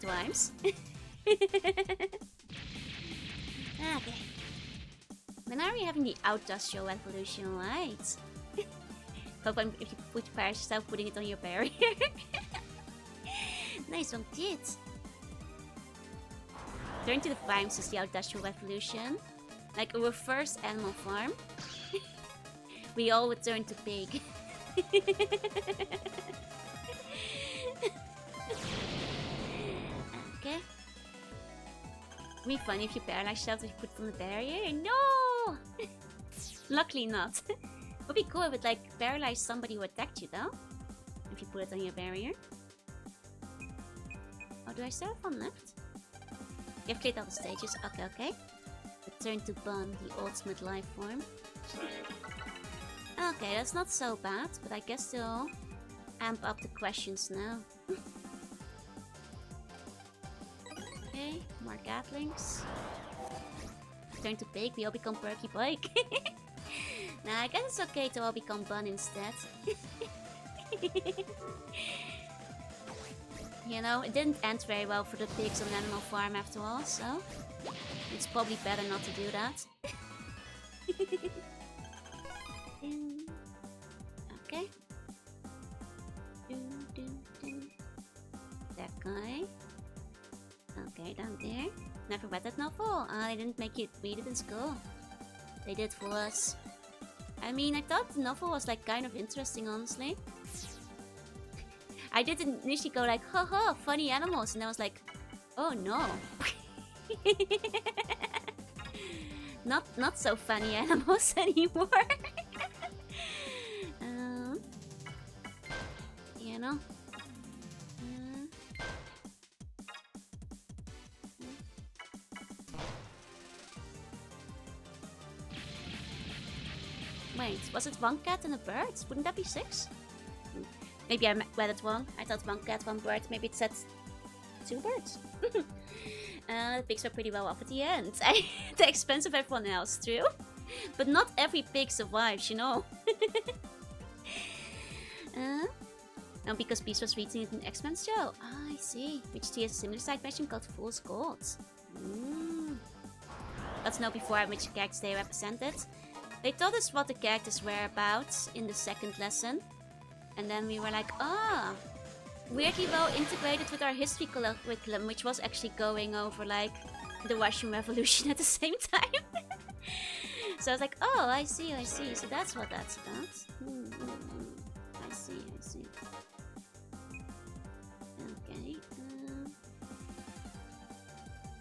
rhymes. Okay. When are we having the industrial revolution, right? Hope if you put fire yourself, putting it on your barrier. Nice one, kids. Turn to the farms is the industrial revolution. Like a reverse animal farm. We all would turn to pig. Okay. It'd be funny if you paralyze yourself if you put it on the barrier. No! Luckily not. Would be cool if it like paralyzed somebody who attacked you though. If you put it on your barrier. Oh, do I still have one left? You have cleared all the stages. Okay, okay. Return to Bun, the ultimate life form. Okay, that's not so bad, but I guess they'll amp up the questions now. Okay, more Gatlings. Turn to Pig, we all become Perky Bike. Nah, I guess it's okay to all become Bun instead. You know, it didn't end very well for the pigs on Animal Farm after all, so it's probably better not to do that. Okay. That guy. Okay, down there. Never read that novel. They didn't make you read it in school. They did for us. I mean, I thought the novel was like kind of interesting, honestly. I did initially go like, haha, funny animals, and I was like, oh no. Not so funny animals anymore. You know. Wait, was it one cat and a bird? Wouldn't that be 6? Maybe I read it wrong. I thought 1 cat, 1 bird. Maybe it said 2 birds. The pigs were pretty well off at the end. The expense of everyone else, true. But not every pig survives, you know. No, because Beast was reading it in the X-Men show. Ah, I see. Which has a similar side mission called Fool's Gold. Let's know before which characters they represented. They told us what the characters were about in the 2nd lesson. And then we were like, ah, weirdly well integrated with our history curriculum, which was actually going over like the Russian Revolution at the same time. So I was like, oh, I see. So that's what that's about. I see. Okay.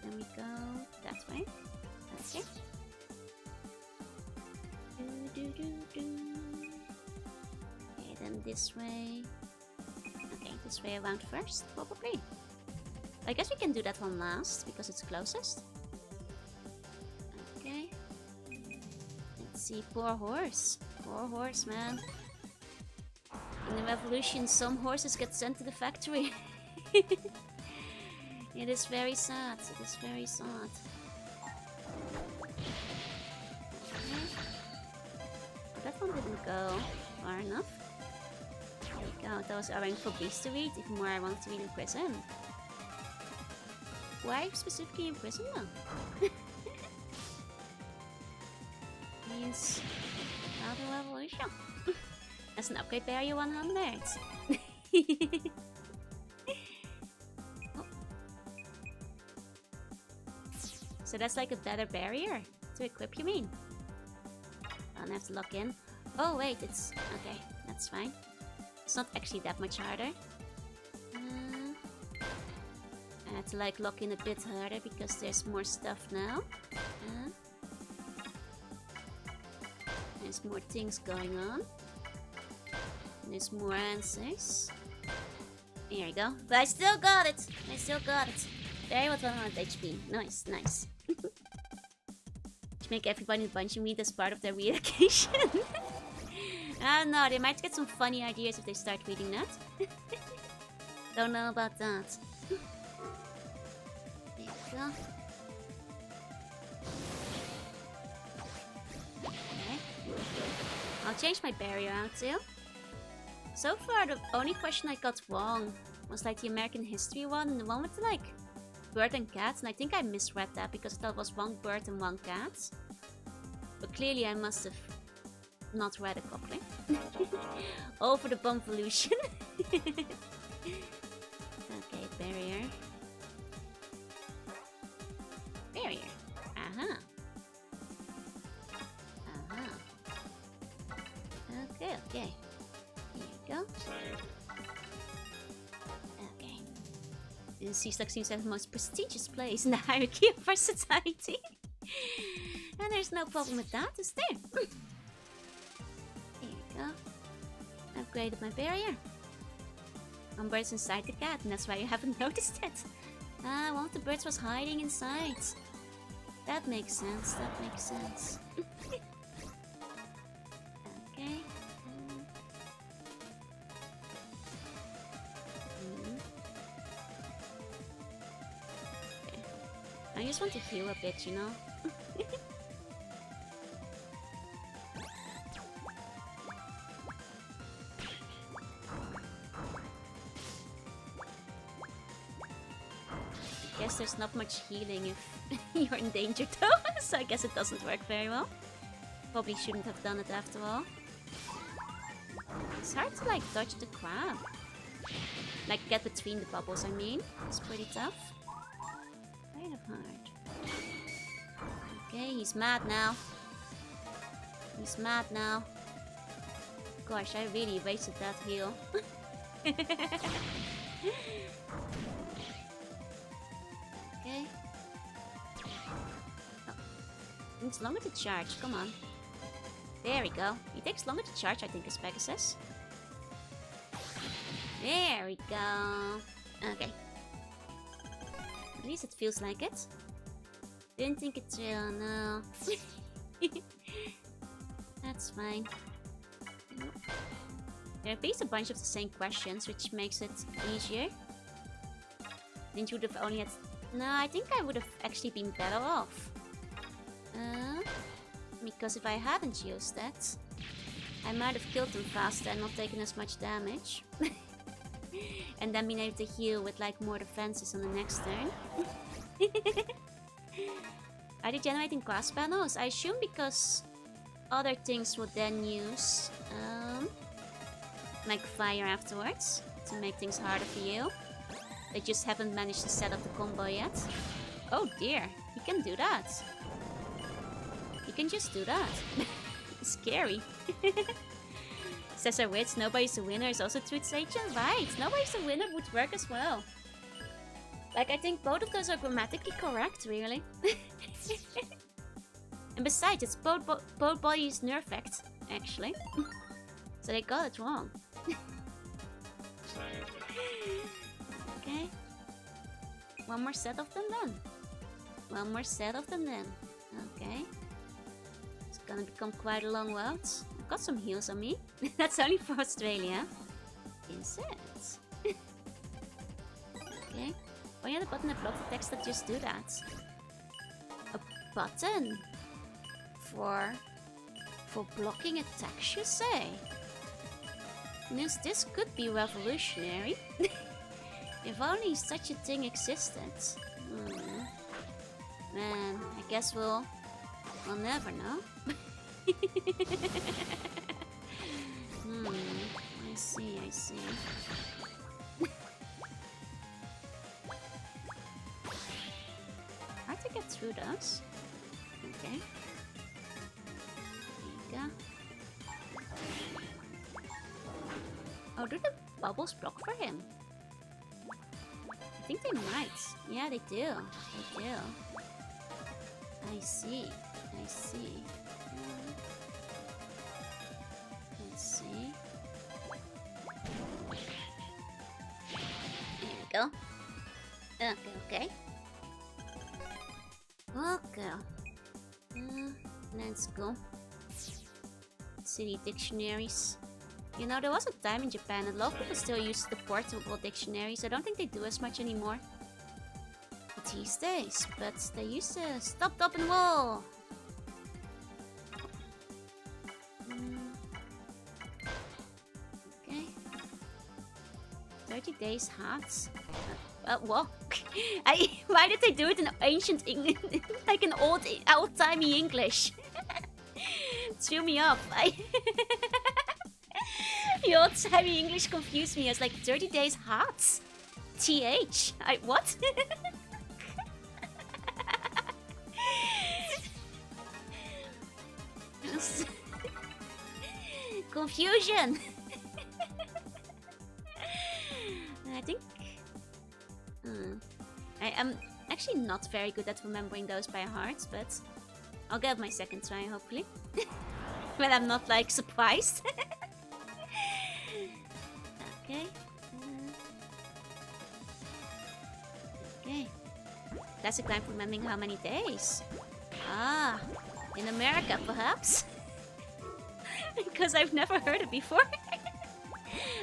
Then we go that way. That's it. Okay, then this way. Okay, this way around first, probably. I guess we can do that one last, because it's closest. Okay. Let's see, poor horse. Poor horse, man. In the revolution, some horses get sent to the factory. It is very sad. It is very sad. That one didn't go far enough. There we go. That was arranged for Beast to read. Even more I want to read in prison. Why specifically in prison though? Means how the revolution. That's an upgrade barrier 100. Oh. So that's like a better barrier to equip, you mean? I don't have to lock in. Oh wait, it's... okay, that's fine. It's not actually that much harder. I had to like lock in a bit harder because there's more stuff now. There's more things going on. There's more answers. Here we go. But I still got it. I still got it. Very well, 100 HP. Nice, nice. To make everybody in the bunch read as part of their relocation. I don't know. They might get some funny ideas if they start reading that. Don't know about that. There we go. Okay. I'll change my barrier out too. So far, the only question I got wrong was like the American history one, and the one with the, like, bird and cats, and I think I misread that because I thought it was one bird and one cat. But clearly I must have not read it properly. All for the Bumvolution. Okay, barrier. Barrier. Aha. Aha. Okay, okay. Go. Okay. This seems to have the most prestigious place in the hierarchy of our society. And there's no problem with that, is there? Here you go. Upgraded my barrier. One bird's inside the cat, and that's why you haven't noticed it. Ah, one of the birds was hiding inside. That makes sense, that makes sense. Okay. I just want to heal a bit, you know? I guess there's not much healing if you're in danger though, so I guess it doesn't work very well. Probably shouldn't have done it after all. It's hard to like dodge the crab. Like get between the bubbles, I mean. It's pretty tough. Kind of hard. Okay, he's mad now. He's mad now. Gosh, I really wasted that heal. Okay. Oh. It's longer to charge, come on. There we go. He takes longer to charge, I think, as Pegasus. There we go. Okay. At least it feels like it. Didn't think it's real, no. That's fine. There are based a bunch of the same questions, which makes it easier. Didn't you would have only had... No, I think I would have actually been better off. Because if I hadn't used that, I might have killed them faster and not taken as much damage. And then being able to heal with like more defenses on the next turn. Are they generating glass panels? I assume because other things will then use like fire afterwards to make things harder for you. They just haven't managed to set up the combo yet. Oh dear, you can do that. You can just do that. Scary. Says our wits, nobody's a winner is also truth agent. Right, nobody's a winner would work as well. Like, I think both of those are grammatically correct, really. And besides, it's both bodies nerfed, actually. So they got it wrong. Okay. One more set of them then. One more set of them then. Okay. It's gonna become quite a long road. I've got some heals on me. That's only for Australia. Is it? Okay. Oh yeah, the button that blocks the text that just do that. A button? For blocking attacks, you say? Means this could be revolutionary. If only such a thing existed. Man, I guess we'll never know. I see, I see. Hard to get through those. Okay. There you go. Oh, do the bubbles block for him? I think they might. Yeah, they do. They do. I see. I see. Let's see. There we go. Okay. Okay. Let's go. City dictionaries. You know, there was a time in Japan that a lot of people still use the portable dictionaries. I don't think they do as much anymore these days, but they used to. Stop up in the wall! Okay. 30 days hats. What? Why did they do it in ancient English? Like an old-timey English? Threw me off. The old-timey English confused me. I was like, 30 days hats? TH? What? Confusion! I think... I am actually not very good at remembering those by heart, but I'll get my second try, hopefully. When I'm not, like, surprised. Okay. Okay. Classic line for remembering how many days. Ah, in America, perhaps? Because I've never heard it before.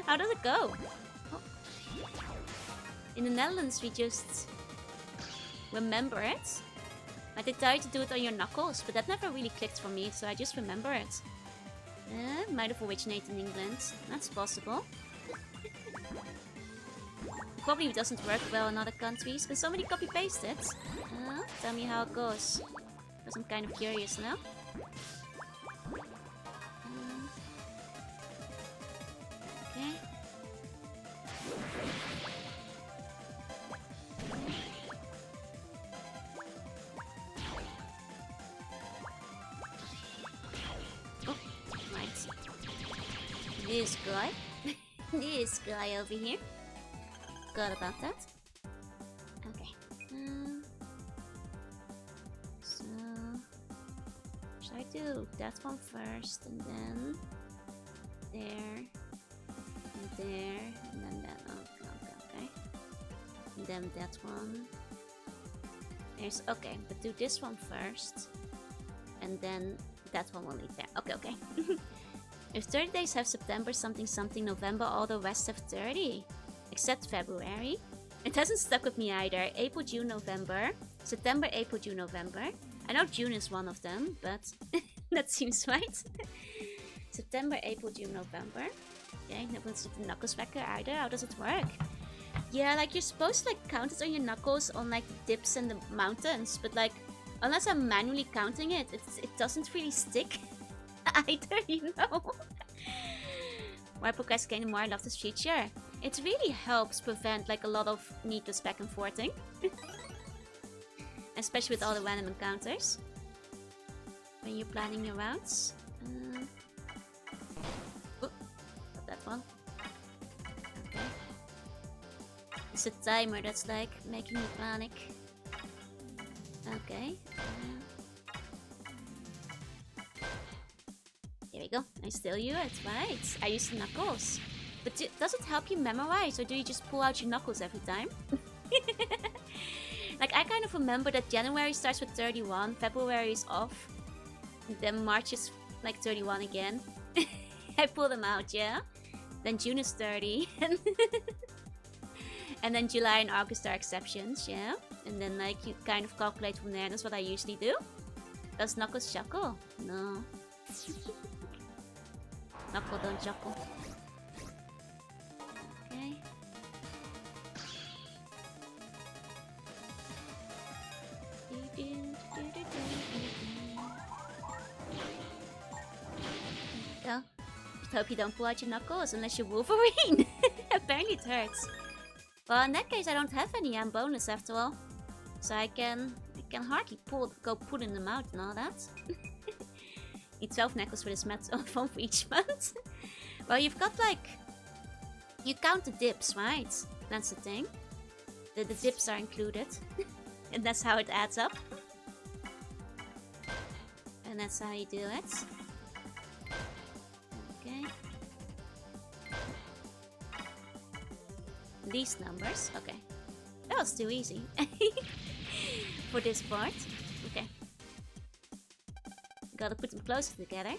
How does it go? Oh. In the Netherlands, we just remember it. Like they tell you to do it on your knuckles, but that never really clicked for me, so I just remember it. Might have originated in England. That's possible. Probably doesn't work well in other countries. Can somebody copy-paste it? Tell me how it goes. Because I'm kind of curious now. Okay. Oh, right. This guy. This guy over here. Forgot about that. Okay. So... should I do that one first, and then... there... and there, and then that... okay. And then that one... there's... okay, but do this one first. And then that one will lead there. Okay. If 30 days have September something something, November, all the rest have 30. Except February. It hasn't stuck with me either. April, June, November. September, April, June, November. I know June is one of them, but that seems right. September, April, June, November. Okay, no one's the knuckles wekker either. How does it work? Yeah, like you're supposed to like count it on your knuckles on like the dips and the mountains, but like unless I'm manually counting it, it doesn't really stick either, you know. Why progress gain more? I love this feature. It really helps prevent like a lot of needless back and forthing. Especially with all the random encounters. When you're planning your routes. Got that one. Okay. It's a timer that's like making me panic. Okay. There we go. I still use it, right? I use the knuckles. But does it help you memorize, or do you just pull out your knuckles every time? Like, I kind of remember that January starts with 31, February is off, and then March is like 31 again. I pull them out, yeah? Then June is 30, and then July and August are exceptions, yeah? And then, like, you kind of calculate from there. That's what I usually do. Does knuckles chuckle? No. Knuckle don't chuckle. Okay. Go. Just hope you don't pull out your knuckles unless you're Wolverine. Apparently it hurts. Well, in that case, I don't have any bonus after all, so I can hardly go pulling them out and all that. Need 12 knuckles for this metal phone for each month. Well, you've got like... you count the dips, right? That's the thing. The dips are included. And that's how it adds up. And that's how you do it. Okay. These numbers, okay. That was too easy for this part. Okay. Gotta put them closer together.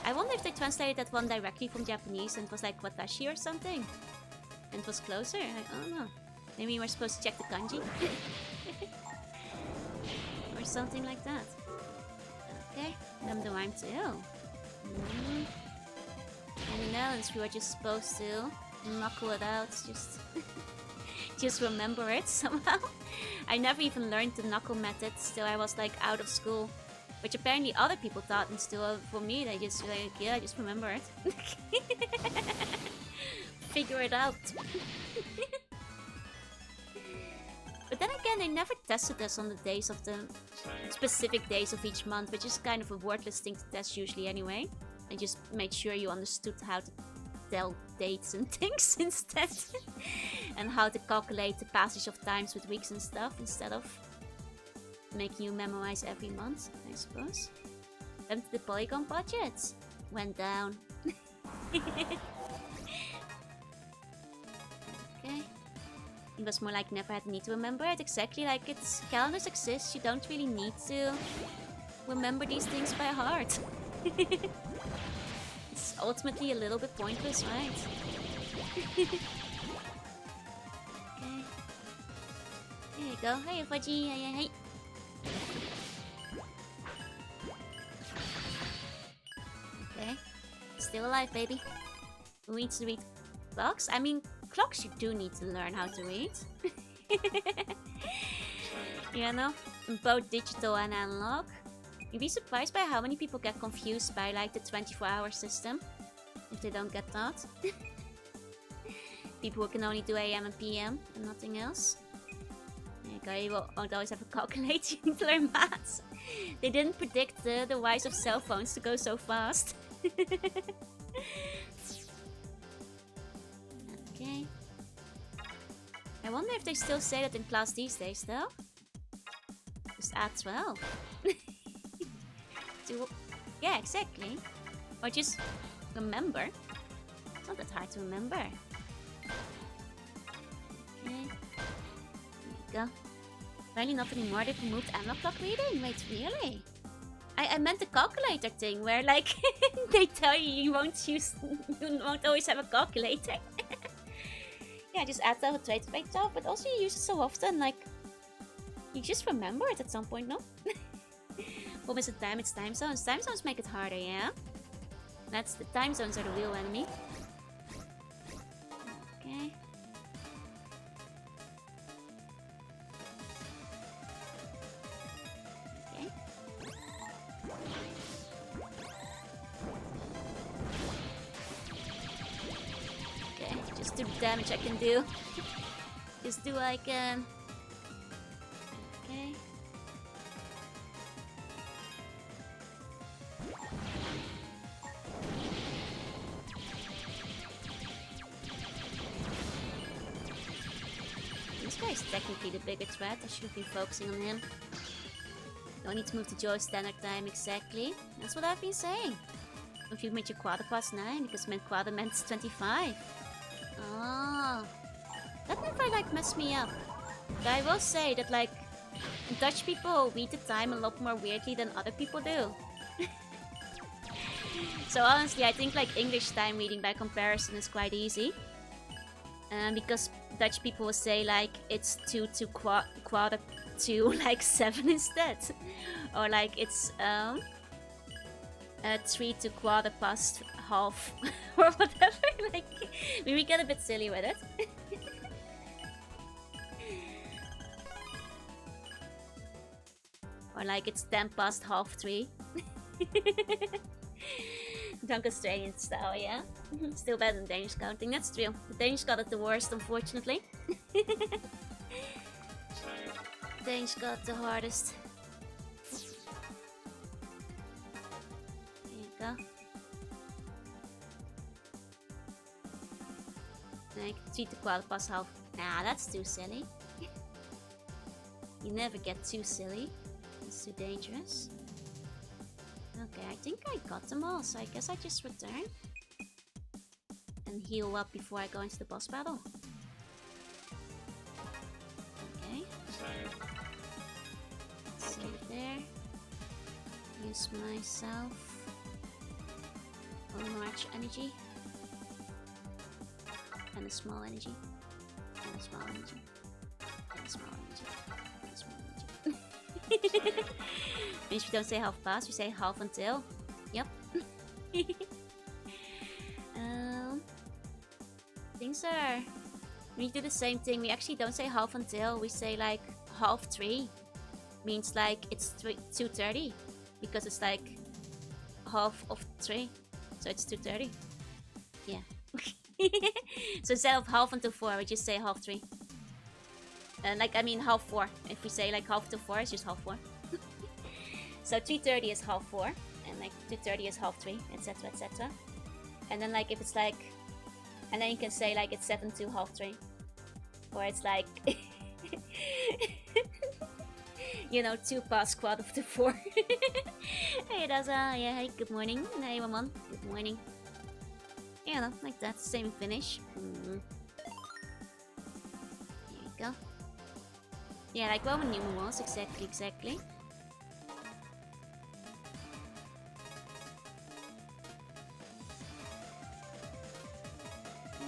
I wonder if they translated that one directly from Japanese and it was like watashi or something. And it was closer? I don't know. Maybe we're supposed to check the kanji? Or something like that. Okay, then the rhyme too. In the Netherlands we were just supposed to knuckle it out, just remember it somehow. I never even learned the knuckle method till I was like out of school. Which apparently other people taught, and still for me they just like, yeah, just remember it. Figure it out. But then again, they never tested us on the days of the specific days of each month, which is kind of a worthless thing to test usually anyway. They just made sure you understood how to tell dates and things instead. And how to calculate the passage of times with weeks and stuff instead of making you memorize every month, I suppose. And the polygon budget went down. Okay. It was more like never had the need to remember it. Exactly, like it's calendars exist. You don't really need to remember these things by heart. It's ultimately a little bit pointless, right? Okay. There you go. Hey, Fudgy. Hey. Okay. Still alive, baby. Who needs to read clocks? I mean, clocks you do need to learn how to read. You know? Both digital and analog. You'd be surprised by how many people get confused by like the 24-hour system if they don't get taught. People who can only do AM and PM and nothing else. You won't always have a calculator. You need to learn maths. They didn't predict the rise of cell phones to go so fast. Okay. I wonder if they still say that in class these days though. Just add 12. Yeah, exactly. Or just remember. It's not that hard to remember. Okay. There you go. Apparently not anymore. They've removed analog clock reading. Wait, really? I meant the calculator thing where like they tell you you won't always have a calculator. Yeah, just add the 12 by 12, but also you use it so often, like you just remember it at some point, no? What is the time? It's time zones. Time zones make it harder, yeah? That's the time zones are the real enemy. Okay. Okay. Okay, just do the damage I can do. Just do like okay. This guy is technically the bigger threat. I should be focusing on him. Don't need to move to Joe's standard time exactly. That's what I've been saying. If you made your quarter past 9, because quarter meant 25. Ah, that never like messed me up. But I will say that like Dutch people read the time a lot more weirdly than other people do. So honestly, I think like English time reading by comparison is quite easy. Because Dutch people will say like it's 2 to quarter to like 7 instead. Or like it's 3 to quarter past half or whatever. Like we get a bit silly with it. Or like it's 10 past half 3. Drunk Australian style, yeah? Still better than Danish counting, that's true. The Danish got it the worst, unfortunately. Danish got it the hardest. There you go. Like 3 to quarter past half. Nah, that's too silly. You never get too silly. It's too dangerous. Okay, I think I got them all, so I guess I just return. and heal up before I go into the boss battle. Okay. Save there. Use myself. A large energy. And a small energy. And a small energy. And a small energy. And a small energy. Means we don't say half past, we say half until. Yep. Things are... We do the same thing. We actually don't say half until. We say like half 3. Means like it's 2:30. Because it's like half of 3. So it's 2:30. Yeah. So instead of half until 4, we just say half 3. And like, I mean half 4. If we say like half to 4, it's just half 4. So 3:30 is half 4. And like 2:30 is half 3, etc, etc. And then like if it's like... And then you can say like it's 7 to half 3. Or it's like... you know, 2 past quarter to 4. Hey Daza, yeah, hey, good morning. Hey Ramon, good morning. Yeah, no, like that, same finish. There you go. Yeah, like Roman numerals, exactly.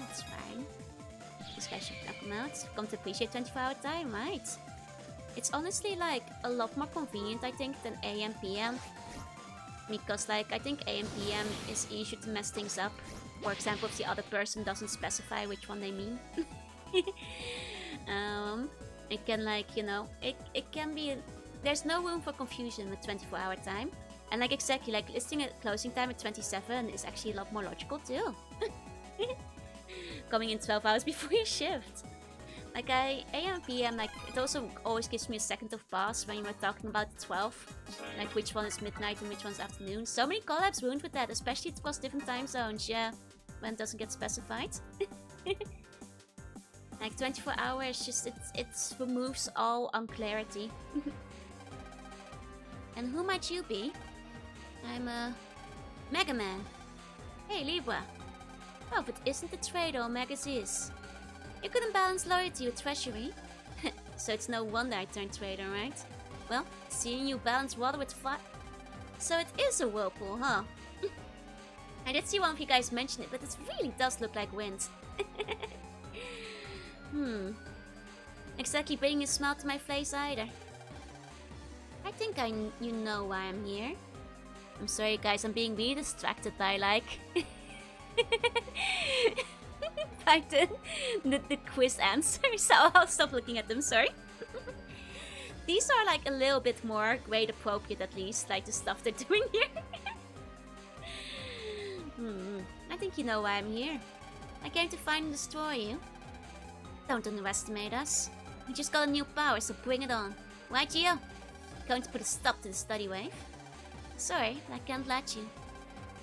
That's fine. This guy should knock him out. Come to appreciate 24-hour time, right? It's honestly like a lot more convenient, I think, than AM PM. Because like I think AM PM is easier to mess things up. For example, if the other person doesn't specify which one they mean. It can like, you know, it can be... There's no room for confusion with 24-hour time. And like exactly, like listing a closing time at 27 is actually a lot more logical too. Coming in 12 hours before your shift. Like AM PM, like it also always gives me a second of pause when you were talking about the 12. Like which one is midnight and which one's afternoon. So many collabs ruined with that, especially across different time zones, yeah. When it doesn't get specified. Like 24 hours, just it removes all unclarity. And who might you be? I'm Mega Man. Hey Libra. Oh, if it isn't the trader Omegas is. You couldn't balance loyalty with treasury. So it's no wonder I turned trader, right? Well, seeing you balance water with fire. So it is a whirlpool, huh? I did see one of you guys mention it, but it really does look like wind. Exactly bringing a smile to my face either. I think you know why I'm here. I'm sorry guys, I'm being really distracted by like... by the quiz answers, so I'll stop looking at them, sorry. These are like a little bit more grade appropriate at least, like the stuff they're doing here. I think you know why I'm here. I came to find and destroy you. Don't underestimate us. We just got a new power, so bring it on. Right, Gio? Going to put a stop to the study wave. Sorry, I can't let you.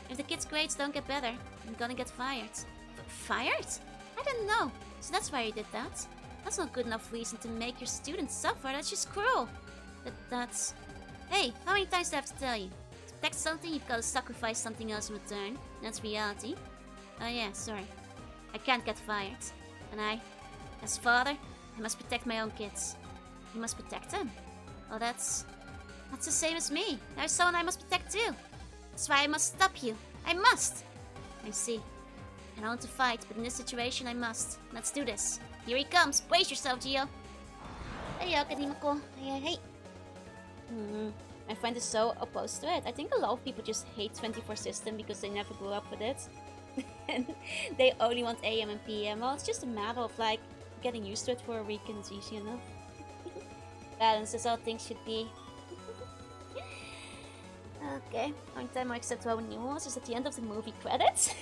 If the kids' grades don't get better, I'm gonna get fired. Fired? I didn't know. So that's why you did that. That's not good enough reason to make your students suffer. That's just cruel. That's... Hey, how many times do I have to tell you? To protect something, you've got to sacrifice something else in return. That's reality. Oh yeah, sorry. I can't get fired. And I, as father, I must protect my own kids. You must protect them. Oh, that's the same as me. There's someone I must protect too. That's why I must stop you. I must. I see. I don't want to fight, but in this situation I must. Let's do this. Here he comes. Brace yourself, Gio. Hey, Akademiko. Hey. My friend is so opposed to it. I think a lot of people just hate 24 system because they never grew up with it. And they only want AM and PM. Well, it's just a matter of like getting used to it for a week and it's easy enough. Balance is all things should be. Okay, only time I accept Roman numerals is at the end of the movie credits.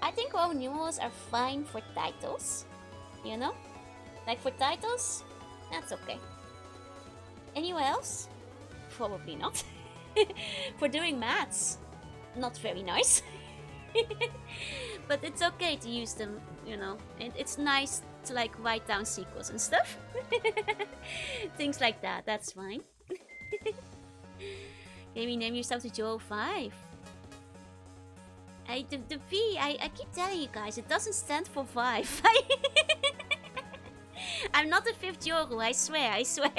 I think Roman numerals are fine for titles. You know? Like for titles, that's okay. Anyone else? Probably not. For doing maths, not very nice. But it's okay to use them, you know. It's nice to like write down sequels and stuff. Things like that, that's fine. Maybe name yourself to Joel 5. The V, I keep telling you guys, it doesn't stand for 5. I'm not a 5th Yoru, I swear, I swear.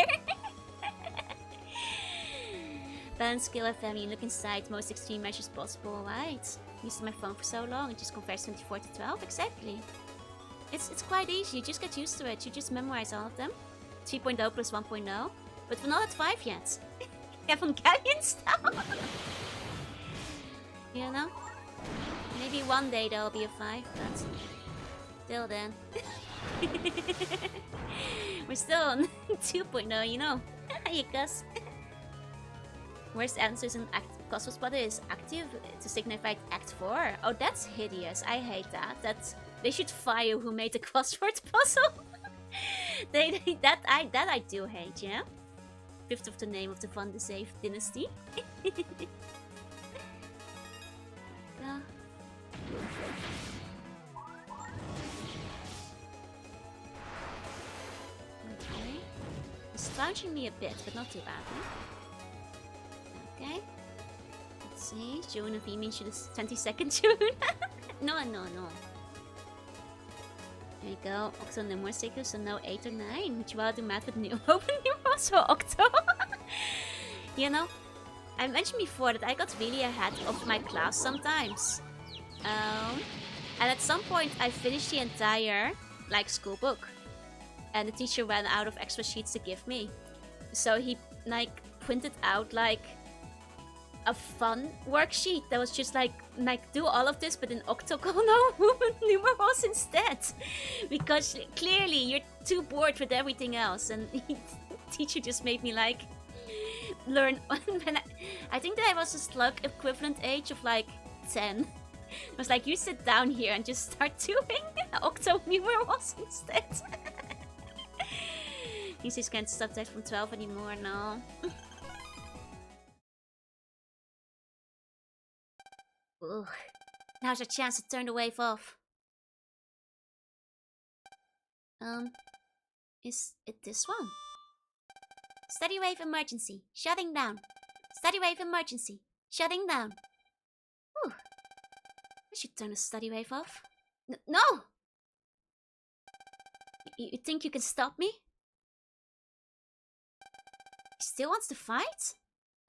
Balance skill and family, look inside, most extreme measures possible, right? Used my phone for so long, it just converts 24 to 12, exactly. It's quite easy, you just get used to it, you just memorize all of them. 3.0 plus 1.0, but we're not at 5 yet. Evangelion style! You know? Maybe one day there'll be a 5, but till then. We're still on 2.0, you know. You guess. Worst answer is an Cosmos Spotter is active to signify Act 4. Oh, that's hideous. I hate that. They should fire who made the crossword puzzle. that I do hate, yeah? 5th of the name of the Van de Zeef dynasty. Yeah. Okay. It's slouching me a bit, but not too badly. Okay. Let's see. Jorunna V means she is 22nd Jorunna. No. There you go. Octo no more stickers, so no 8 or 9. Would you rather do math with new open numerals or Octo? You know, I mentioned before that I got really ahead of my class sometimes. And at some point I finished the entire, school book. And the teacher ran out of extra sheets to give me. So he, printed out, a fun worksheet that was just do all of this but in octagonal numerals instead. Because clearly you're too bored with everything else. And the teacher just made me, learn. I think that I was a slug equivalent age of, 10. I was like, you sit down here and just start doing octo numerals instead. He just can't stop that from 12 anymore, no. Ugh. Now's our chance to turn the wave off. Is it this one? Steady wave emergency. Shutting down. Steady wave emergency. Shutting down. Whew. I should turn the steady wave off. No! You think you can stop me? He still wants to fight?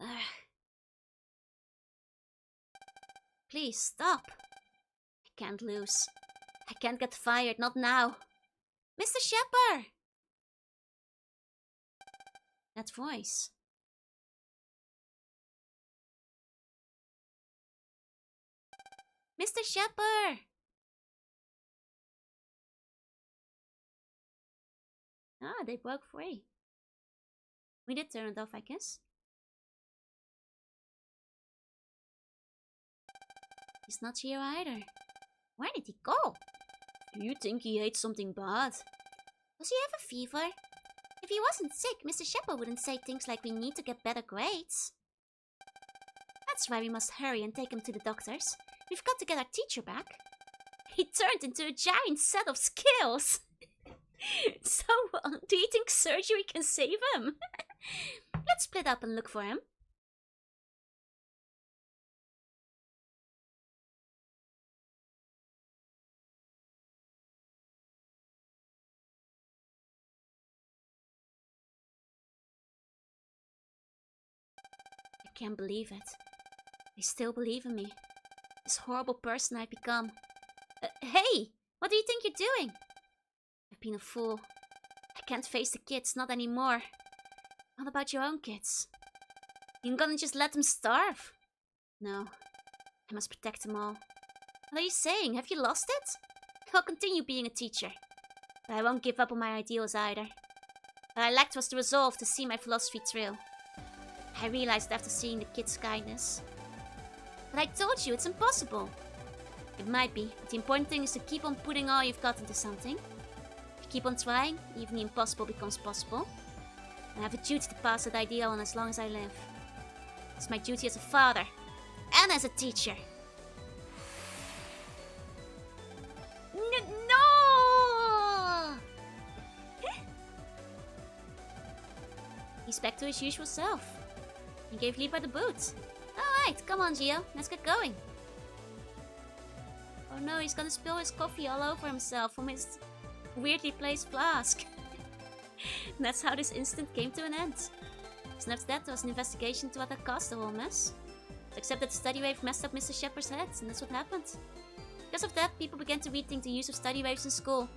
Ugh. Please, stop. I can't lose. I can't get fired, not now. Mr. Shepard! That voice. Mr. Shepard! Ah, they broke free. We did turn it off, I guess. He's not here either. Where did he go? Do you think he ate something bad? Does he have a fever? If he wasn't sick, Mr. Shepard wouldn't say things like we need to get better grades. That's why we must hurry and take him to the doctors. We've got to get our teacher back. He turned into a giant set of skills. So, do you think surgery can save him? Let's split up and look for him. I can't believe it. They still believe in me. This horrible person I've become. Hey! What do you think you're doing? I've been a fool. I can't face the kids, not anymore. What about your own kids? You're gonna just let them starve? No. I must protect them all. What are you saying? Have you lost it? I'll continue being a teacher. But I won't give up on my ideals either. What I lacked was the resolve to see my philosophy through. I realized after seeing the kids' kindness. But I told you, it's impossible. It might be, but the important thing is to keep on putting all you've got into something. If you keep on trying, even the impossible becomes possible. I have a duty to pass that ideal on as long as I live. It's my duty as a father, and as a teacher. No! He's back to his usual self. He gave lead by the boots. Alright, come on, Gio. Let's get going. Oh no, he's gonna spill his coffee all over himself from his weirdly placed flask. And that's how this incident came to an end. So after that, there was an investigation into what had caused the whole mess. Except that the study wave messed up Mr. Shepard's head, and that's what happened. Because of that, people began to rethink the use of study waves in school.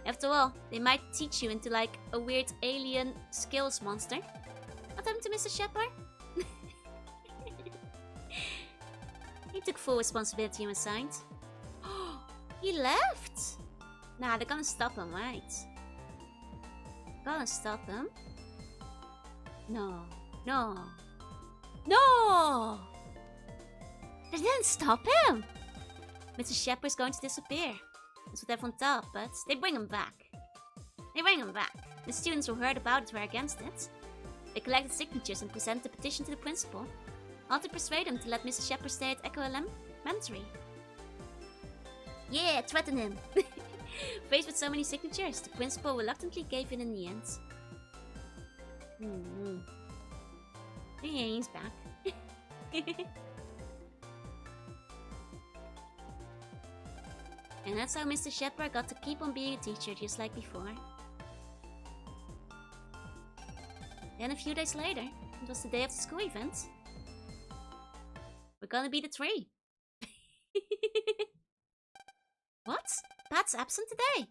After all, they might teach you into like a weird alien skills monster. What happened to Mr. Shepard? He took full responsibility and resigned. He left! Nah, they're gonna stop him, right? Gonna stop him? No. No. No! They didn't stop him! Mr. Shepard's going to disappear. That's what everyone thought, but they bring him back. They bring him back. The students who heard about it were against it. They collected signatures and presented a petition to the principal, all to persuade him to let Mr. Shepard stay at Echo Elementary. Yeah, threaten him! Faced with so many signatures, the principal reluctantly gave in the end. Yeah, he's back. And that's how Mr. Shepard got to keep on being a teacher just like before. Then a few days later, it was the day of the school event. We're gonna be the tree. What? Pat's absent today.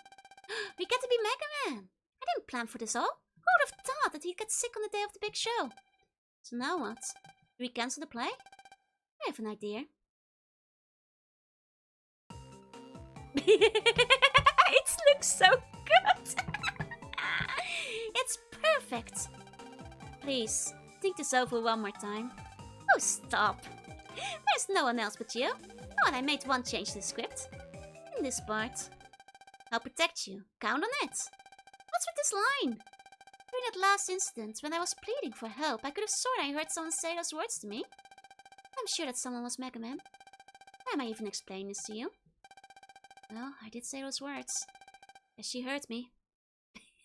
We get to be Mega Man. I didn't plan for this all. Who would have thought that he'd get sick on the day of the big show? So now what? Do we cancel the play? I have an idea. It looks so good. It's perfect. Please, think this over one more time. Oh, stop. There's no one else but you. Oh, and I made one change to the script. In this part. I'll protect you. Count on it. What's with this line? During that last incident, when I was pleading for help, I could have sworn I heard someone say those words to me. I'm sure that someone was Mega Man. Why am I even explaining this to you? Well, I did say those words. As she heard me.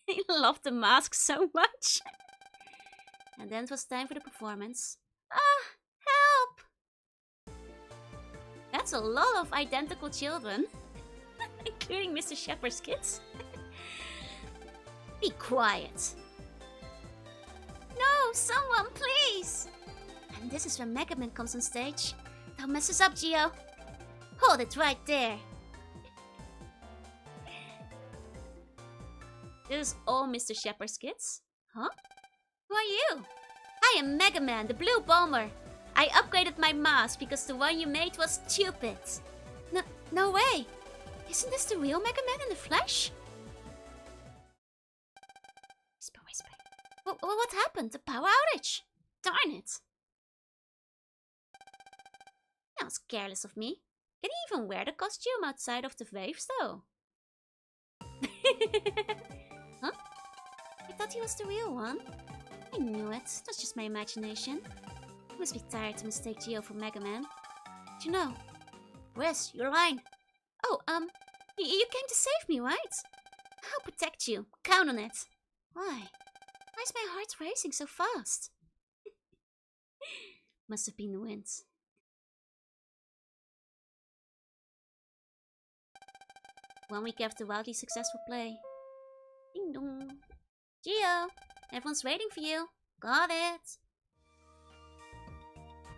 I love the mask so much. And then it was time for the performance. Help! That's a lot of identical children. Including Mr. Shepard's kids. Be quiet. No, someone, please! And this is when Mega Man comes on stage. Don't mess us up, Gio. Hold it right there. This is all Mr. Shepard's kids? Huh? Who are you? I am Mega Man, the blue bomber. I upgraded my mask because the one you made was stupid. No way. Isn't this the real Mega Man in the flesh? Whisper, whisper. What happened? The power outage? Darn it. That was careless of me. Can he even wear the costume outside of the waves though? Huh? I thought he was the real one. I knew it. That's just my imagination. I must be tired to mistake Gio for Mega Man. But you know, where's your line? Oh, you came to save me, right? I'll protect you. Count on it. Why? Why is my heart racing so fast? Must have been the wind. 1 week after wildly successful play. Ding dong. Gio, everyone's waiting for you. Got it.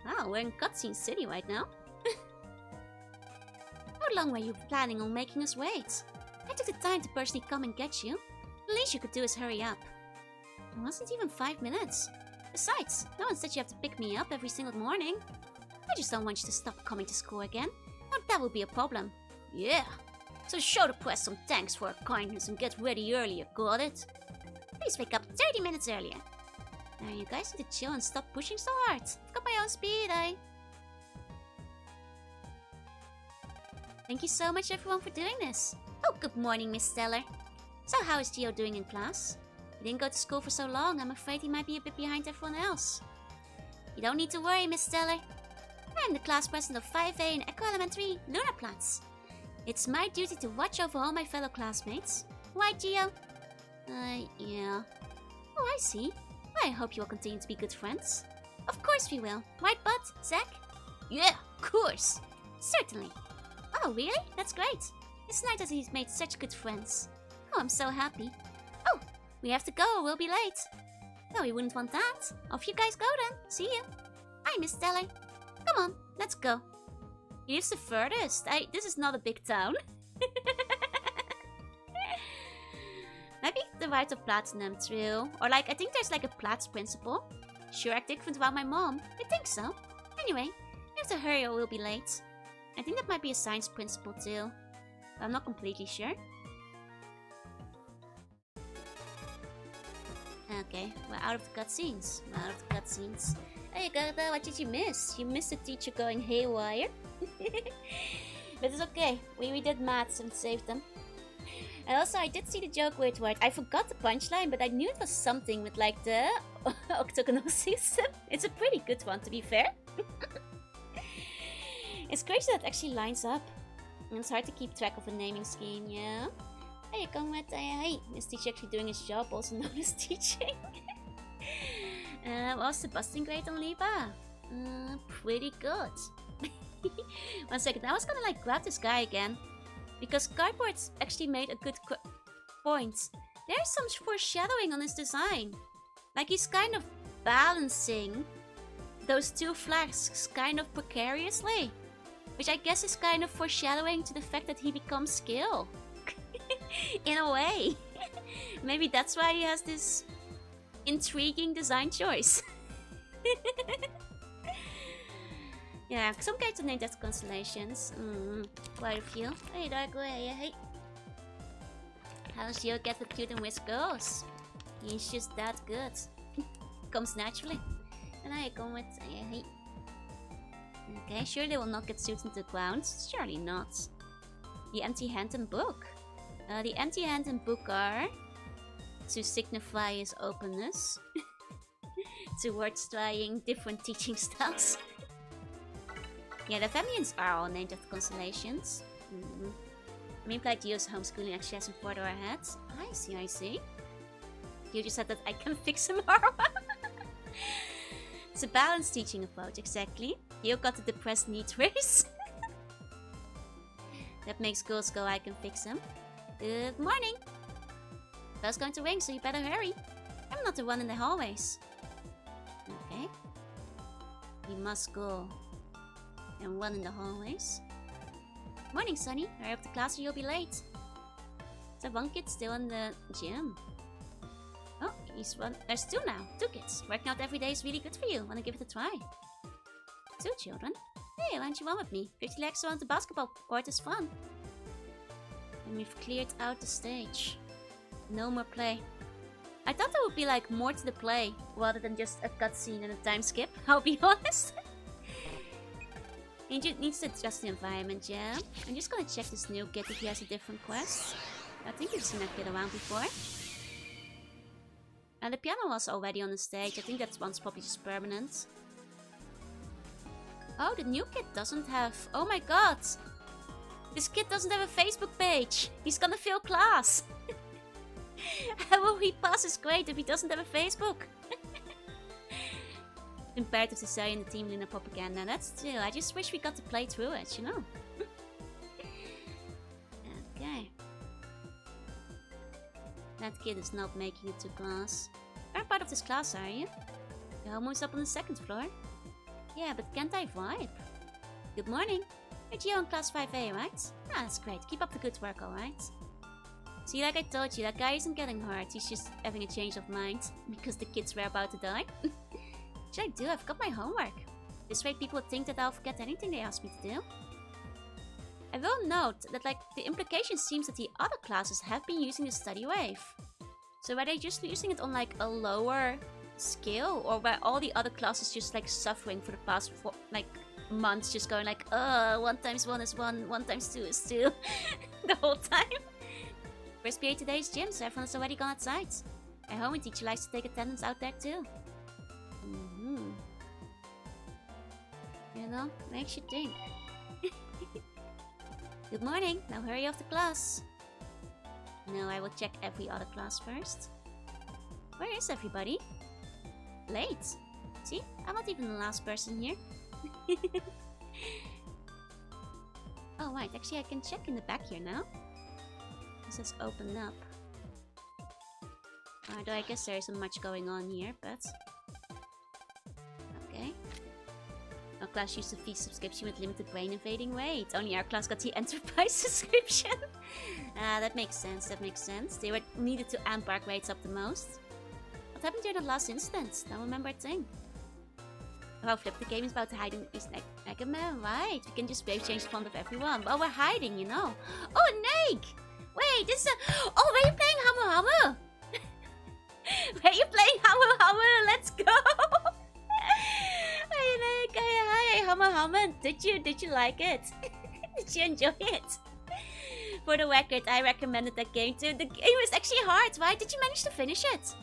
Wow, we're in Cutscene City right now. How long were you planning on making us wait? I took the time to personally come and get you. The least you could do is hurry up. It wasn't even 5 minutes. Besides, no one said you have to pick me up every single morning. I just don't want you to stop coming to school again. Now that will be a problem. Yeah. So show the press some thanks for our kindness and get ready earlier, got it? Please wake up 30 minutes earlier. Now you guys need to chill and stop pushing so hard. I've got my own speed, Thank you so much everyone for doing this. Oh, good morning, Miss Stellar. So how is Gio doing in class? He didn't go to school for so long, I'm afraid he might be a bit behind everyone else. You don't need to worry, Miss Stellar. I'm the class president of 5A in Echo Elementary, Lunaplatz. It's my duty to watch over all my fellow classmates. Right, Gio? Yeah. Oh, I see. I hope you will continue to be good friends. Of course we will. Right, Bud? Zach? Yeah, of course. Certainly. Oh, really? That's great. It's nice that he's made such good friends. Oh, I'm so happy. Oh, we have to go. We'll be late. No, we wouldn't want that. Off you guys go then. See you. Hi, Miss Teller. Come on, let's go. He lives the furthest. This is not a big town. Maybe the right of Platinum, true. Or like, I think there's like a Platz principle. Sure act different about my mom. I think so. Anyway, we have to hurry or we'll be late. I think that might be a science principle too. But I'm not completely sure. Okay, we're out of the cutscenes. Hey Garda, what did you miss? You missed the teacher going haywire. But it's okay. We did maths and saved them. And also, I did see the joke word. I forgot the punchline, but I knew it was something with like the octagonal system. It's a pretty good one, to be fair. It's crazy that it actually lines up. And it's hard to keep track of a naming scheme, yeah? Hey, come with, hey, is teacher actually doing his job, also known as teaching? What was the busting grade on Liba? Pretty good. 1 second, I was gonna like grab this guy again. Because Cardboard's actually made a good point. There's some foreshadowing on his design. Like he's kind of balancing those two flasks kind of precariously. Which I guess is kind of foreshadowing to the fact that he becomes skill. In a way. Maybe that's why he has this intriguing design choice. Yeah, some guys are named as constellations. Quite a few. Hey, Darkway, hey. How's your get with cute and whisk goes? He's just that good. Comes naturally. And I come with, hey. Okay, sure they will not get suits into the ground. Surely not. The empty hand and book. The empty hand and book are to signify his openness towards trying different teaching styles. Yeah, the Femians are all named after constellations. I mean, like Dio's homeschooling actually has some further ahead. I see. You just said that I can fix him. It's a balanced teaching approach, exactly. You got the depressed need race. That makes girls go, I can fix him. Good morning. Bell's going to ring, so you better hurry. I'm not the one in the hallways. Okay. We must go. And one in the hallways. Morning, Sonny. Hurry up to class or you'll be late. So one kid still in the gym. Oh, he's one. There's two now. 2 kids. Working out every day is really good for you. Wanna give it a try? 2 children. Hey, why don't you run with me? 50 legs around the basketball court is fun. And we've cleared out the stage. No more play. I thought there would be like more to the play rather than just a cutscene and a time skip. I'll be honest. He needs to adjust the environment, yeah. I'm just gonna check this new kid if he has a different quest. I think we've seen that kid around before. And the piano was already on the stage. I think that one's probably just permanent. Oh, the new kid doesn't have... Oh my god! This kid doesn't have a Facebook page! He's gonna fail class! How will he pass his grade if he doesn't have a Facebook? Imperative to say in the Team Luna propaganda. That's true. I just wish we got to play through it, you know? Okay. That kid is not making it to class. You're part of this class, are you? Your homeroom's up on the 2nd floor. Yeah, but can't I vibe? Good morning. You're Geo in class 5A, right? Ah, that's great. Keep up the good work, alright? See, like I told you, that guy isn't getting hurt. He's just having a change of mind because the kids were about to die. What should I do? I've got my homework. This way people would think that I'll forget anything they ask me to do. I will note that like the implication seems that the other classes have been using the study wave. So were they just using it on like a lower scale, or were all the other classes just like suffering for the past months, just going like, 1 times 1 is 1, 1 times 2 is 2 the whole time? First period today is gym, so everyone's already gone outside. Our home teacher likes to take attendance out there too. You know, makes you think. Good morning, now hurry off to class. No, I will check every other class first. Where is everybody? Late. See, I'm not even the last person here. Oh, right. Actually, I can check in the back here now. This has opened up. Although I guess there isn't much going on here, but... Okay. Our class used a fee subscription with limited brain invading weight. Only our class got the enterprise subscription. That makes sense, that makes sense. They were needed to amp our grades up the most. What happened during the last instance? Don't remember a thing. Oh, Flip, the game is about to hide in East Eggerman, right? We can just wave change in front of everyone. Well, we're hiding, you know. Oh, a Nake! Wait, this is a... Oh, were you playing Hammer Hammer? Were you playing Hammer Hammer? Let's go! Hey, Nake, hi, Hammer Hammer. Did you like it? Did you enjoy it? For the record, I recommended that game too. The game was actually hard, right? Did you manage to finish it?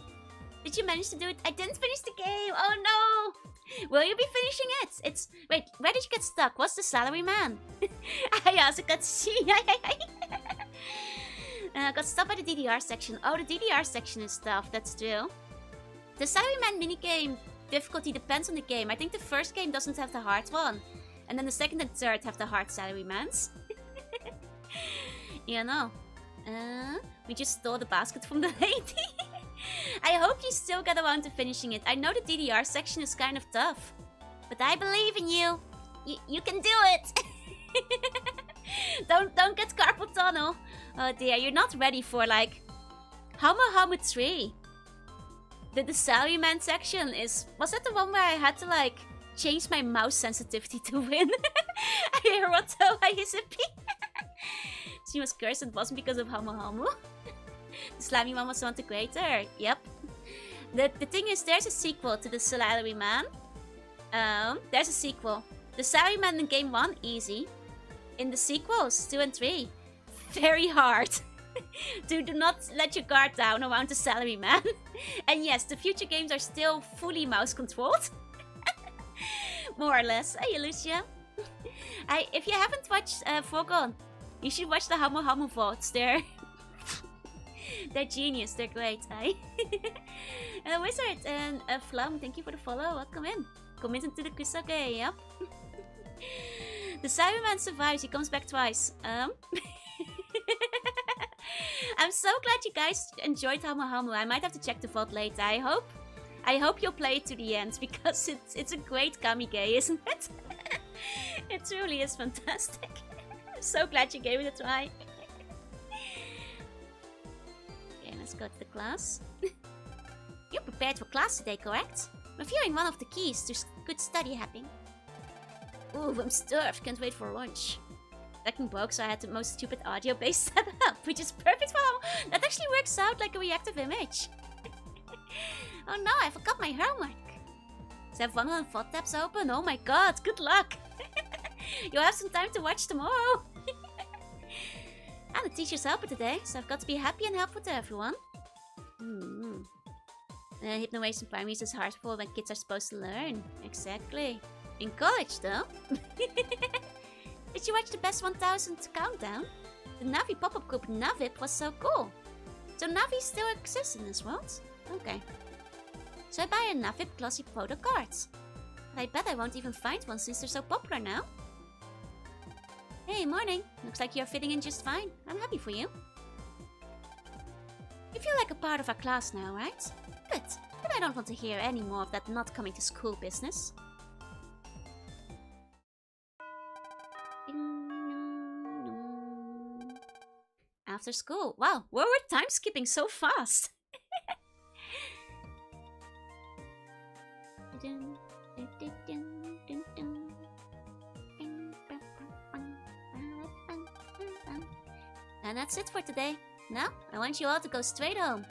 Did you manage to do it? I didn't finish the game. Oh no! Will you be finishing it? It's... Wait, where did you get stuck? What's the salary man? I also got to see. Got stuck by the DDR section. Oh, the DDR section is tough. That's true. The salaryman minigame difficulty depends on the game. I think the first game doesn't have the hard one. And then the second and third have the hard salarymans. You know. We just stole the basket from the lady. I hope you still get around to finishing it. I know the DDR section is kind of tough. But I believe in you. You can do it. Don't get carpal tunnel. Oh dear, you're not ready for like... Hammer 3. The salaryman section is... Was that the one where I had to like... change my mouse sensitivity to win? I hear what is it? She was cursed and it wasn't because of Hamu. The slimy one was the one to greater. Yep. The thing is, there's a sequel to the Salaryman. There's a sequel. The Salaryman in game 1, easy. In the sequels, 2 and 3, very hard. Do not let your guard down around the Salaryman. And yes, the future games are still fully mouse controlled. More or less. Hey, Lucia. If you haven't watched Foregone, you should watch the Hamu VODs. They're genius. They're great. Hey? Wizard and Flum, thank you for the follow. Welcome in. Come into the Kusake, yep. The Cyberman survives. He comes back twice. I'm so glad you guys enjoyed Hamu. I might have to check the VOD later. I hope you'll play it to the end because it's a great Kamige, isn't it? It truly is fantastic. I'm so glad you gave it a try. Okay, let's go to the class. You're prepared for class today, correct? Reviewing one of the keys to good study habit. Ooh, I'm starved. Can't wait for lunch. Second broke, so I had the most stupid audio-based setup, which is perfect for how that actually works out like a reactive image. Oh no, I forgot my homework. So I have 1 VOD tabs open. Oh my god, good luck. You'll have some time to watch tomorrow. I'm the teacher's helper today, so I've got to be happy and helpful to everyone. Hypno-waste in primary is hard for when kids are supposed to learn. Exactly. In college, though. Did you watch the Best 1000 Countdown? The Navi pop-up group Navip was so cool. So Navi still exists in this world? Okay. So I buy a Navip glossy photo cards. But I bet I won't even find one since they're so popular now. Hey, morning. Looks like you're fitting in just fine. I'm happy for you. You feel like a part of our class now, right? Good. But I don't want to hear any more of that not coming to school business. After school. Wow, where were time skipping so fast? And that's it for today. Now, I want you all to go straight home.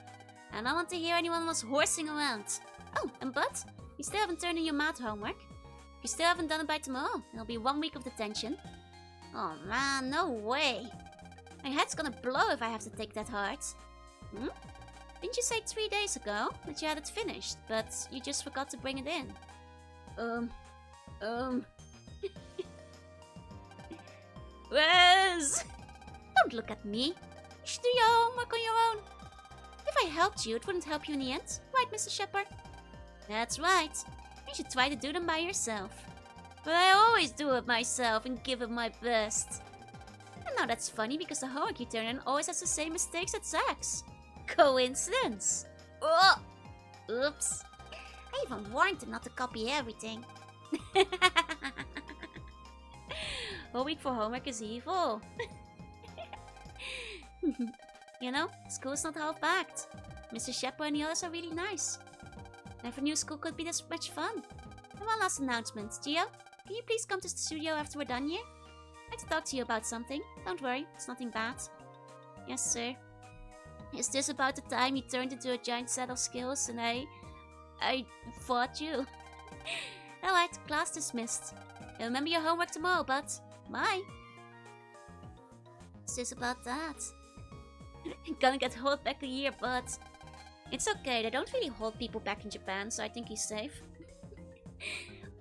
I don't want to hear anyone else horsing around. Oh, and but, you still haven't turned in your math homework. If you still haven't done it by tomorrow, it'll be 1 week of detention. Oh man, no way. My head's gonna blow if I have to take that hard. Didn't you say 3 days ago that you had it finished, but you just forgot to bring it in? Wes! Don't look at me. You should do your homework on your own. If I helped you, it wouldn't help you in the end. Right, Mr. Shepard? That's right. You should try to do them by yourself. But I always do it myself and give it my best. And now that's funny because the homework you turn in always has the same mistakes as Zach's. Coincidence? Oh! Oops. I even warned him not to copy everything. A week for homework is evil. You know, school's not half-baked. Mr. Shepard and the others are really nice. Never knew school could be this much fun. And one last announcement. Gio, can you please come to the studio after we're done here? I'd like to talk to you about something. Don't worry, it's nothing bad. Yes, sir. Is this about the time you turned into a giant set of skills and I fought you? Alright, class dismissed. Remember your homework tomorrow, bud. Bye. Is this about that? Gonna get held back a year, but it's okay. They don't really hold people back in Japan, so I think he's safe.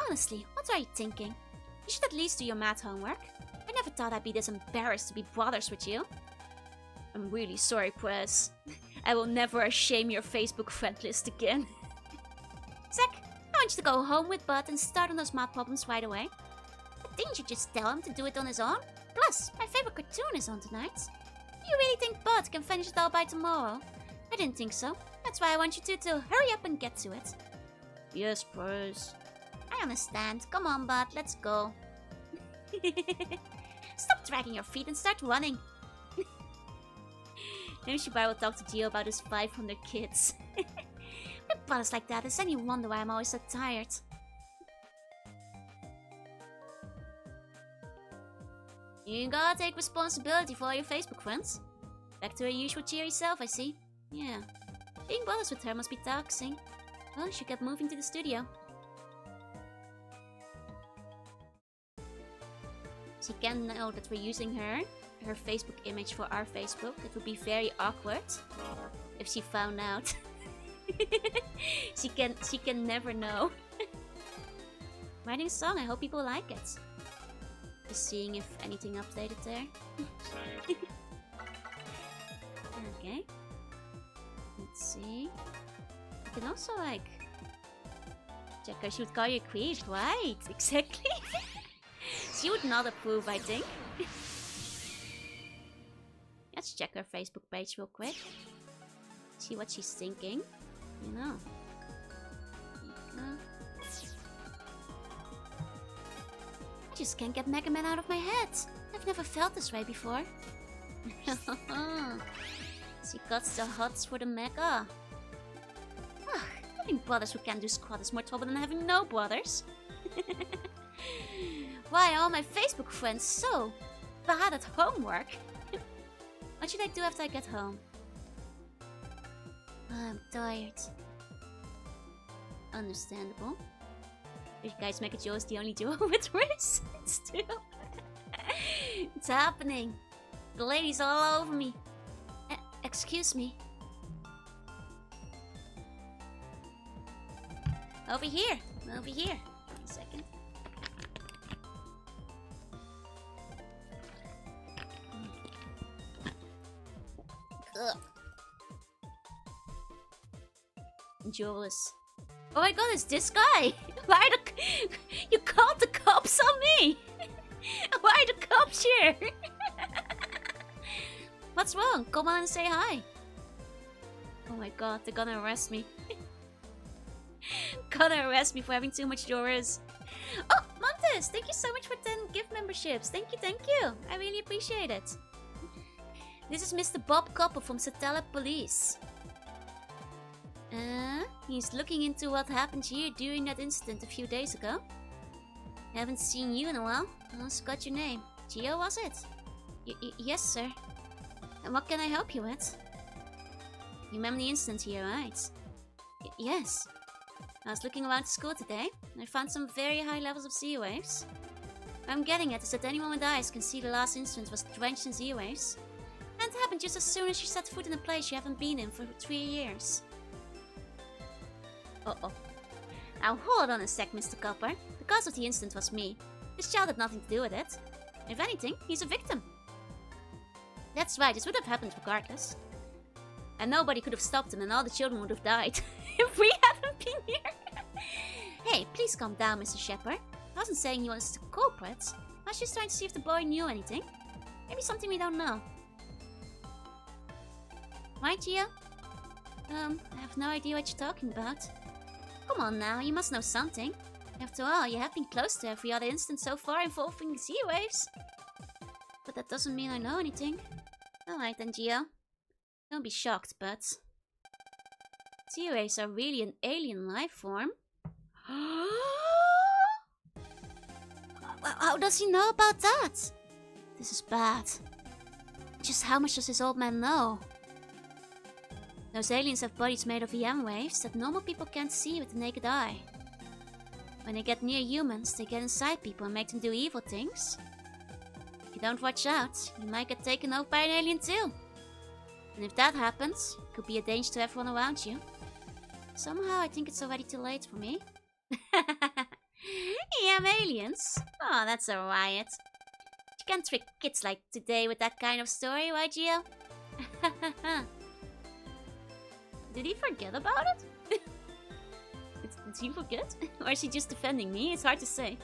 Honestly, what are you thinking? You should at least do your math homework. I never thought I'd be this embarrassed to be brothers with you. I'm really sorry, Press. I will never shame your Facebook friend list again. Zach, I want you to go home with Bud and start on those math problems right away. But didn't you just tell him to do it on his own? Plus, my favorite cartoon is on tonight. Do you really think Bud can finish it all by tomorrow? I didn't think so. That's why I want you two to hurry up and get to it. Yes, Press. I understand. Come on, Bud, let's go. Stop dragging your feet and start running. Maybe Shibai will talk to Gio about his 500 kids. With brothers like that, it's any wonder why I'm always so tired. You gotta take responsibility for all your Facebook friends. Back to her usual cheery self, I see. Yeah. Being brothers with her must be taxing. Well, she kept moving to the studio. She can know that we're using her Facebook image for our Facebook. It would be very awkward if she found out. She can never know. Writing a song, I hope people like it. Just seeing if anything updated there. Okay. Let's see. You can also like check her. She would call you a creep, right? Exactly. She would not approve, I think. Let's check her Facebook page real quick. See what she's thinking. You know. I just can't get Mega Man out of my head. I've never felt this way before. She got the hots for the Mega. Having brothers who can't do squat is more trouble than having no brothers. Why are all my Facebook friends so bad at homework? What should I do after I get home? I'm tired. Understandable. You guys make a Joe is the only duo with wrists. It's true. It's happening. The ladies all over me. Excuse me. Over here. Over here. Wait a second. Ugh. Jules. Oh my god, it's this guy! Why the... You called the cops on me! Why are the cops here? What's wrong? Come on and say hi. Oh my god, they're gonna arrest me. Gonna arrest me for having too much Joris. Oh, Montes! Thank you so much for 10 gift memberships. Thank you. I really appreciate it. This is Mr. Bob Copper from Satella Police. He's looking into what happened here during that incident a few days ago. Haven't seen you in a while. I forgot your name. Gio, was it? Yes, sir. And what can I help you with? You remember the incident here, right? Yes. I was looking around the school today, and I found some very high levels of Z-waves. What I'm getting at is that anyone with eyes can see the last incident was drenched in Z-waves. And it happened just as soon as you set foot in a place you haven't been in for 3 years. Uh-oh. Now hold on a sec, Mr. Copper. The cause of the incident was me. This child had nothing to do with it. If anything, he's a victim. That's right, this would have happened regardless. And nobody could have stopped him and all the children would have died. If we hadn't been here. Hey, please calm down, Mr. Shepard. I wasn't saying he was the culprit. I was just trying to see if the boy knew anything. Maybe something we don't know. Right, Gio? I have no idea what you're talking about. Come on now, you must know something. After all, you have been close to every other instance so far involving Z waves. But that doesn't mean I know anything. Alright then, Gio. Don't be shocked, but... Z waves are really an alien life form. How does he know about that? This is bad. Just how much does this old man know? Those aliens have bodies made of EM waves that normal people can't see with the naked eye. When they get near humans, they get inside people and make them do evil things. If you don't watch out, you might get taken over by an alien too. And if that happens, it could be a danger to everyone around you. Somehow I think it's already too late for me. EM aliens? Oh, that's a riot. You can't trick kids like today with that kind of story, right, Gio? Did he forget about it? Did he forget? Or is he just defending me? It's hard to say.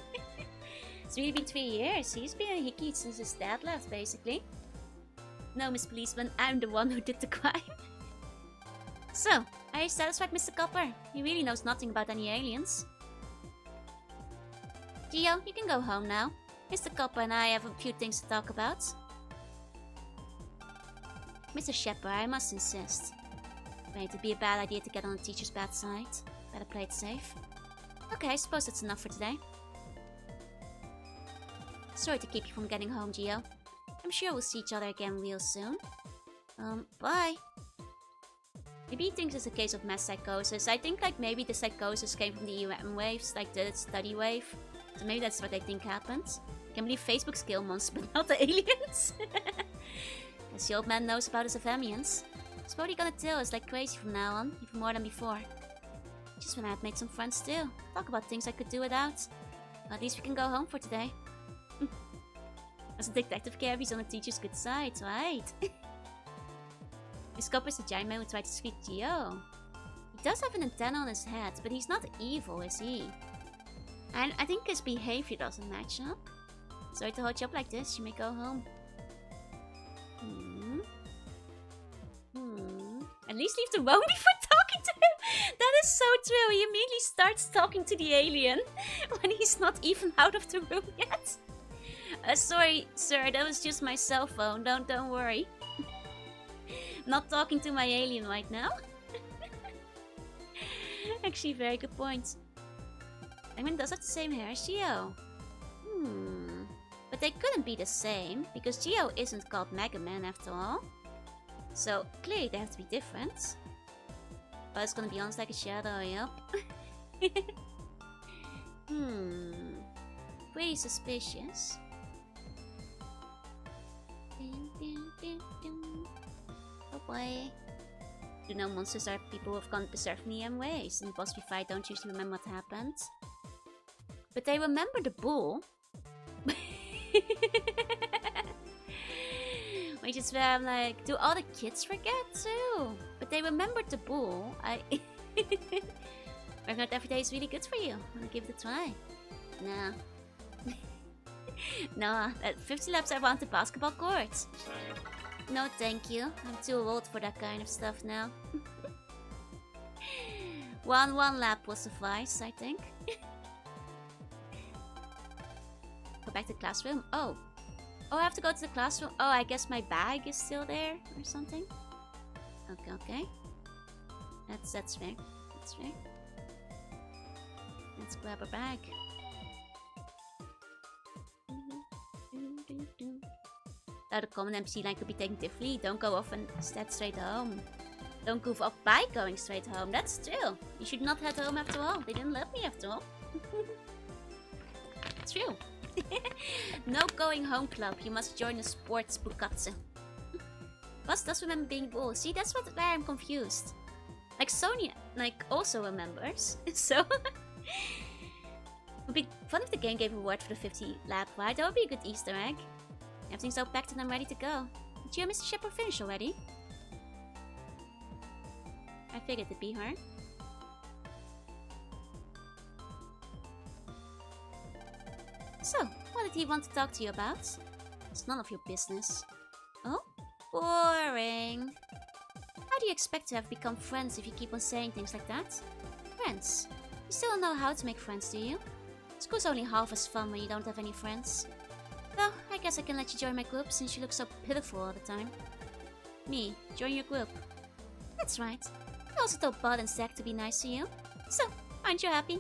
It's really been 3 years. He's been a hickey since his dad left, basically. No, Miss Policeman, I'm the one who did the crime. So, are you satisfied, Mr. Copper? He really knows nothing about any aliens. Gio, you can go home now. Mr. Copper and I have a few things to talk about. Mr. Shepard, I must insist. Wait, it'd be a bad idea to get on the teacher's bad side. Better play it safe. Okay, I suppose that's enough for today. Sorry to keep you from getting home, Gio. I'm sure we'll see each other again real soon. Bye. Maybe he thinks it's a case of mass psychosis. I think like maybe the psychosis came from the EM waves, like the study wave. So maybe that's what they think happened. I can believe Facebook's kill monsters, but not the aliens. Guess the old man knows about his Aphamians. He's probably gonna tell us like crazy from now on, even more than before. Just when I had made some friends too. Talk about things I could do without. Well, at least we can go home for today. As a detective care, he's on the teacher's good side, right? Miss Copper's a giant man who tried to sweep Gio. He does have an antenna on his head, but he's not evil, is he? And I think his behavior doesn't match up. Sorry to hold you up like this, you may go home. At least leave the room before talking to him. That is so true. He immediately starts talking to the alien when he's not even out of the room yet. Sorry, sir. That was just my cell phone. Don't worry. Not talking to my alien right now. Actually, very good point. Penguin does have the same hair as Gio. But they couldn't be the same because Gio isn't called Mega Man after all. So, clearly they have to be different. But it's gonna be honest like a shadow, yep. Pretty suspicious. Oh boy. You know, monsters are people who have gone berserk in EM ways. In the boss fight don't usually remember what happened. But they remember the bull. Which is where I'm like, do all the kids forget too? But they remembered the bull. Working out every day is really good for you. Wanna give it a try? Nah. Nah, at 50 laps around the basketball court. No thank you. I'm too old for that kind of stuff now. one lap will suffice, I think. Go back to the classroom. Oh, I have to go to the classroom. Oh, I guess my bag is still there or something. Okay. That's fair. That's fair. Let's grab a bag. Oh, the common NPC line could be taken differently. Don't go off and head straight home. Don't goof off by going straight home. That's true. You should not head home after all. They didn't let me after all. It's true. No going home club. You must join a sports bukatsu. Boss does remember being bull. See, that's where I'm confused. Like Sonia, like also remembers. So it would be fun if the game gave a reward for the 50 lap ride. That would be a good Easter egg. Everything's all packed and I'm ready to go. Did you and Mr. Shepard finish already? I figured it'd be her. So, what did he want to talk to you about? It's none of your business. Oh? Boring. How do you expect to have become friends if you keep on saying things like that? Friends? You still don't know how to make friends, do you? School's only half as fun when you don't have any friends. Well, I guess I can let you join my group since you look so pitiful all the time. Me, join your group. That's right. I also told Bud and Zack to be nice to you. So, aren't you happy?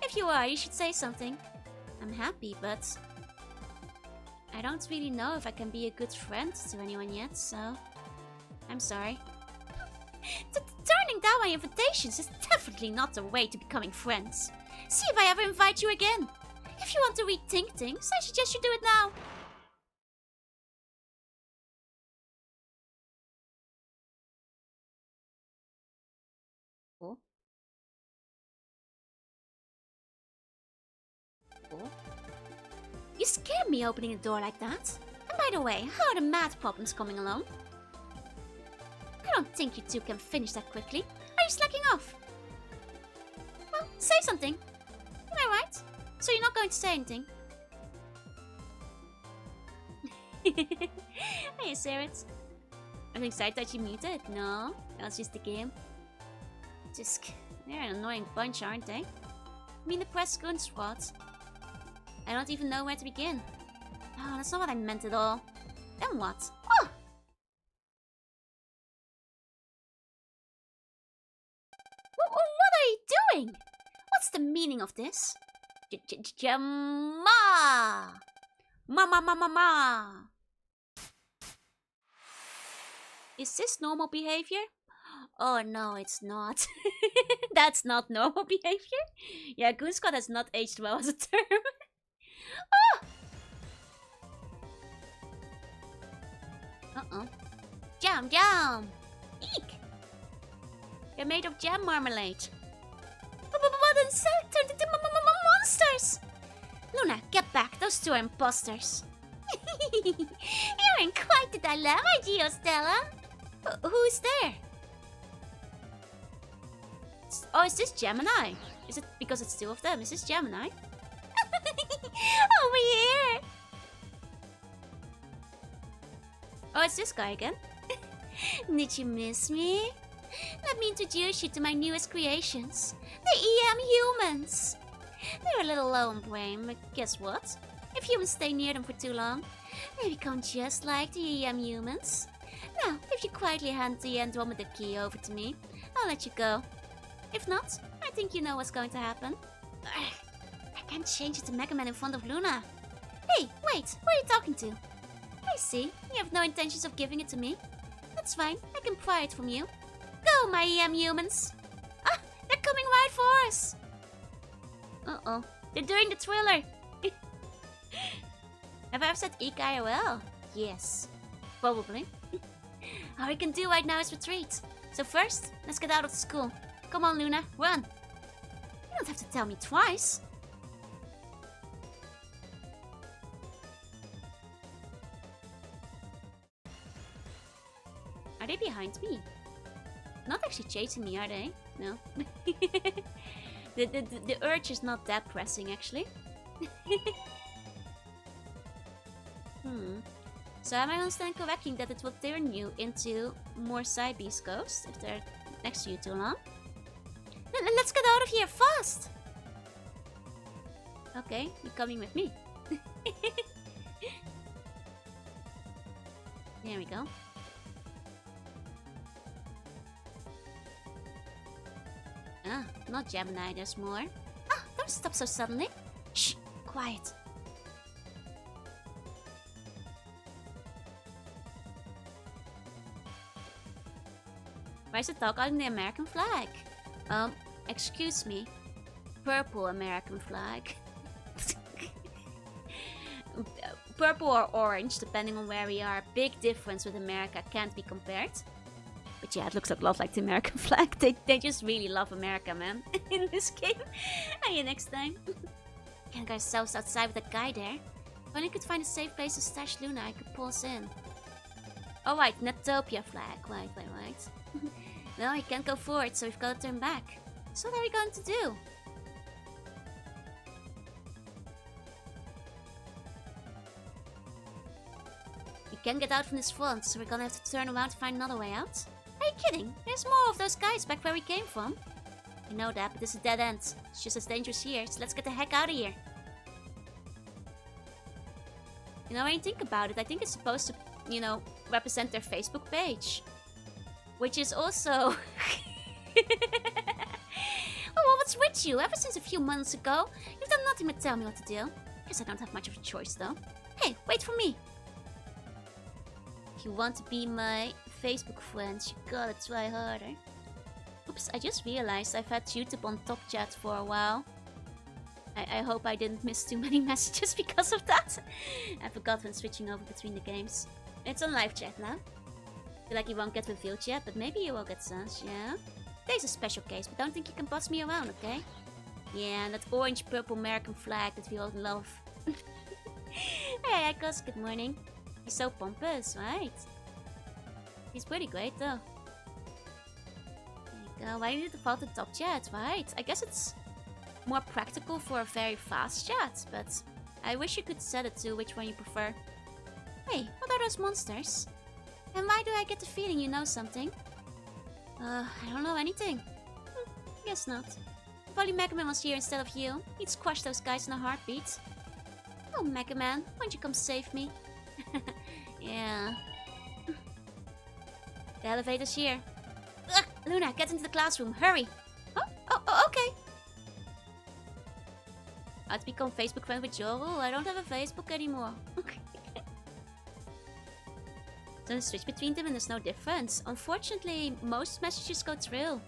If you are, you should say something. I'm happy, but I don't really know if I can be a good friend to anyone yet, so I'm sorry. Turning down my invitations is definitely not the way to becoming friends. See if I ever invite you again. If you want to rethink things, I suggest you do it now. Oh. Oh. You scared me opening the door like that. And by the way, how are the math problems coming along? I don't think you two can finish that quickly. Are you slacking off? Well, say something. Am I right? So you're not going to say anything? Hey, Sarah. I'm excited that you muted. No, that's just the game. They're an annoying bunch, aren't they? I mean the press gun squad. I don't even know where to begin. Oh, that's not what I meant at all. Then what? Oh! What are you doing? What's the meaning of this? Ma! Ma! Is this normal behavior? Oh no, it's not. That's not normal behavior. Yeah, Goon Squad has not aged well as a term. Oh! Uh-oh. Jam! Eek! They're made of jam marmalade. But instead turned into monsters! Luna, get back. Those two are imposters. You're in quite the dilemma, Geostella. Who's there? Oh, is this Gemini? Is it because it's two of them? Is this Gemini? Over here! Oh, it's this guy again. Did you miss me? Let me introduce you to my newest creations, the EM humans. They're a little low on brain, but guess what? If humans stay near them for too long, they become just like the EM humans. Now, if you quietly hand the Andromeda key over to me, I'll let you go. If not, I think you know what's going to happen. I can't change it to Mega Man in front of Luna. Hey, wait, who are you talking to? I see, you have no intentions of giving it to me. That's fine, I can pry it from you. Go, my EM humans! Ah, they're coming right for us! Uh-oh, they're doing the thriller! Have I ever said Eek IRL? Yes, probably. All we can do right now is retreat. So first, let's get out of the school. Come on, Luna, run! You don't have to tell me twice. Are they behind me? Not actually chasing me, are they? No. the urge is not that pressing, actually. So am I understanding correctly that it will turn you into more Cybeast ghosts if they're next to you too long? Let's get out of here fast! Okay, you're coming with me. There we go. Ah, not Gemini, there's more. Ah, don't stop so suddenly. Shh, quiet. Why is it dog on the American flag? Excuse me. Purple American flag. Purple or orange, depending on where we are. Big difference with America, can't be compared. But yeah, it looks a lot like the American flag. They just really love America, man. In this game. See you next time. Can't get ourselves outside with that guy there. If only could find a safe place to stash Luna, I could pull us in. Oh right, Netopia flag. Right. No, he can't go forward, so we've got to turn back. So what are we going to do? can't get out from this front, so we're gonna have to turn around to find another way out. Are you kidding? There's more of those guys back where we came from. I know that, but this is a dead end. It's just as dangerous here, so let's get the heck out of here. You know, when you think about it, I think it's supposed to, you know, represent their Facebook page. Which is also... Oh, what's with you? Ever since a few months ago, you've done nothing but tell me what to do. Guess I don't have much of a choice, though. Hey, wait for me. If you want to be my Facebook friend, you gotta try harder. Oops, I just realized I've had YouTube on top chat for a while. I hope I didn't miss too many messages because of that. I forgot when switching over between the games. It's on live chat now. Feel like you won't get revealed yet, but maybe you will get sus, yeah? Today's a special case, but don't think you can boss me around, okay? Yeah, that orange-purple American flag that we all love. Hey, Echoes, good morning. He's so pompous, right? He's pretty great, though. There you go. Why did you default to top chat, right? I guess it's more practical for a very fast chat, but I wish you could set it to which one you prefer. Hey, what are those monsters? And why do I get the feeling you know something? I don't know anything. Guess not. If only Mega Man was here instead of you, he'd squash those guys in a heartbeat. Oh, Mega Man, why don't you come save me? Yeah. The elevator's here. Ugh, Luna, get into the classroom, hurry! Oh, okay. I'd become Facebook friend with Joru. I don't have a Facebook anymore. Then switch between them and there's no difference. Unfortunately, most messages go through.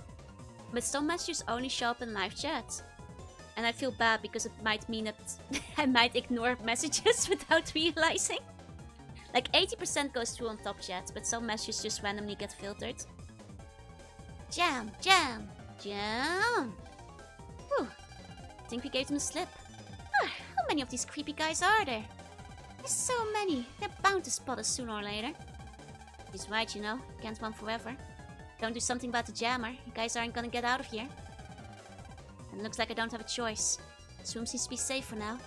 But some messages only show up in live chat. And I feel bad because it might mean that I might ignore messages without realizing. Like 80% goes through on top chat, but some messages just randomly get filtered. Jam, jam, jam! Whew. I think we gave them a slip. How many of these creepy guys are there? There's so many. They're bound to spot us sooner or later. He's right, you know. Can't run forever. Don't do something about the jammer. You guys aren't gonna get out of here. And it looks like I don't have a choice. This room seems to be safe for now.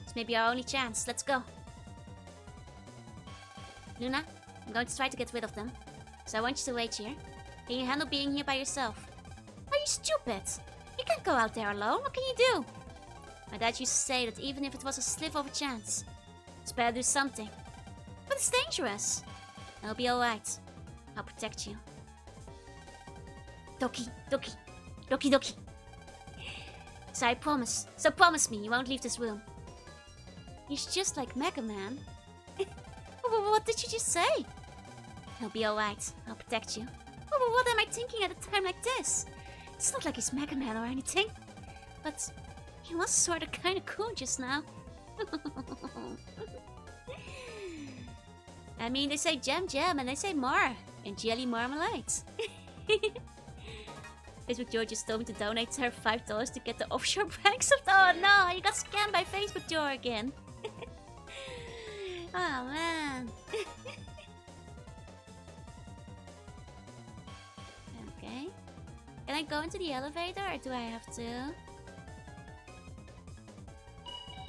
This may be our only chance. Let's go. Luna, I'm going to try to get rid of them. So I want you to wait here. Can you handle being here by yourself? Are you stupid? You can't go out there alone. What can you do? My dad used to say that even if it was a slip of a chance, it's better to do something. But it's dangerous. I'll be alright. I'll protect you. Doki, Doki, Doki Doki. So I promise. So promise me you won't leave this room. He's just like Mega Man. What did you just say? He'll be alright. I'll protect you. What am I thinking at a time like this? It's not like he's Mega Man or anything. But he was sorta kinda cool just now. I mean, they say jam jam and they say mar and jelly marmalade. Facebook Joe just told me to donate her $5 to get the offshore banks of... Oh no, you got scammed by Facebook Joe again. Oh man. Okay. Can I go into the elevator or do I have to?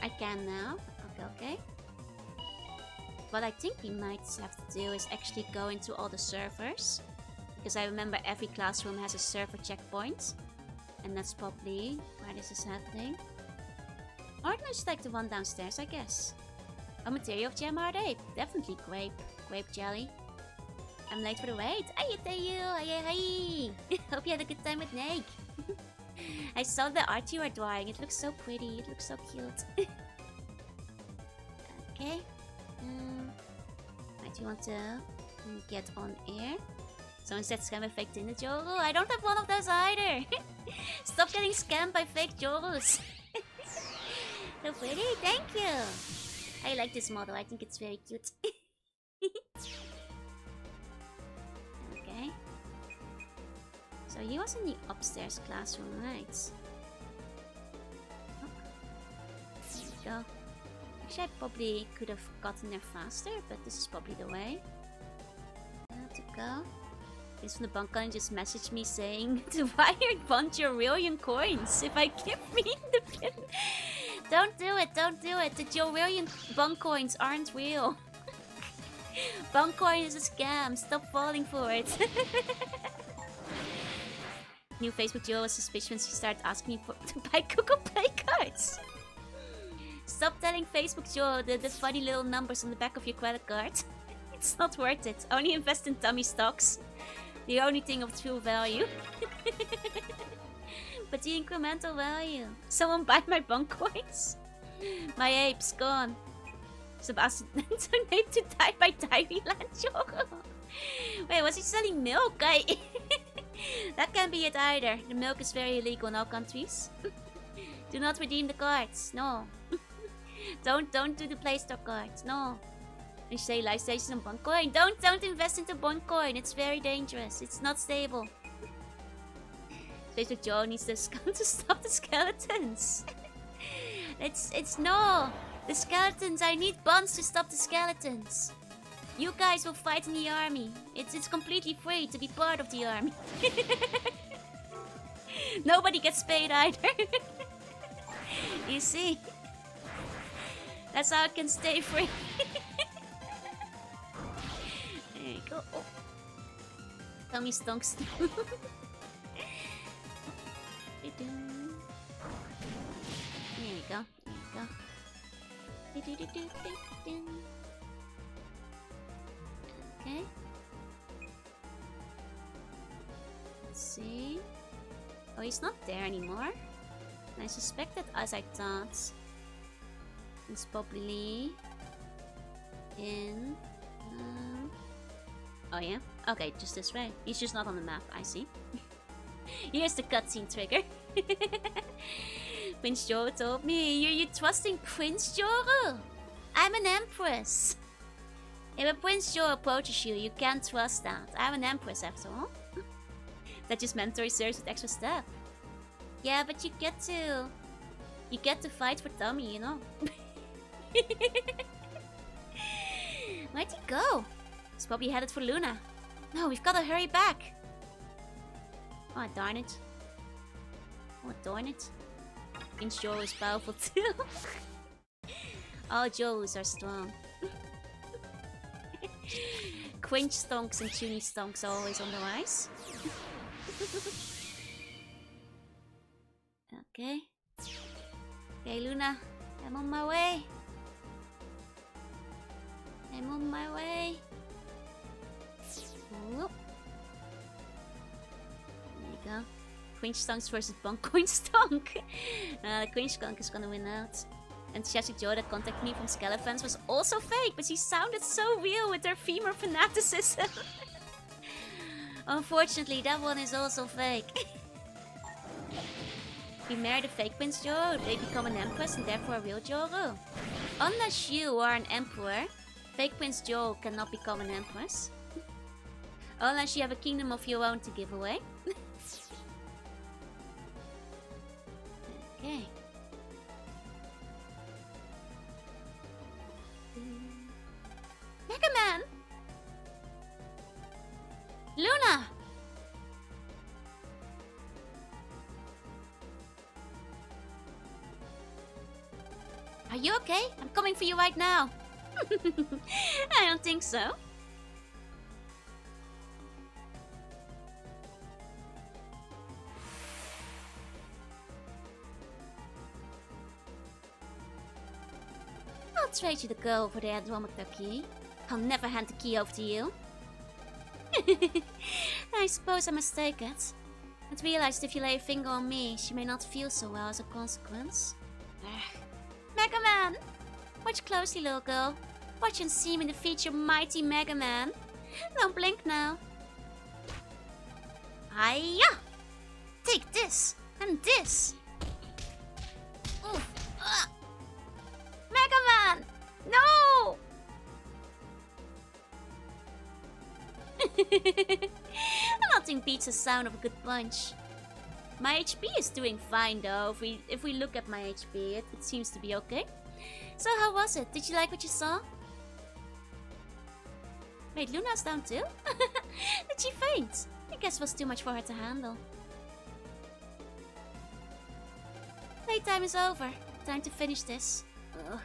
I can now. Okay. What I think we might have to do is actually go into all the servers. Because I remember every classroom has a server checkpoint. And that's probably why this is happening. Or just like the one downstairs, I guess. What material of jam are they? Definitely grape. Grape jelly. I'm late for the wait. Hi. Hope you had a good time with Nate. I saw the art you are drawing. It looks so pretty. It looks so cute. Okay. Right, you want to get on air? Someone said scam by fake Tinder Joru. I don't have one of those either. Stop getting scammed by fake Jorus. So pretty, thank you. I like this model. I think it's very cute. Okay. So he was in the upstairs classroom, right? Oh. There we go. Actually, I probably could have gotten there faster, but this is probably the way. To go. This from the bunk gun just messaged me saying to buy your Jonrillion coins if I give me the pin. Don't do it, don't do it. The Jonrillion bunk coins aren't real. Buncoin is a scam. Stop falling for it. New Facebook Joe was suspicious when she started asking me to buy Google Play cards. Stop telling Facebook Joe the funny little numbers on the back of your credit card. It's not worth it. Only invest in tummy stocks. The only thing of true value. But the incremental value. Someone buy my Buncoins? My ape's gone. Sebastian donate to die by Dairyland Joro. Wait, was he selling milk? That can't be it either. The milk is very illegal in all countries. Do not redeem the cards. No. Don't do the Play Store cards. No. They say life station on Buncoin. Don't invest into Buncoin. It's very dangerous. It's not stable. Facebook Joe needs to stop the skeletons. It's no. The skeletons. I need bonds to stop the skeletons. You guys will fight in the army. It's completely free to be part of the army. Nobody gets paid either. You see? That's how I can stay free. There you go. Oh. Tummy stonks. There you go. There you go. Okay. Let's see. Oh, he's not there anymore. And I suspect that, as I thought, he's probably in... Oh yeah? Okay, just this way. He's just not on the map, I see. Here's the cutscene trigger. Prince Joro told me. You trusting Prince Joro? I'm an empress. If a Prince Joro approaches you, you can't trust that. I'm an empress after all. That just mandatory serves with extra stuff. Yeah, but you get to fight for Tommy, you know. Where'd he go? He's probably headed for Luna. No, we've got to hurry back. Oh, darn it. Oh, darn it. Prince Joro is powerful too. All Joros are strong. Quinch stonks and tuny stonks are always on the rise. Okay. Okay, Luna. I'm on my way. I'm on my way. Whoop. There you go. Quinch stonks versus Buncoin stonk. The Quinch stonk is gonna win out. And Cheshire Joe that contacted me from Skelefans was also fake, but she sounded so real with her femur fanaticism. Unfortunately, that one is also fake. We married a fake Prince Joro, they become an empress and therefore a real Joro. Unless you are an emperor, fake Prince Joro cannot become an empress. Unless you have a kingdom of your own to give away. Okay. Mega Man! Luna! Are you okay? I'm coming for you right now. I don't think so. I'll trade you the girl over there, Andromeda key. I'll never hand the key over to you. I suppose I must take it. I realized if you lay a finger on me, she may not feel so well as a consequence. Mega Man! Watch closely, little girl. Watch and see me defeat your mighty Mega Man. Don't blink now. Hiya! Take this and this. Oof. Mega Man! No! Nothing beats the sound of a good punch. My HP is doing fine though. If we look at my HP, it seems to be okay. So how was it? Did you like what you saw? Wait, Luna's down too? Did she faint? I guess it was too much for her to handle. Playtime is over. Time to finish this. Ugh.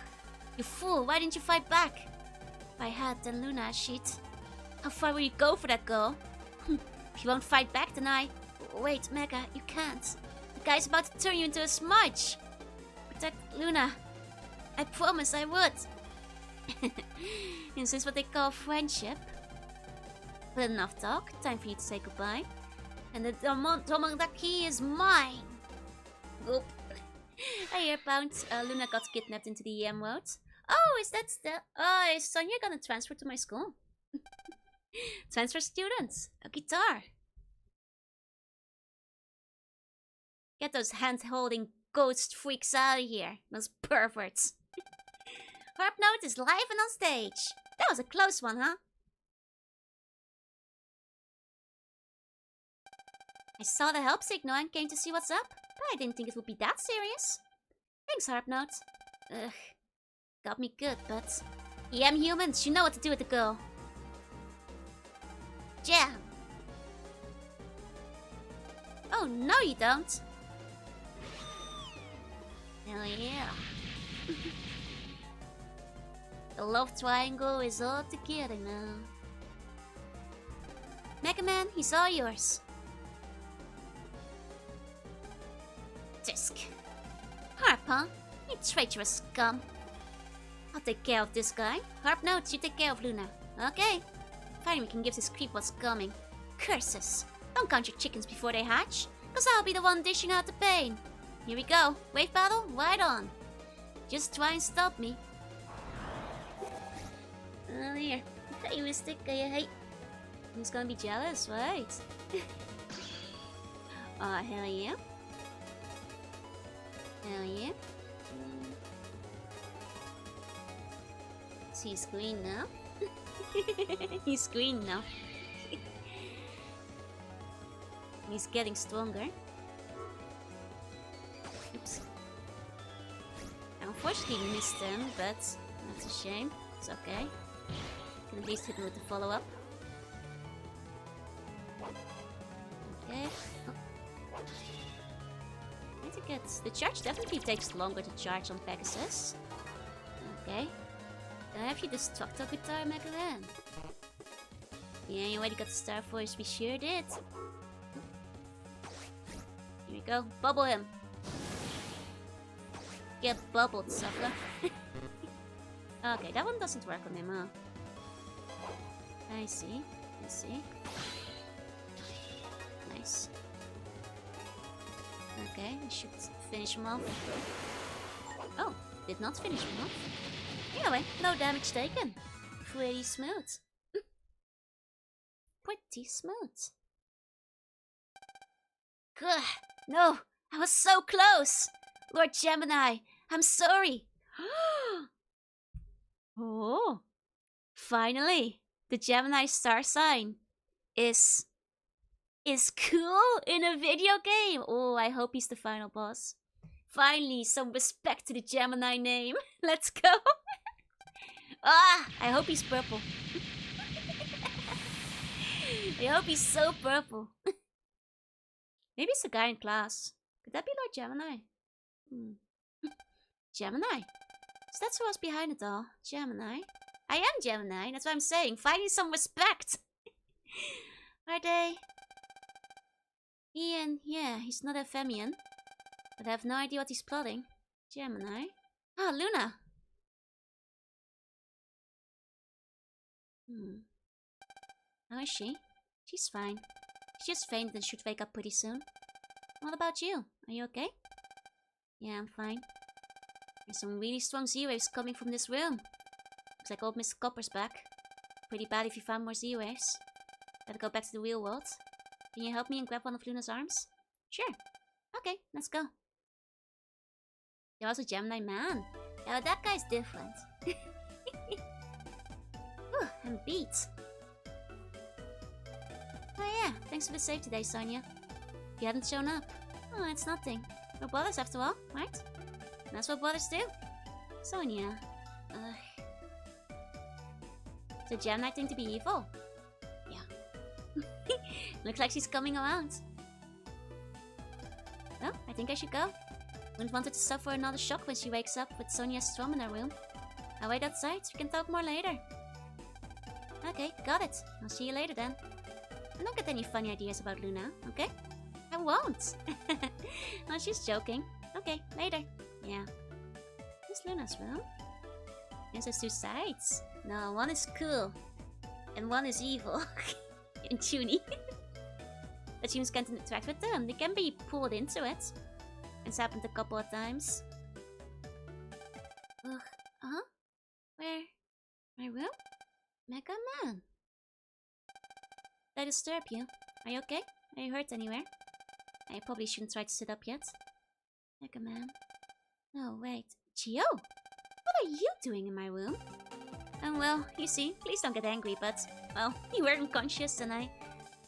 You fool, why didn't you fight back? I had, then Luna, she'd... How far will you go for that girl? If you won't fight back, then I... Wait, Mega, you can't. The guy's about to turn you into a smudge. Protect Luna. I promise I would. Is this what they call friendship? But enough talk. Time for you to say goodbye. And the Tomodachi is mine. Oop. Hey, Airbound. Luna got kidnapped into the EM world. Oh, is that still... Oh, is Sonia gonna transfer to my school? Transfer students. A guitar. Get those hand-holding ghost freaks out of here. Those perverts. Harp Note is live and on stage. That was a close one, huh? I saw the help signal and came to see what's up. But I didn't think it would be that serious. Thanks, Harp Note. Ugh. Got me good, but... EM humans, you know what to do with the girl. Jam! Oh, no you don't. Hell yeah. The love triangle is all together now. Mega Man, he's all yours. Disc. Harp, huh? You traitorous scum. I'll take care of this guy. Harp Notes, you take care of Luna. Okay. Finally, we can give this creep what's coming. Curses. Don't count your chickens before they hatch, cause I'll be the one dishing out the pain. Here we go. Wave battle, right on. Just try and stop me. Oh, here. Hey, Mystic. Hey. He's gonna be jealous, right? Oh, hell yeah. Hell yeah. He's green now. He's green now. He's getting stronger. Oops. I unfortunately missed him, but that's a shame. It's okay. Can at least hit him with the follow-up. Okay. Oh. I need to get... The charge definitely takes longer to charge on Pegasus. Okay. Have you destructo guitar, Mega Man? Yeah, you already got the Star Force, we sure did. Here we go, bubble him. Get bubbled, sucker. Okay, that one doesn't work on him, huh? I see, I see. Nice. Okay, I should finish him off. Oh, did not finish him off. Anyway, no damage taken. Pretty smooth. Pretty smooth. Gah, no, I was so close. Lord Gemini, I'm sorry. Oh, finally, the Gemini star sign is cool in a video game. Oh, I hope he's the final boss. Finally, some respect to the Gemini name. Let's go. Ah, I hope he's purple. I hope he's so purple. Maybe it's a guy in class. Could that be Lord Gemini? Gemini? So that's who was behind it all. Gemini. I am Gemini, that's what I'm saying. Finally some respect. Are they? Ian, yeah, he's not a Femian. But I have no idea what he's plotting. Gemini. Ah, Luna. How is she? She's fine. She just fainted and should wake up pretty soon. What about you? Are you okay? Yeah, I'm fine. There's some really strong Z-waves coming from this room. Looks like old Mr. Copper's back. Pretty bad if you found more Z-waves. Better go back to the real world. Can you help me and grab one of Luna's arms? Sure. Okay, let's go. You're also Gemini Man. Yeah, that guy's different. I'm beat. Oh yeah, thanks for the save today, Sonia. You hadn't shown up. Oh, it's nothing. We're brothers after all, right? That's what brothers do. Sonia. Is a Gemini thing to be evil? Yeah. Looks like she's coming around. Well, I think I should go. Wouldn't want her to suffer another shock when she wakes up with Sonia's strum in her room. I'll wait outside, we can talk more later. Okay, got it. I'll see you later then. And don't get any funny ideas about Luna, okay? I won't. Oh, she's joking. Okay, later. Yeah. Where's Luna's room? It has two sides. No, one is cool. And one is evil. And Junie. But humans can't interact with them. They can be pulled into it. It's happened a couple of times. Ugh. Uh-huh? Where? My room? Mega Man. Did I disturb you? Are you okay? Are you hurt anywhere? I probably shouldn't try to sit up yet. Mega Man. No, wait. Gio? What are you doing in my room? Well, you see, please don't get angry, but, well, you were unconscious and I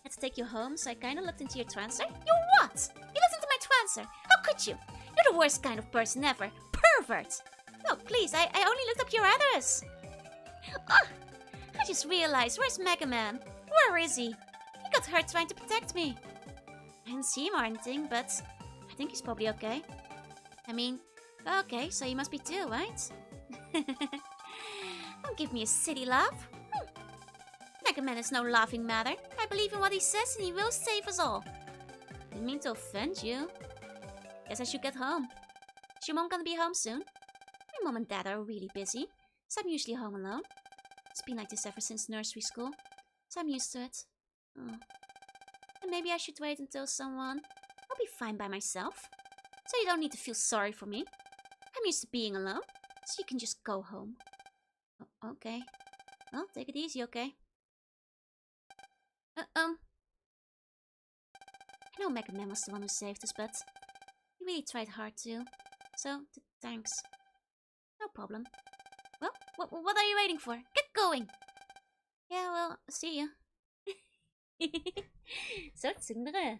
had to take you home, so I kinda looked into your trancer. You what? You looked into my trancer? How could you? You're the worst kind of person ever. Pervert! No, please, I only looked up your address. Oh, I just realized, where's Mega Man? Where is he? He got hurt trying to protect me. I didn't see him or anything, but I think he's probably okay. I mean, okay, so you must be too, right? Don't give me a silly laugh. Mega Man is no laughing matter. I believe in what he says and he will save us all. Didn't mean to offend you. Guess I should get home. Is your mom gonna be home soon? My mom and dad are really busy, so I'm usually home alone. It's been like this ever since nursery school, so I'm used to it. Oh. And maybe I should wait until someone... I'll be fine by myself. So you don't need to feel sorry for me. I'm used to being alone, so you can just go home. Oh, okay. Well, take it easy, okay? I know Mega Man was the one who saved us, but he really tried hard too. So, thanks. No problem. Well, what are you waiting for? Get going! Yeah, well, see ya. So, Tsundere.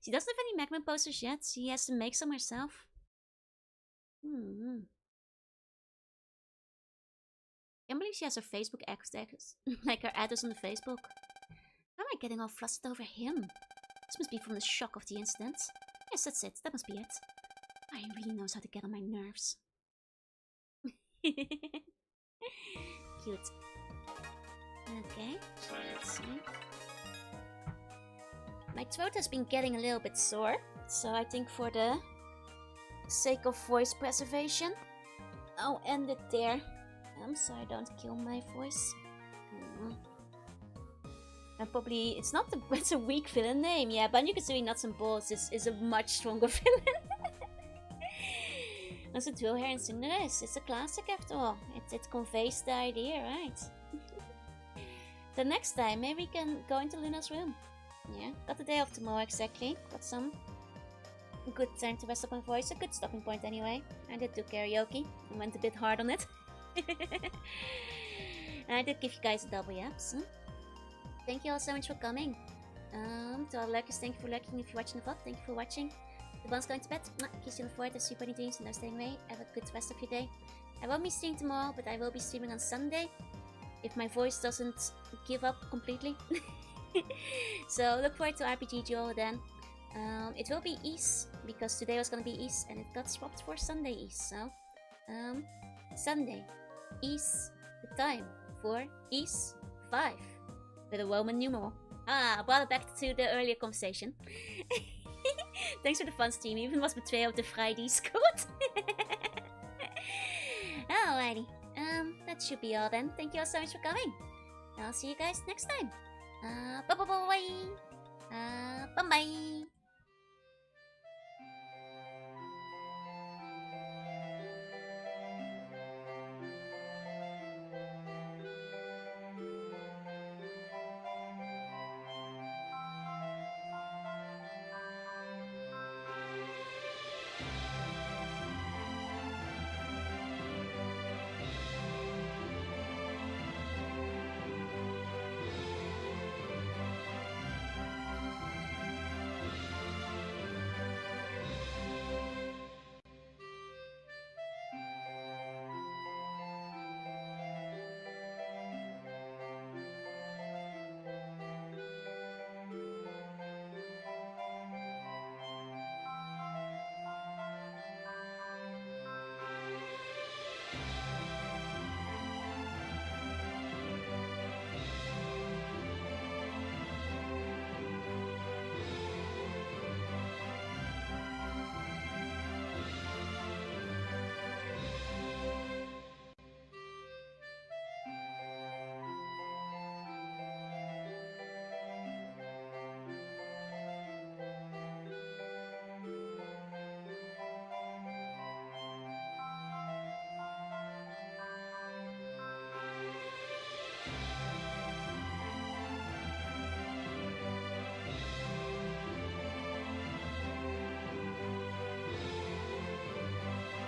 She doesn't have any Mega Man posters yet. She has to make some herself. Can't believe she has her Facebook address, like her address on the Facebook. How am I getting all flustered over him? This must be from the shock of the incident. Yes, that's it. That must be it. Oh, he really knows how to get on my nerves. Cute. Okay, so let's see. My throat has been getting a little bit sore, so I think for the sake of voice preservation, I'll end it there. So I don't kill my voice. And probably, it's not the, it's a weak villain name, yeah, but considering Nuts and Balls is a much stronger villain. Also, Drill Hair and Cinderella's, it's a classic after all. It conveys the idea, right? So next time, maybe we can go into Luna's room. Yeah, got the day off tomorrow exactly. Got some good time to rest up my voice, a good stopping point anyway. I did do karaoke and went a bit hard on it. And I did give you guys a double yaps. Thank you all so much for coming. To all lurkers, thank you for lurking. If you're watching the vlog, thank you for watching. The ones going to bed, kiss you on the forehead, super dreams, and those staying away. Have a good rest of your day. I won't be streaming tomorrow, but I will be streaming on Sunday. If my voice doesn't give up completely. So look forward to RPG Duel then. It will be East, because today was gonna be East, and it got swapped for Sunday East. So, Sunday East, the time for East 5 with a Roman numeral. Brought it back to the earlier conversation. Thanks for the fun stream, even was betrayal of the Friday squad. Alrighty, that should be all then. Thank you all so much for coming. I'll see you guys next time. Bye bye bye. Bye bye.